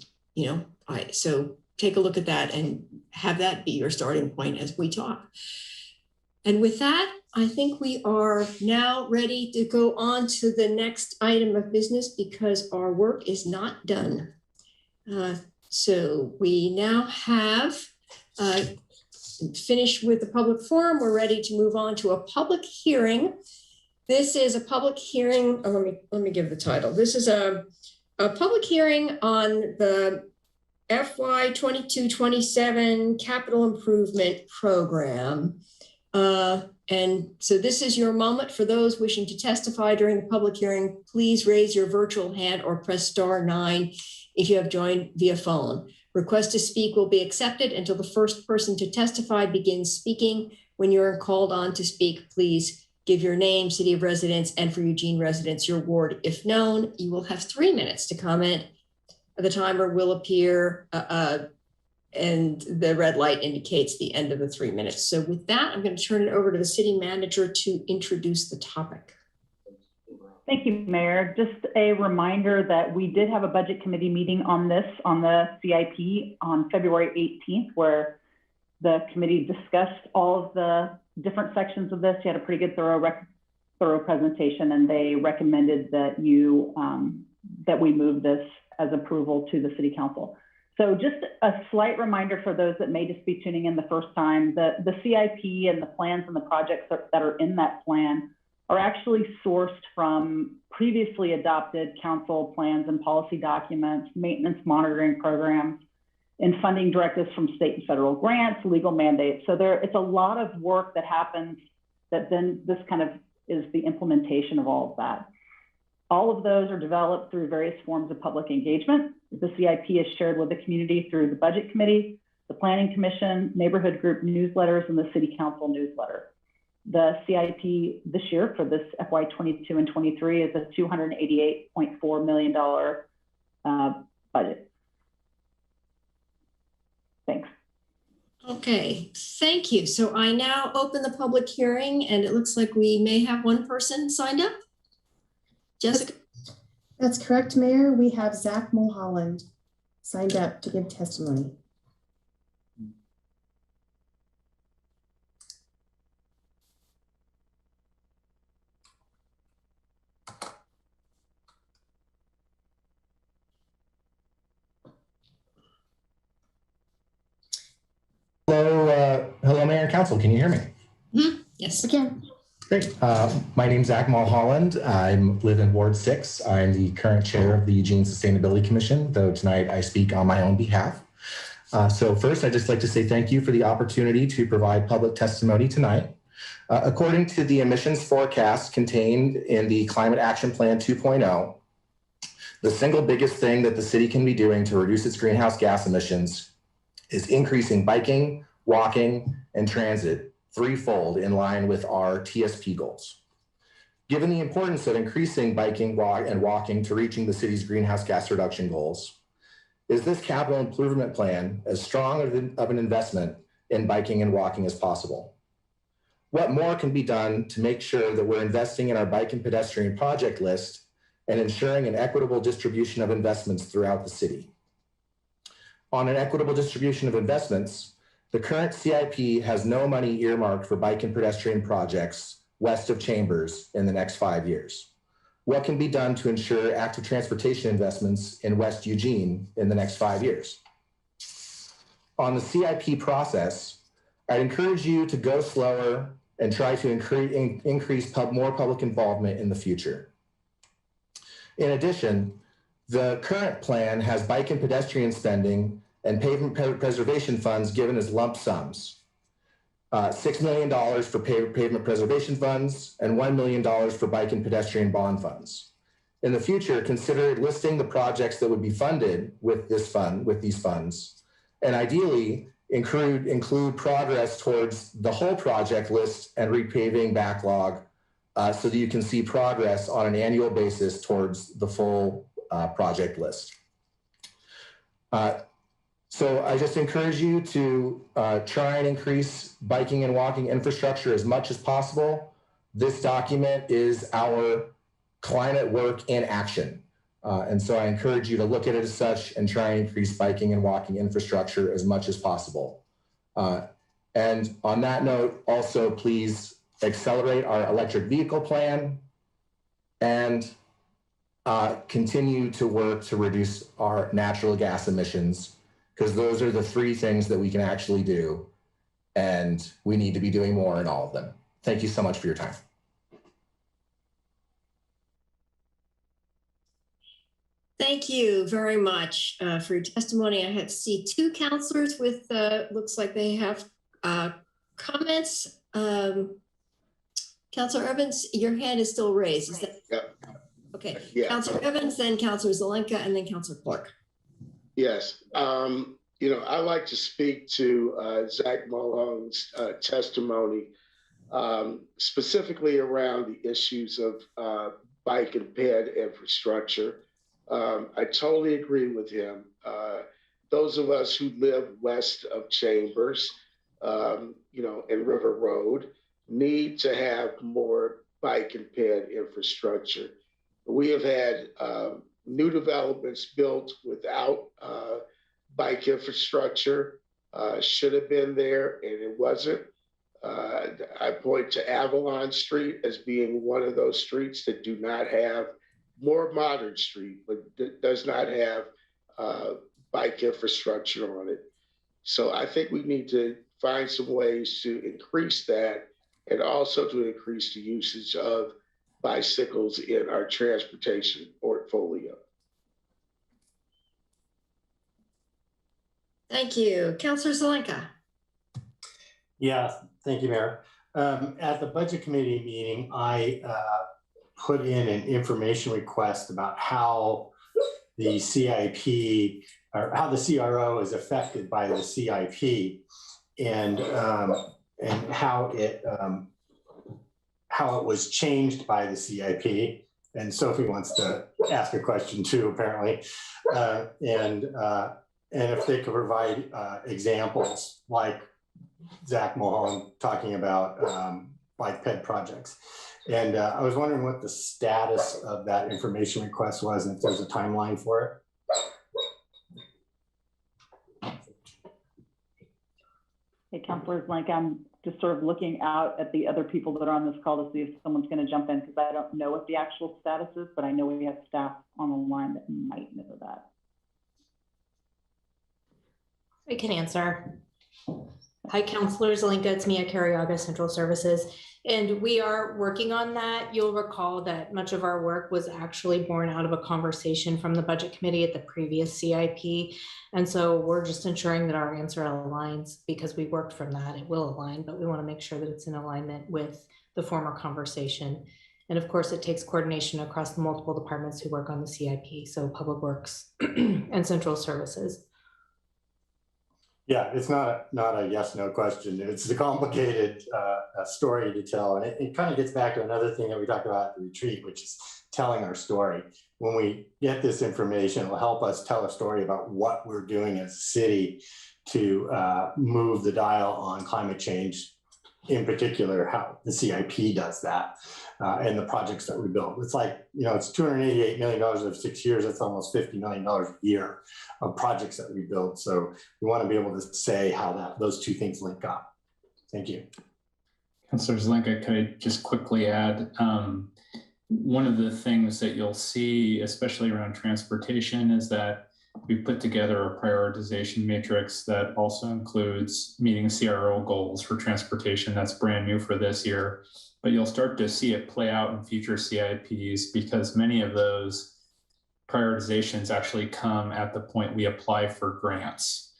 so take a look at that and have that be your starting point as we talk. And with that, I think we are now ready to go on to the next item of business because our work is not done. So we now have finished with the public forum. We're ready to move on to a public hearing. This is a public hearing. Let me give the title. This is a public hearing on the FY 22-27 capital improvement program. And so this is your moment. For those wishing to testify during the public hearing, please raise your virtual hand or press *9 if you have joined via phone. Request to speak will be accepted until the first person to testify begins speaking. When you're called on to speak, please give your name, city of residence, and for Eugene residents, your ward if known. You will have 3 minutes to comment. The timer will appear and the red light indicates the end of the 3 minutes. So with that, I'm going to turn it over to the city manager to introduce the topic. Thank you, Mayor. Just a reminder that we did have a budget committee meeting on this, on the CIP on February 18th, where the committee discussed all of the different sections of this. You had a pretty good thorough presentation, and they recommended that that we move this as approval to the city council. So just a slight reminder for those that may just be tuning in the first time, that the CIP and the plans and the projects that are in that plan are actually sourced from previously adopted council plans and policy documents, maintenance monitoring programs, and funding directives from state and federal grants, legal mandates. So it's a lot of work that happens that then this kind of is the implementation of all of that. All of those are developed through various forms of public engagement. The CIP is shared with the community through the budget committee, the planning commission, neighborhood group newsletters, and the city council newsletter. The CIP this year for this FY 22 and 23 is a $288.4 million budget. Thanks. Okay, thank you. So I now open the public hearing, and it looks like we may have one person signed up. Jessica? That's correct, Mayor. We have Zach Mulholland signed up to give testimony. Hello, Mayor and Council. Can you hear me? Mm-hmm. Yes, we can. Great. My name's Zach Mulholland. I live in Ward 6. I'm the current chair of the Eugene Sustainability Commission, though tonight I speak on my own behalf. So first, I'd just like to say thank you for the opportunity to provide public testimony tonight. According to the emissions forecast contained in the Climate Action Plan 2.0, the single biggest thing that the city can be doing to reduce its greenhouse gas emissions is increasing biking, walking, and transit threefold in line with our TSP goals. Given the importance of increasing biking, and walking to reaching the city's greenhouse gas reduction goals, is this capital improvement plan as strong of an investment in biking and walking as possible? What more can be done to make sure that we're investing in our bike and pedestrian project list and ensuring an equitable distribution of investments throughout the city? On an equitable distribution of investments, the current CIP has no money earmarked for bike and pedestrian projects west of Chambers in the next 5 years. What can be done to ensure active transportation investments in West Eugene in the next 5 years? On the CIP process, I'd encourage you to go slower and try to increase more public involvement in the future. In addition, The current plan has bike and pedestrian spending and pavement preservation funds given as lump sums. $6 million for pavement preservation funds and $1 million for bike and pedestrian bond funds. In the future, consider listing the projects that would be funded with these funds, and ideally include progress towards the whole project list and repaving backlog so that you can see progress on an annual basis towards the full project list. So I just encourage you to try and increase biking and walking infrastructure as much as possible. This document is our climate work in action. And so I encourage you to look at it as such and try and increase biking and walking infrastructure as much as possible. And on that note, also please accelerate our electric vehicle plan and continue to work to reduce our natural gas emissions, because those are the three things that we can actually do. And we need to be doing more in all of them. Thank you so much for your time. Thank you very much for your testimony. I see two counselors with, looks like they have comments. Councilor Evans, your hand is still raised. Is that? Yep. Okay. Yeah. Councilor Evans, then Councilor Zelenka, and then Councilor Clark. Yes. You know, I like to speak to Zach Mulholland's testimony, specifically around the issues of bike and ped infrastructure. I totally agree with him. Those of us who live west of Chambers, you know, and River Road, need to have more bike and ped infrastructure. We have had new developments built without bike infrastructure, should have been there and it wasn't. I point to Avalon Street as being one of those streets that do not have, more modern street, but does not have bike infrastructure on it. So I think we need to find some ways to increase that and also to increase the usage of bicycles in our transportation portfolio. Thank you. Councilor Zelenka. Yeah, thank you, Mayor. At the Budget Committee meeting, I put in an information request about how the CIP or how the CRO is affected by the CIP and how it was changed by the CIP. And Sophie wants to ask a question too, apparently. And if they could provide examples like Zach Mulholland talking about bike ped projects. And I was wondering what the status of that information request was and if there's a timeline for it. Hey, Councilors, like I'm just sort of looking out at the other people that are on this call to see if someone's going to jump in, because I don't know what the actual status is, but I know we have staff on the line that might know that. I can answer. Hi, Councilor Zelenka, it's Mia Carriaga, Central Services. And we are working on that. You'll recall that much of our work was actually born out of a conversation from the Budget Committee at the previous CIP. And so we're just ensuring that our answer aligns because we worked from that. It will align, but we want to make sure that it's in alignment with the former conversation. And of course, it takes coordination across the multiple departments who work on the CIP, so Public Works and Central Services. Yeah, it's not a yes/no question. It's a complicated story to tell. And it kind of gets back to another thing that we talked about at the retreat, which is telling our story. When we get this information, it will help us tell a story about what we're doing as a city to move the dial on climate change, in particular, how the CIP does that and the projects that we build. It's like, you know, it's $288 million over 6 years. That's almost $50 million a year of projects that we build. So we want to be able to say how those two things link up. Thank you. Councilor Zelenka, could I just quickly add, one of the things that you'll see, especially around transportation, is that we put together a prioritization matrix that also includes meeting CRO goals for transportation. That's brand new for this year, but you'll start to see it play out in future CIPs because many of those prioritizations actually come at the point we apply for grants.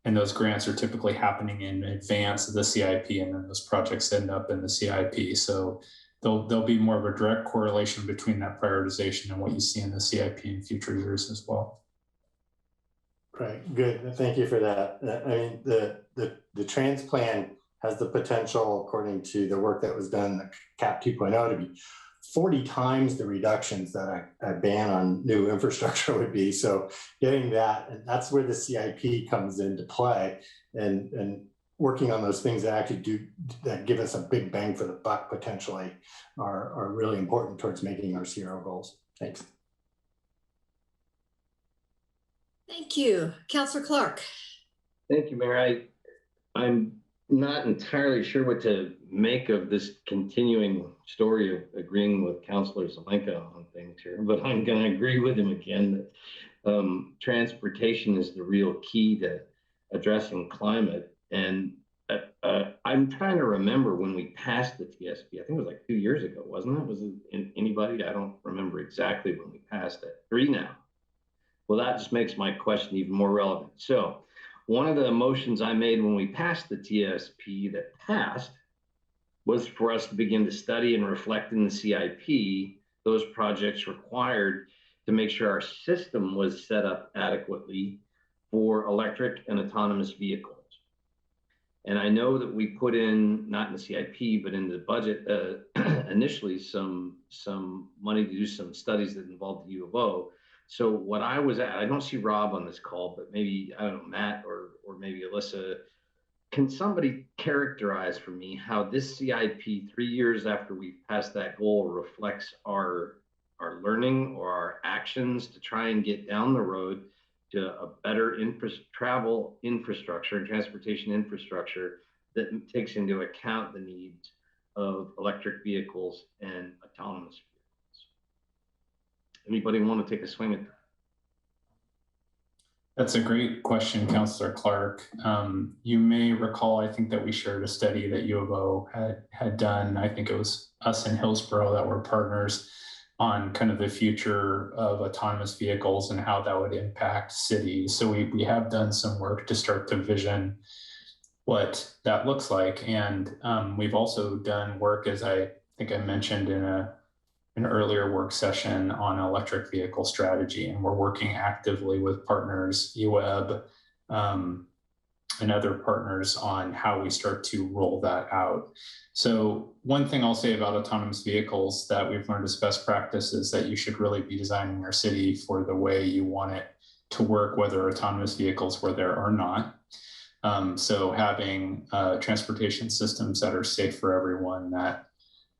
And those grants are typically happening in advance of the CIP, and then those projects end up in the CIP. So there'll be more of a direct correlation between that prioritization and what you see in the CIP in future years as well. Right, good. Thank you for that. I mean, the trans plan has the potential, according to the work that was done, the CAP 2.0, to be 40 times the reductions that a ban on new infrastructure would be. So getting that, and that's where the CIP comes into play, and working on those things that actually that give us a big bang for the buck potentially are really important towards making our CRO goals. Thanks. Thank you. Councillor Clark. Thank you, Mayor. I'm not entirely sure what to make of this continuing story of agreeing with Councillor Zelenka on things here, but I'm going to agree with him again that transportation is the real key to addressing climate. And I'm trying to remember when we passed the TSP. I think it was like 2 years ago, wasn't it? Was it anybody? I don't remember exactly when we passed it. 3 now. Well, that just makes my question even more relevant. So one of the motions I made when we passed the TSP that passed was for us to begin to study and reflect in the CIP those projects required to make sure our system was set up adequately for electric and autonomous vehicles. And I know that we put in, not in the CIP, but in the budget initially some money to do some studies that involved the U of O. So what I was at, I don't see Rob on this call, but maybe, I don't know, Matt or maybe Alyssa, can somebody characterize for me how this CIP 3 years after we passed that goal reflects our learning or our actions to try and get down the road to a better travel infrastructure and transportation infrastructure that takes into account the needs of electric vehicles and autonomous vehicles? Anybody want to take a swing at that? That's a great question, Councillor Clark. You may recall, I think that we shared a study that U of O had done. I think it was us in Hillsborough that were partners on kind of the future of autonomous vehicles and how that would impact cities. So we have done some work to start to vision what that looks like. And we've also done work, as I think I mentioned in an earlier work session, on electric vehicle strategy. And we're working actively with partners, UWEB, and other partners on how we start to roll that out. So one thing I'll say about autonomous vehicles that we've learned as best practice is that you should really be designing your city for the way you want it to work, whether autonomous vehicles were there or not. So having transportation systems that are safe for everyone, that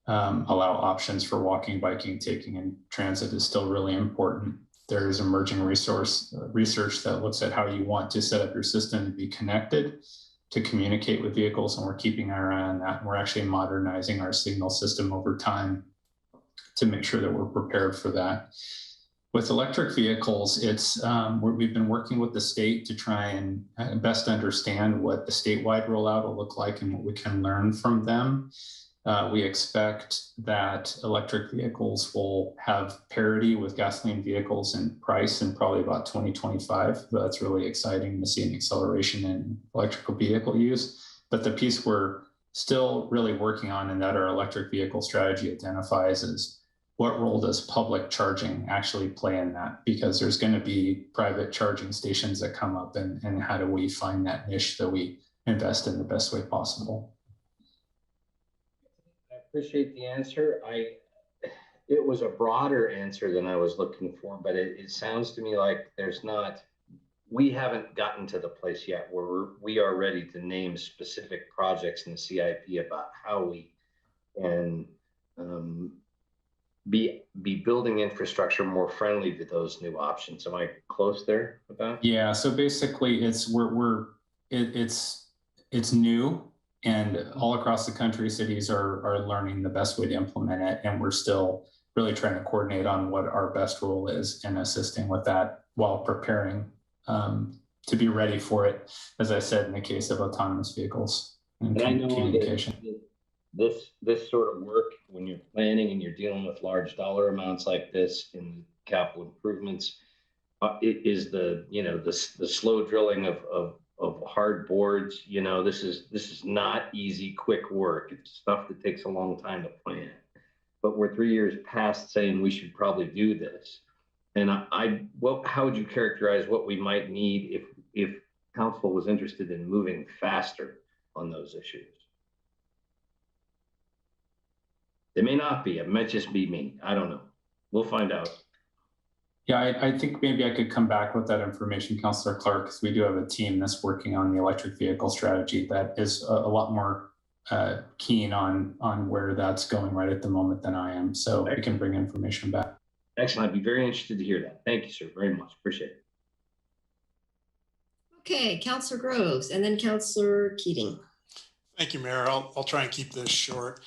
allow options for walking, biking, taking, and transit is still really important. There's emerging research that looks at how you want to set up your system to be connected, to communicate with vehicles, and we're keeping our eye on that. And we're actually modernizing our signal system over time to make sure that we're prepared for that. With electric vehicles, we've been working with the state to try and best understand what the statewide rollout will look like and what we can learn from them. We expect that electric vehicles will have parity with gasoline vehicles in price in probably about 2025. That's really exciting to see an acceleration in electrical vehicle use. But the piece we're still really working on, and that our electric vehicle strategy identifies, is what role does public charging actually play in that? Because there's going to be private charging stations that come up, and how do we find that niche that we invest in the best way possible? Appreciate the answer. It was a broader answer than I was looking for, but it sounds to me like we haven't gotten to the place yet where we are ready to name specific projects in the CIP about how we can be building infrastructure more friendly to those new options. Am I close there about? Yeah. So basically, it's new. And all across the country, cities are learning the best way to implement it. And we're still really trying to coordinate on what our best role is in assisting with that while preparing to be ready for it, as I said, in the case of autonomous vehicles and communication. This sort of work, when you're planning and you're dealing with large dollar amounts like this in capital improvements. It is the slow drilling of hard boards. This is not easy, quick work. It's stuff that takes a long time to plan. But we're 3 years past saying we should probably do this. And how would you characterize what we might need if council was interested in moving faster on those issues? They may not be. It might just be me. I don't know. We'll find out. Yeah, I think maybe I could come back with that information, Councilor Clark, because we do have a team that's working on the electric vehicle strategy that is a lot more keen on where that's going right at the moment than I am. So we can bring information back. Excellent. I'd be very interested to hear that. Thank you, sir, very much. Appreciate it. Okay, Councilor Groves and then Councilor Keating. Thank you, Mayor. I'll try and keep this short.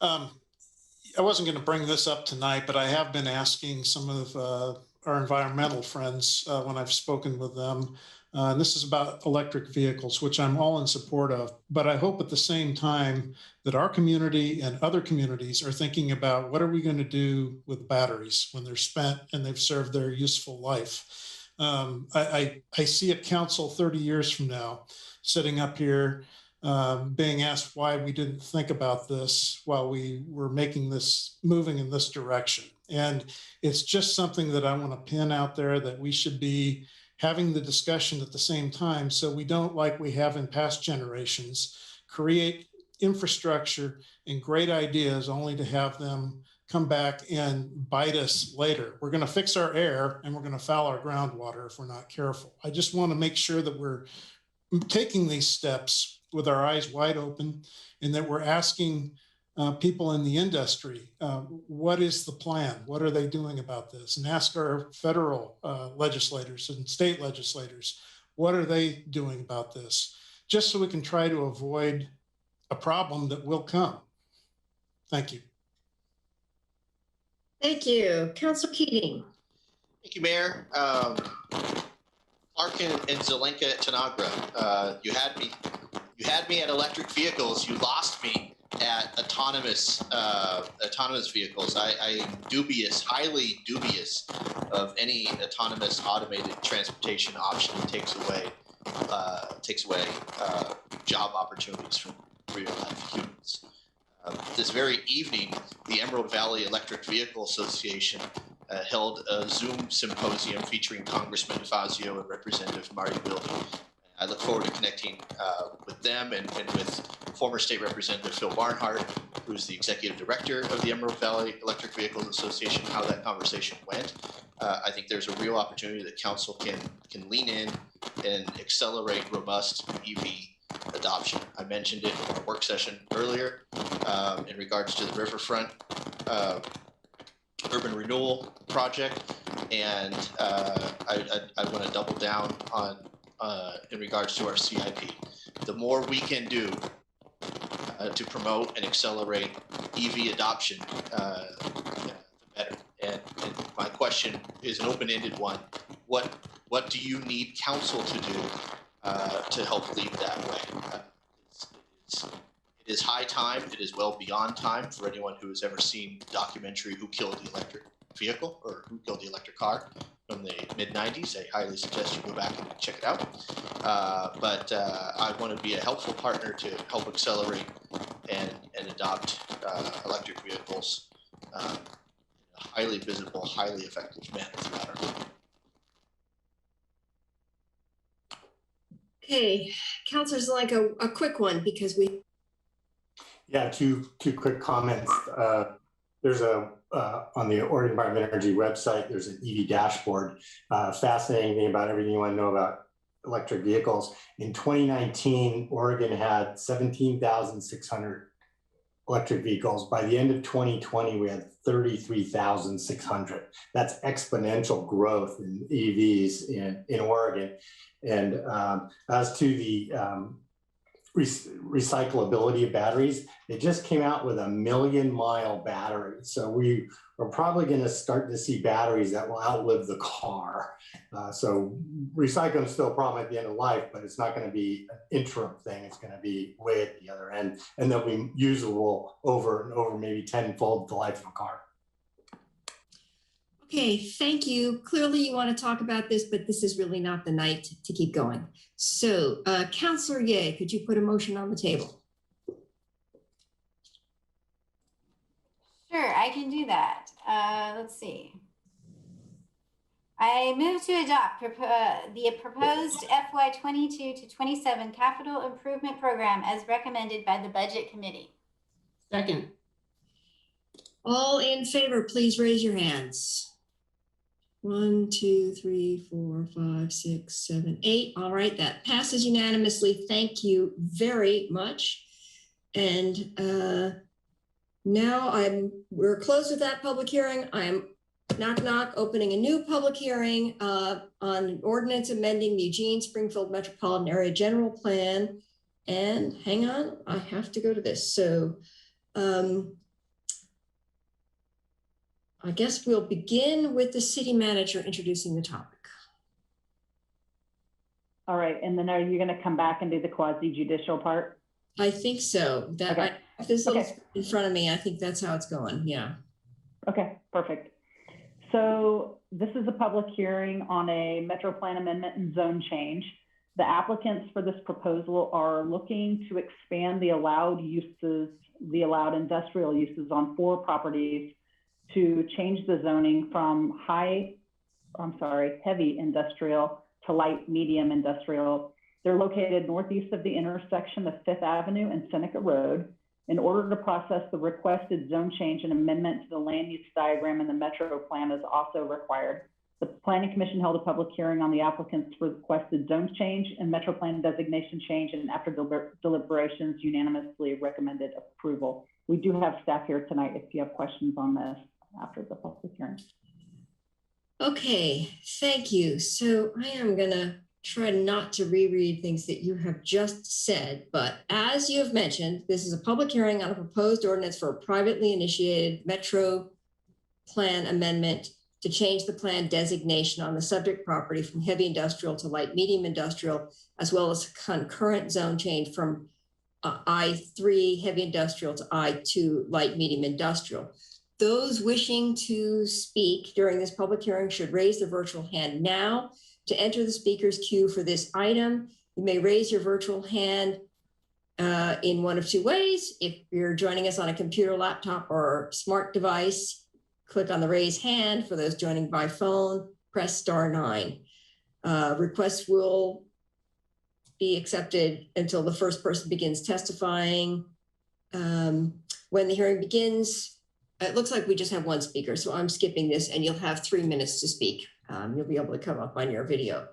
I wasn't going to bring this up tonight, but I have been asking some of our environmental friends when I've spoken with them. And this is about electric vehicles, which I'm all in support of. But I hope at the same time that our community and other communities are thinking about what are we going to do with batteries when they're spent and they've served their useful life. I see a council 30 years from now sitting up here being asked why we didn't think about this while we were moving in this direction. And it's just something that I want to pin out there that we should be having the discussion at the same time, so we don't, like we have in past generations, create infrastructure and great ideas only to have them come back and bite us later. We're going to fix our air and we're going to foul our groundwater if we're not careful. I just want to make sure that we're taking these steps with our eyes wide open and that we're asking people in the industry, what is the plan? What are they doing about this? And ask our federal legislators and state legislators, what are they doing about this? Just so we can try to avoid a problem that will come. Thank you. Thank you. Councilor Keating. Thank you, Mayor. Clark and Zelenka at Tanagra, you had me at electric vehicles. You lost me at autonomous vehicles. I am dubious, highly dubious of any autonomous automated transportation option that takes away job opportunities from real life humans. This very evening, the Emerald Valley Electric Vehicle Association held a Zoom symposium featuring Congressman Fazio and Representative Marty Wilde. I look forward to connecting with them and with former State Representative Phil Barnhart, who's the Executive Director of the Emerald Valley Electric Vehicles Association, how that conversation went. I think there's a real opportunity that council can lean in and accelerate robust EV adoption. I mentioned it in our work session earlier in regards to the Riverfront Urban Renewal Project, and I want to double down on in regards to our CIP. The more we can do to promote and accelerate EV adoption, the better. And my question is an open-ended one. What do you need council to do to help lead that way? It is high time. It is well beyond time for anyone who has ever seen the documentary Who Killed the Electric Vehicle or Who Killed the Electric Car from the mid-90s. I highly suggest you go back and check it out. But I want to be a helpful partner to help accelerate and adopt electric vehicles in a highly visible, highly effective manner throughout our country. Okay, Councilor Zelenka, a quick one because we. Yeah, two quick comments. There's on the Oregon Department of Energy website, there's an EV dashboard. Fascinating thing about everything you want to know about electric vehicles. In 2019, Oregon had 17,600 electric vehicles. By the end of 2020, we had 33,600. That's exponential growth in EVs in Oregon. And as to the recyclability of batteries, they just came out with a 1,000,000-mile battery. So we're probably going to start to see batteries that will outlive the car. So recycling is still a problem at the end of life, but it's not going to be an interim thing. It's going to be way at the other end, and they'll be usable over and over, maybe tenfold the life of a car. Okay, thank you. Clearly you want to talk about this, but this is really not the night to keep going. So Councillor Ye, could you put a motion on the table? Sure, I can do that. Let's see. I move to adopt the proposed FY 22 to 27 capital improvement program as recommended by the Budget Committee. Second. All in favor, please raise your hands. 1, 2, 3, 4, 5, 6, 7, 8. All right, that passes unanimously. Thank you very much. And now we're closed with that public hearing. I am opening a new public hearing on an ordinance amending the Eugene Springfield Metropolitan Area General Plan. And hang on, I have to go to this. So I guess we'll begin with the city manager introducing the topic. All right, and then are you going to come back and do the quasi-judicial part? I think so. That okay. If this is in front of me, I think that's how it's going. Yeah. Okay, perfect. So this is a public hearing on a Metro Plan amendment and zone change. The applicants for this proposal are looking to expand the allowed industrial uses on 4 properties to change the zoning from heavy industrial to light medium industrial. They're located northeast of the intersection of 5th Avenue and Seneca Road. In order to process the requested zone change, an amendment to the land use diagram in the Metro Plan is also required. The Planning Commission held a public hearing on the applicant's requested zone change and Metro Plan designation change, and after deliberations, unanimously recommended approval. We do have staff here tonight if you have questions on this after the public hearing. Okay, thank you. So I am gonna try not to reread things that you have just said, but as you have mentioned, this is a public hearing on a proposed ordinance for a privately initiated Metro Plan amendment to change the plan designation on the subject property from heavy industrial to light medium industrial, as well as concurrent zone change from I3 heavy industrial to I2 light medium industrial. Those wishing to speak during this public hearing should raise their virtual hand now. To enter the speaker's queue for this item, you may raise your virtual hand in one of 2 ways. If you're joining us on a computer, laptop, or smart device, click on the raise hand. For those joining by phone, press *9. Requests will be accepted until the first person begins testifying. When the hearing begins, it looks like we just have 1 speaker, so I'm skipping this and you'll have 3 minutes to speak. You'll be able to come up on your video.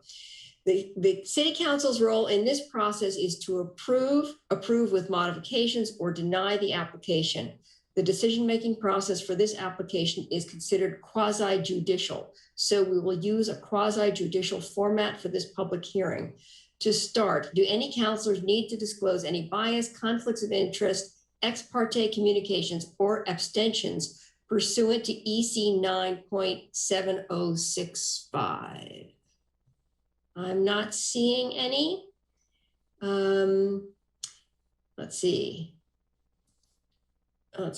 The City Council's role in this process is to approve with modifications, or deny the application. The decision-making process for this application is considered quasi-judicial, so we will use a quasi-judicial format for this public hearing. To start, do any councilors need to disclose any bias, conflicts of interest, ex parte communications, or abstentions pursuant to EC 9.7065. I'm not seeing any. Let's see. No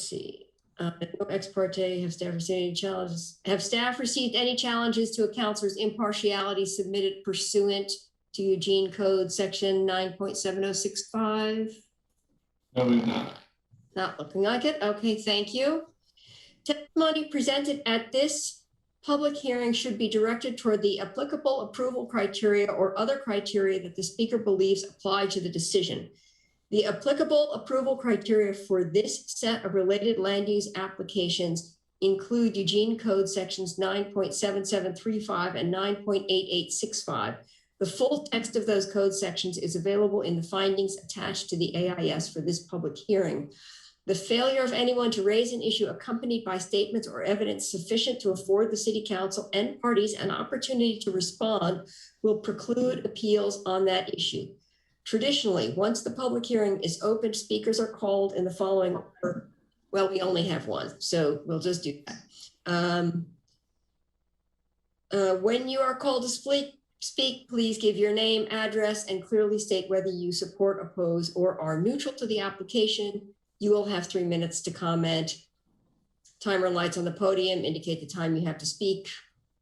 ex parte. Have staff received any challenges? Have staff received any challenges to a counselor's impartiality submitted pursuant to Eugene Code Section 9.7065? No, we've not. Not looking like it. Okay, thank you. Testimony presented at this public hearing should be directed toward the applicable approval criteria or other criteria that the speaker believes apply to the decision. The applicable approval criteria for this set of related land use applications include Eugene Code Sections 9.7735 and 9.8865. The full text of those code sections is available in the findings attached to the AIS for this public hearing. The failure of anyone to raise an issue accompanied by statements or evidence sufficient to afford the City Council and parties an opportunity to respond will preclude appeals on that issue. Traditionally, once the public hearing is open, speakers are called in the following order. Well, we only have 1, so we'll just do that. When you are called to speak, please give your name, address, and clearly state whether you support, oppose, or are neutral to the application. You will have 3 minutes to comment. Timer and lights on the podium indicate the time you have to speak.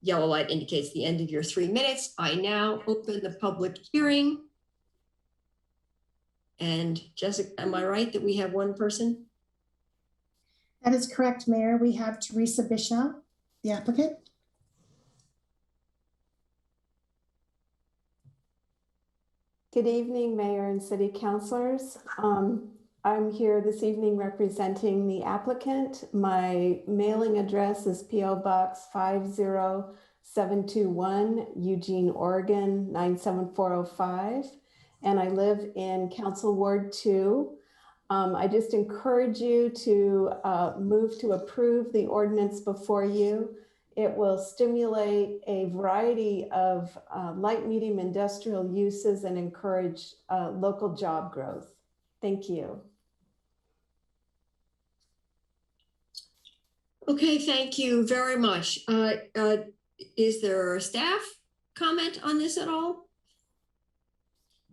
Yellow light indicates the end of your 3 minutes. I now open the public hearing. And Jessica, am I right that we have one person? That is correct, Mayor. We have Teresa Bishop, the applicant. Good evening, Mayor and City Councilors. I'm here this evening representing the applicant. My mailing address is P.O. Box 50721, Eugene, Oregon 97405, and I live in Council Ward 2. I just encourage you to move to approve the ordinance before you. It will stimulate a variety of light medium industrial uses and encourage local job growth. Thank you. Okay, thank you very much. Is there a staff comment on this at all?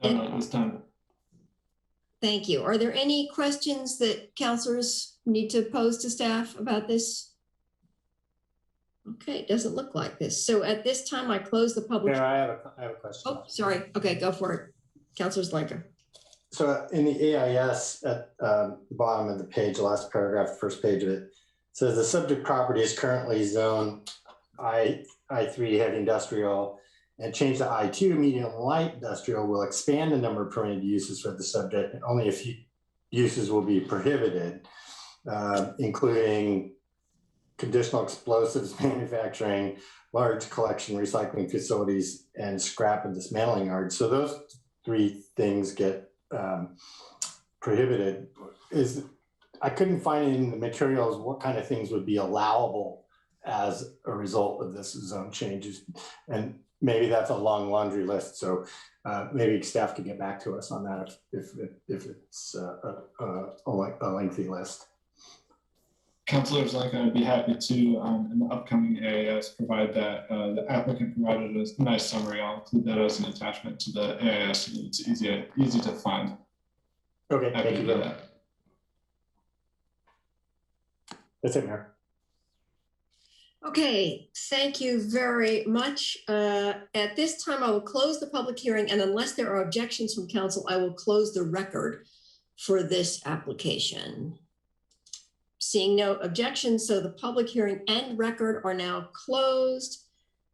At this time. Thank you. Are there any questions that councilors need to pose to staff about this? Okay, it doesn't look like this. So at this time, I close the public. Yeah, I have a question. Oh, sorry. Okay, go for it. Councilor Zelenka. So in the AIS at the bottom of the page, the last paragraph, first page of it, says the subject property is currently zone I3 heavy industrial, and change to I2 medium light industrial will expand the number of permitted uses for the subject, and only a few uses will be prohibited, including conditional explosives manufacturing, large collection recycling facilities, and scrap and dismantling yards. So those three things get prohibited. I couldn't find in the materials what kind of things would be allowable as a result of this zone changes. And maybe that's a long laundry list. So maybe staff could get back to us on that if it's a lengthy list. Councilors, like I'd be happy to, in the upcoming AIS, provide that the applicant provided a nice summary. I'll include that as an attachment to the AIS. So it's easy to find. Okay, happy thank you for that. That's it, Mayor. Okay, thank you very much. At this time, I will close the public hearing, and unless there are objections from council, I will close the record for this application. Seeing no objections, so the public hearing and record are now closed.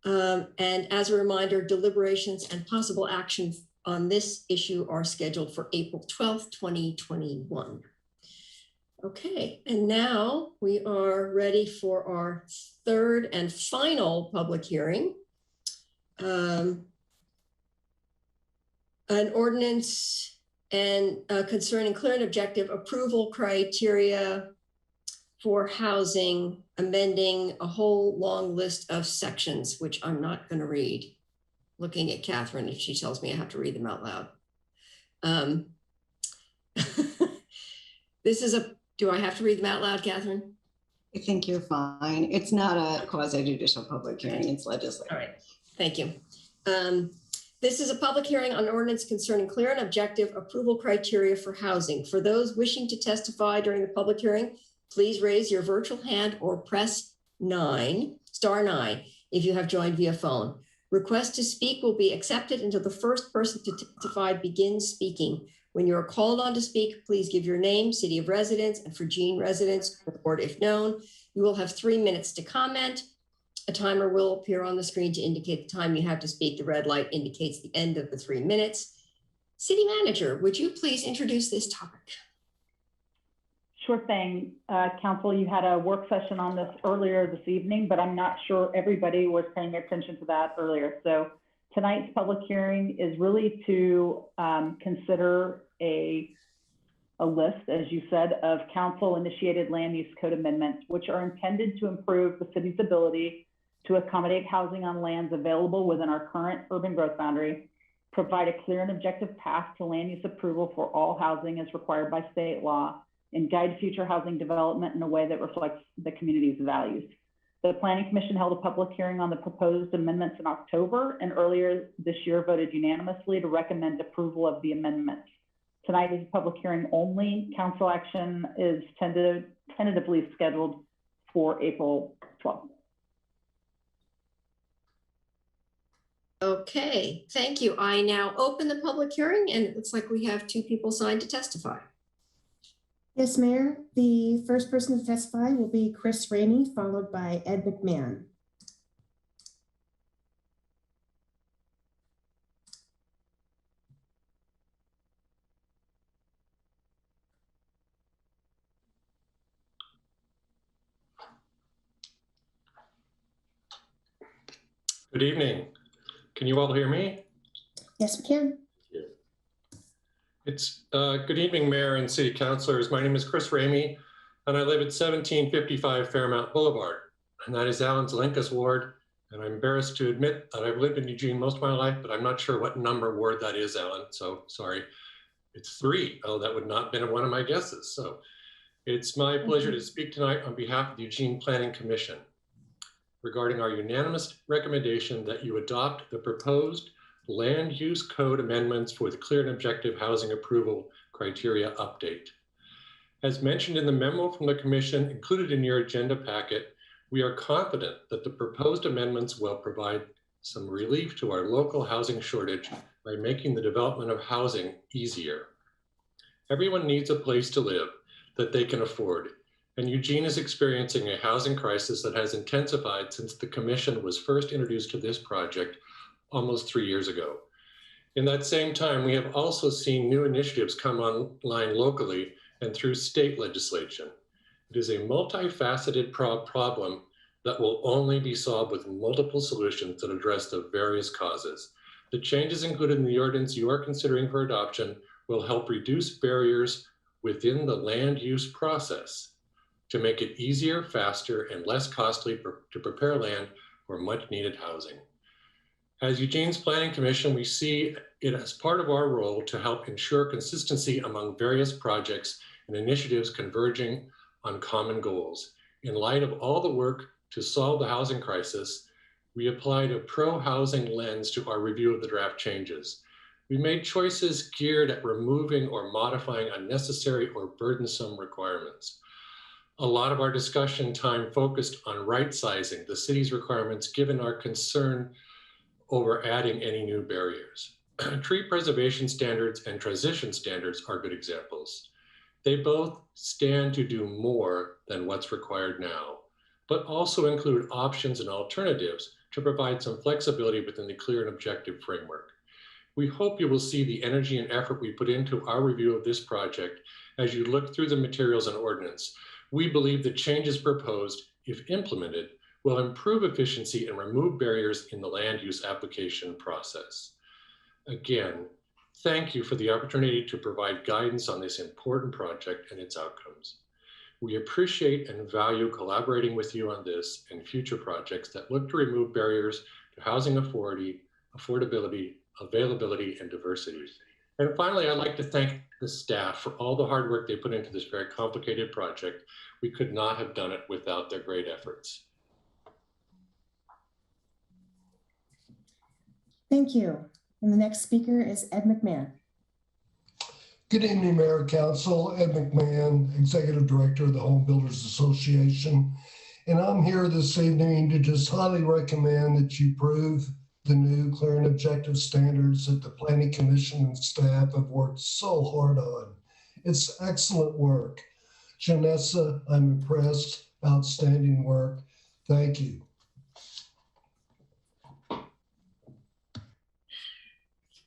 And as a reminder, deliberations and possible action on this issue are scheduled for April 12th, 2021. Okay, and now we are ready for our third and final public hearing. An ordinance and concerning clear and objective approval criteria for housing, amending a whole long list of sections, which I'm not going to read. Looking at Catherine if she tells me I have to read them out loud. This is do I have to read them out loud, Catherine? I think you're fine. It's not a quasi-judicial public hearing, it's legislative. All right, thank you. This is a public hearing on ordinance concerning clear and objective approval criteria for housing. For those wishing to testify during the public hearing, please raise your virtual hand or press *9 if you have joined via phone. Request to speak will be accepted until the first person to testify begins speaking. When you are called on to speak, please give your name, city of residence, and for Gene residents, report if known. You will have 3 minutes to comment. A timer will appear on the screen to indicate the time you have to speak. The red light indicates the end of the 3 minutes. City manager, would you please introduce this topic? Sure thing. Council, you had a work session on this earlier this evening, but I'm not sure everybody was paying attention to that earlier. So tonight's public hearing is really to consider a list, as you said, of council-initiated land use code amendments, which are intended to improve the city's ability to accommodate housing on lands available within our current urban growth boundary, provide a clear and objective path to land use approval for all housing as required by state law, and guide future housing development in a way that reflects the community's values. The Planning Commission held a public hearing on the proposed amendments in October, and earlier this year voted unanimously to recommend approval of the amendments. Tonight is a public hearing only. Council action is tentatively scheduled for April 12th. Okay, thank you. I now open the public hearing, and it looks like we have 2 people signed to testify. Yes, Mayor. The first person to testify will be Chris Ramey, followed by Ed McMahon. Good evening. Can you all hear me? Yes, we can. It's good evening, Mayor and City Councilors. My name is Chris Ramey, and I live at 1755 Fairmount Boulevard, and that is Alan Zelenka's ward. And I'm embarrassed to admit that I've lived in Eugene most of my life, but I'm not sure what number ward that is, Alan. So sorry. It's 3. Oh, that would not have been one of my guesses. So it's my pleasure to speak tonight on behalf of the Eugene Planning Commission regarding our unanimous recommendation that you adopt the proposed land use code amendments for the clear and objective housing approval criteria update. As mentioned in the memo from the Commission included in your agenda packet, we are confident that the proposed amendments will provide some relief to our local housing shortage by making the development of housing easier. Everyone needs a place to live that they can afford, and Eugene is experiencing a housing crisis that has intensified since the Commission was first introduced to this project almost 3 years ago. In that same time, we have also seen new initiatives come online locally and through state legislation. It is a multifaceted problem that will only be solved with multiple solutions that address the various causes. The changes included in the ordinance you are considering for adoption will help reduce barriers within the land use process to make it easier, faster, and less costly to prepare land for much needed housing. As Eugene's Planning Commission, we see it as part of our role to help ensure consistency among various projects and initiatives converging on common goals. In light of all the work to solve the housing crisis, we applied a pro-housing lens to our review of the draft changes. We made choices geared at removing or modifying unnecessary or burdensome requirements. A lot of our discussion time focused on right-sizing the city's requirements given our concern over adding any new barriers. Tree preservation standards and transition standards are good examples. They both stand to do more than what's required now, but also include options and alternatives to provide some flexibility within the clear and objective framework. We hope you will see the energy and effort we put into our review of this project as you look through the materials and ordinance. We believe the changes proposed, if implemented, will improve efficiency and remove barriers in the land use application process. Again, thank you for the opportunity to provide guidance on this important project and its outcomes. We appreciate and value collaborating with you on this and future projects that look to remove barriers to housing affordability, availability, and diversity. And finally, I'd like to thank the staff for all the hard work they put into this very complicated project. We could not have done it without their great efforts. Thank you. And the next speaker is Ed McMahon. Good evening, Mayor and Council. Ed McMahon, Executive Director of the Home Builders Association. And I'm here this evening to just highly recommend that you approve the new clear and objective standards that the Planning Commission and staff have worked so hard on. It's excellent work. Janessa, I'm impressed. Outstanding work. Thank you.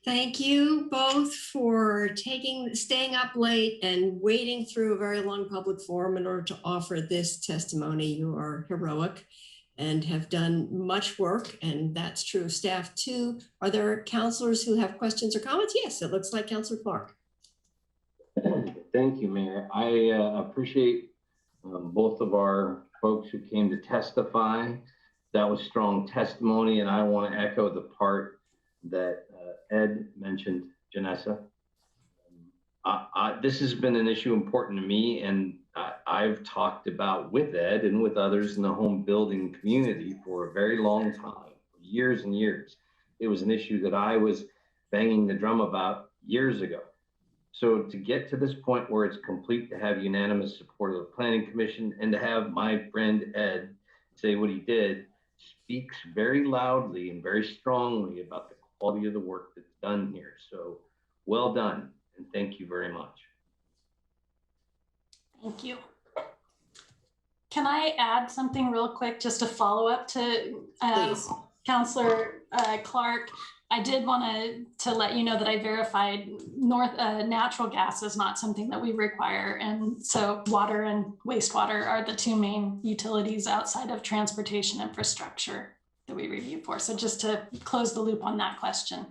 Thank you both for staying up late and wading through a very long public forum in order to offer this testimony. You are heroic and have done much work, and that's true of staff too. Are there councilors who have questions or comments? Yes, it looks like Councilor Clark. Thank you, Mayor. I appreciate both of our folks who came to testify. That was strong testimony, and I want to echo the part that Ed mentioned, Janessa. This has been an issue important to me, and I've talked about with Ed and with others in the home building community for a very long time, for years and years. It was an issue that I was banging the drum about years ago. So to get to this point where it's complete, to have unanimous support of the Planning Commission and to have my friend Ed say what he did speaks very loudly and very strongly about the quality of the work that's done here. So well done, and thank you very much. Thank you. Can I add something real quick just to follow up to Councillor Clark? I did want to let you know that I verified natural gas is not something that we require. And so water and wastewater are the two main utilities outside of transportation infrastructure that we review for. So just to close the loop on that question.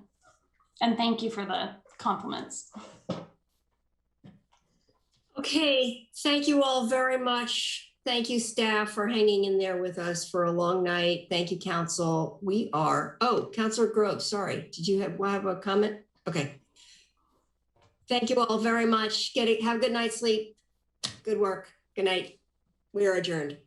And thank you for the compliments. Okay, thank you all very much. Thank you, staff, for hanging in there with us for a long night. Thank you, council. We are, Councilor Grove, sorry. Did you have a comment? Okay. Thank you all very much. Have a good night's sleep. Good work. Good night. We are adjourned.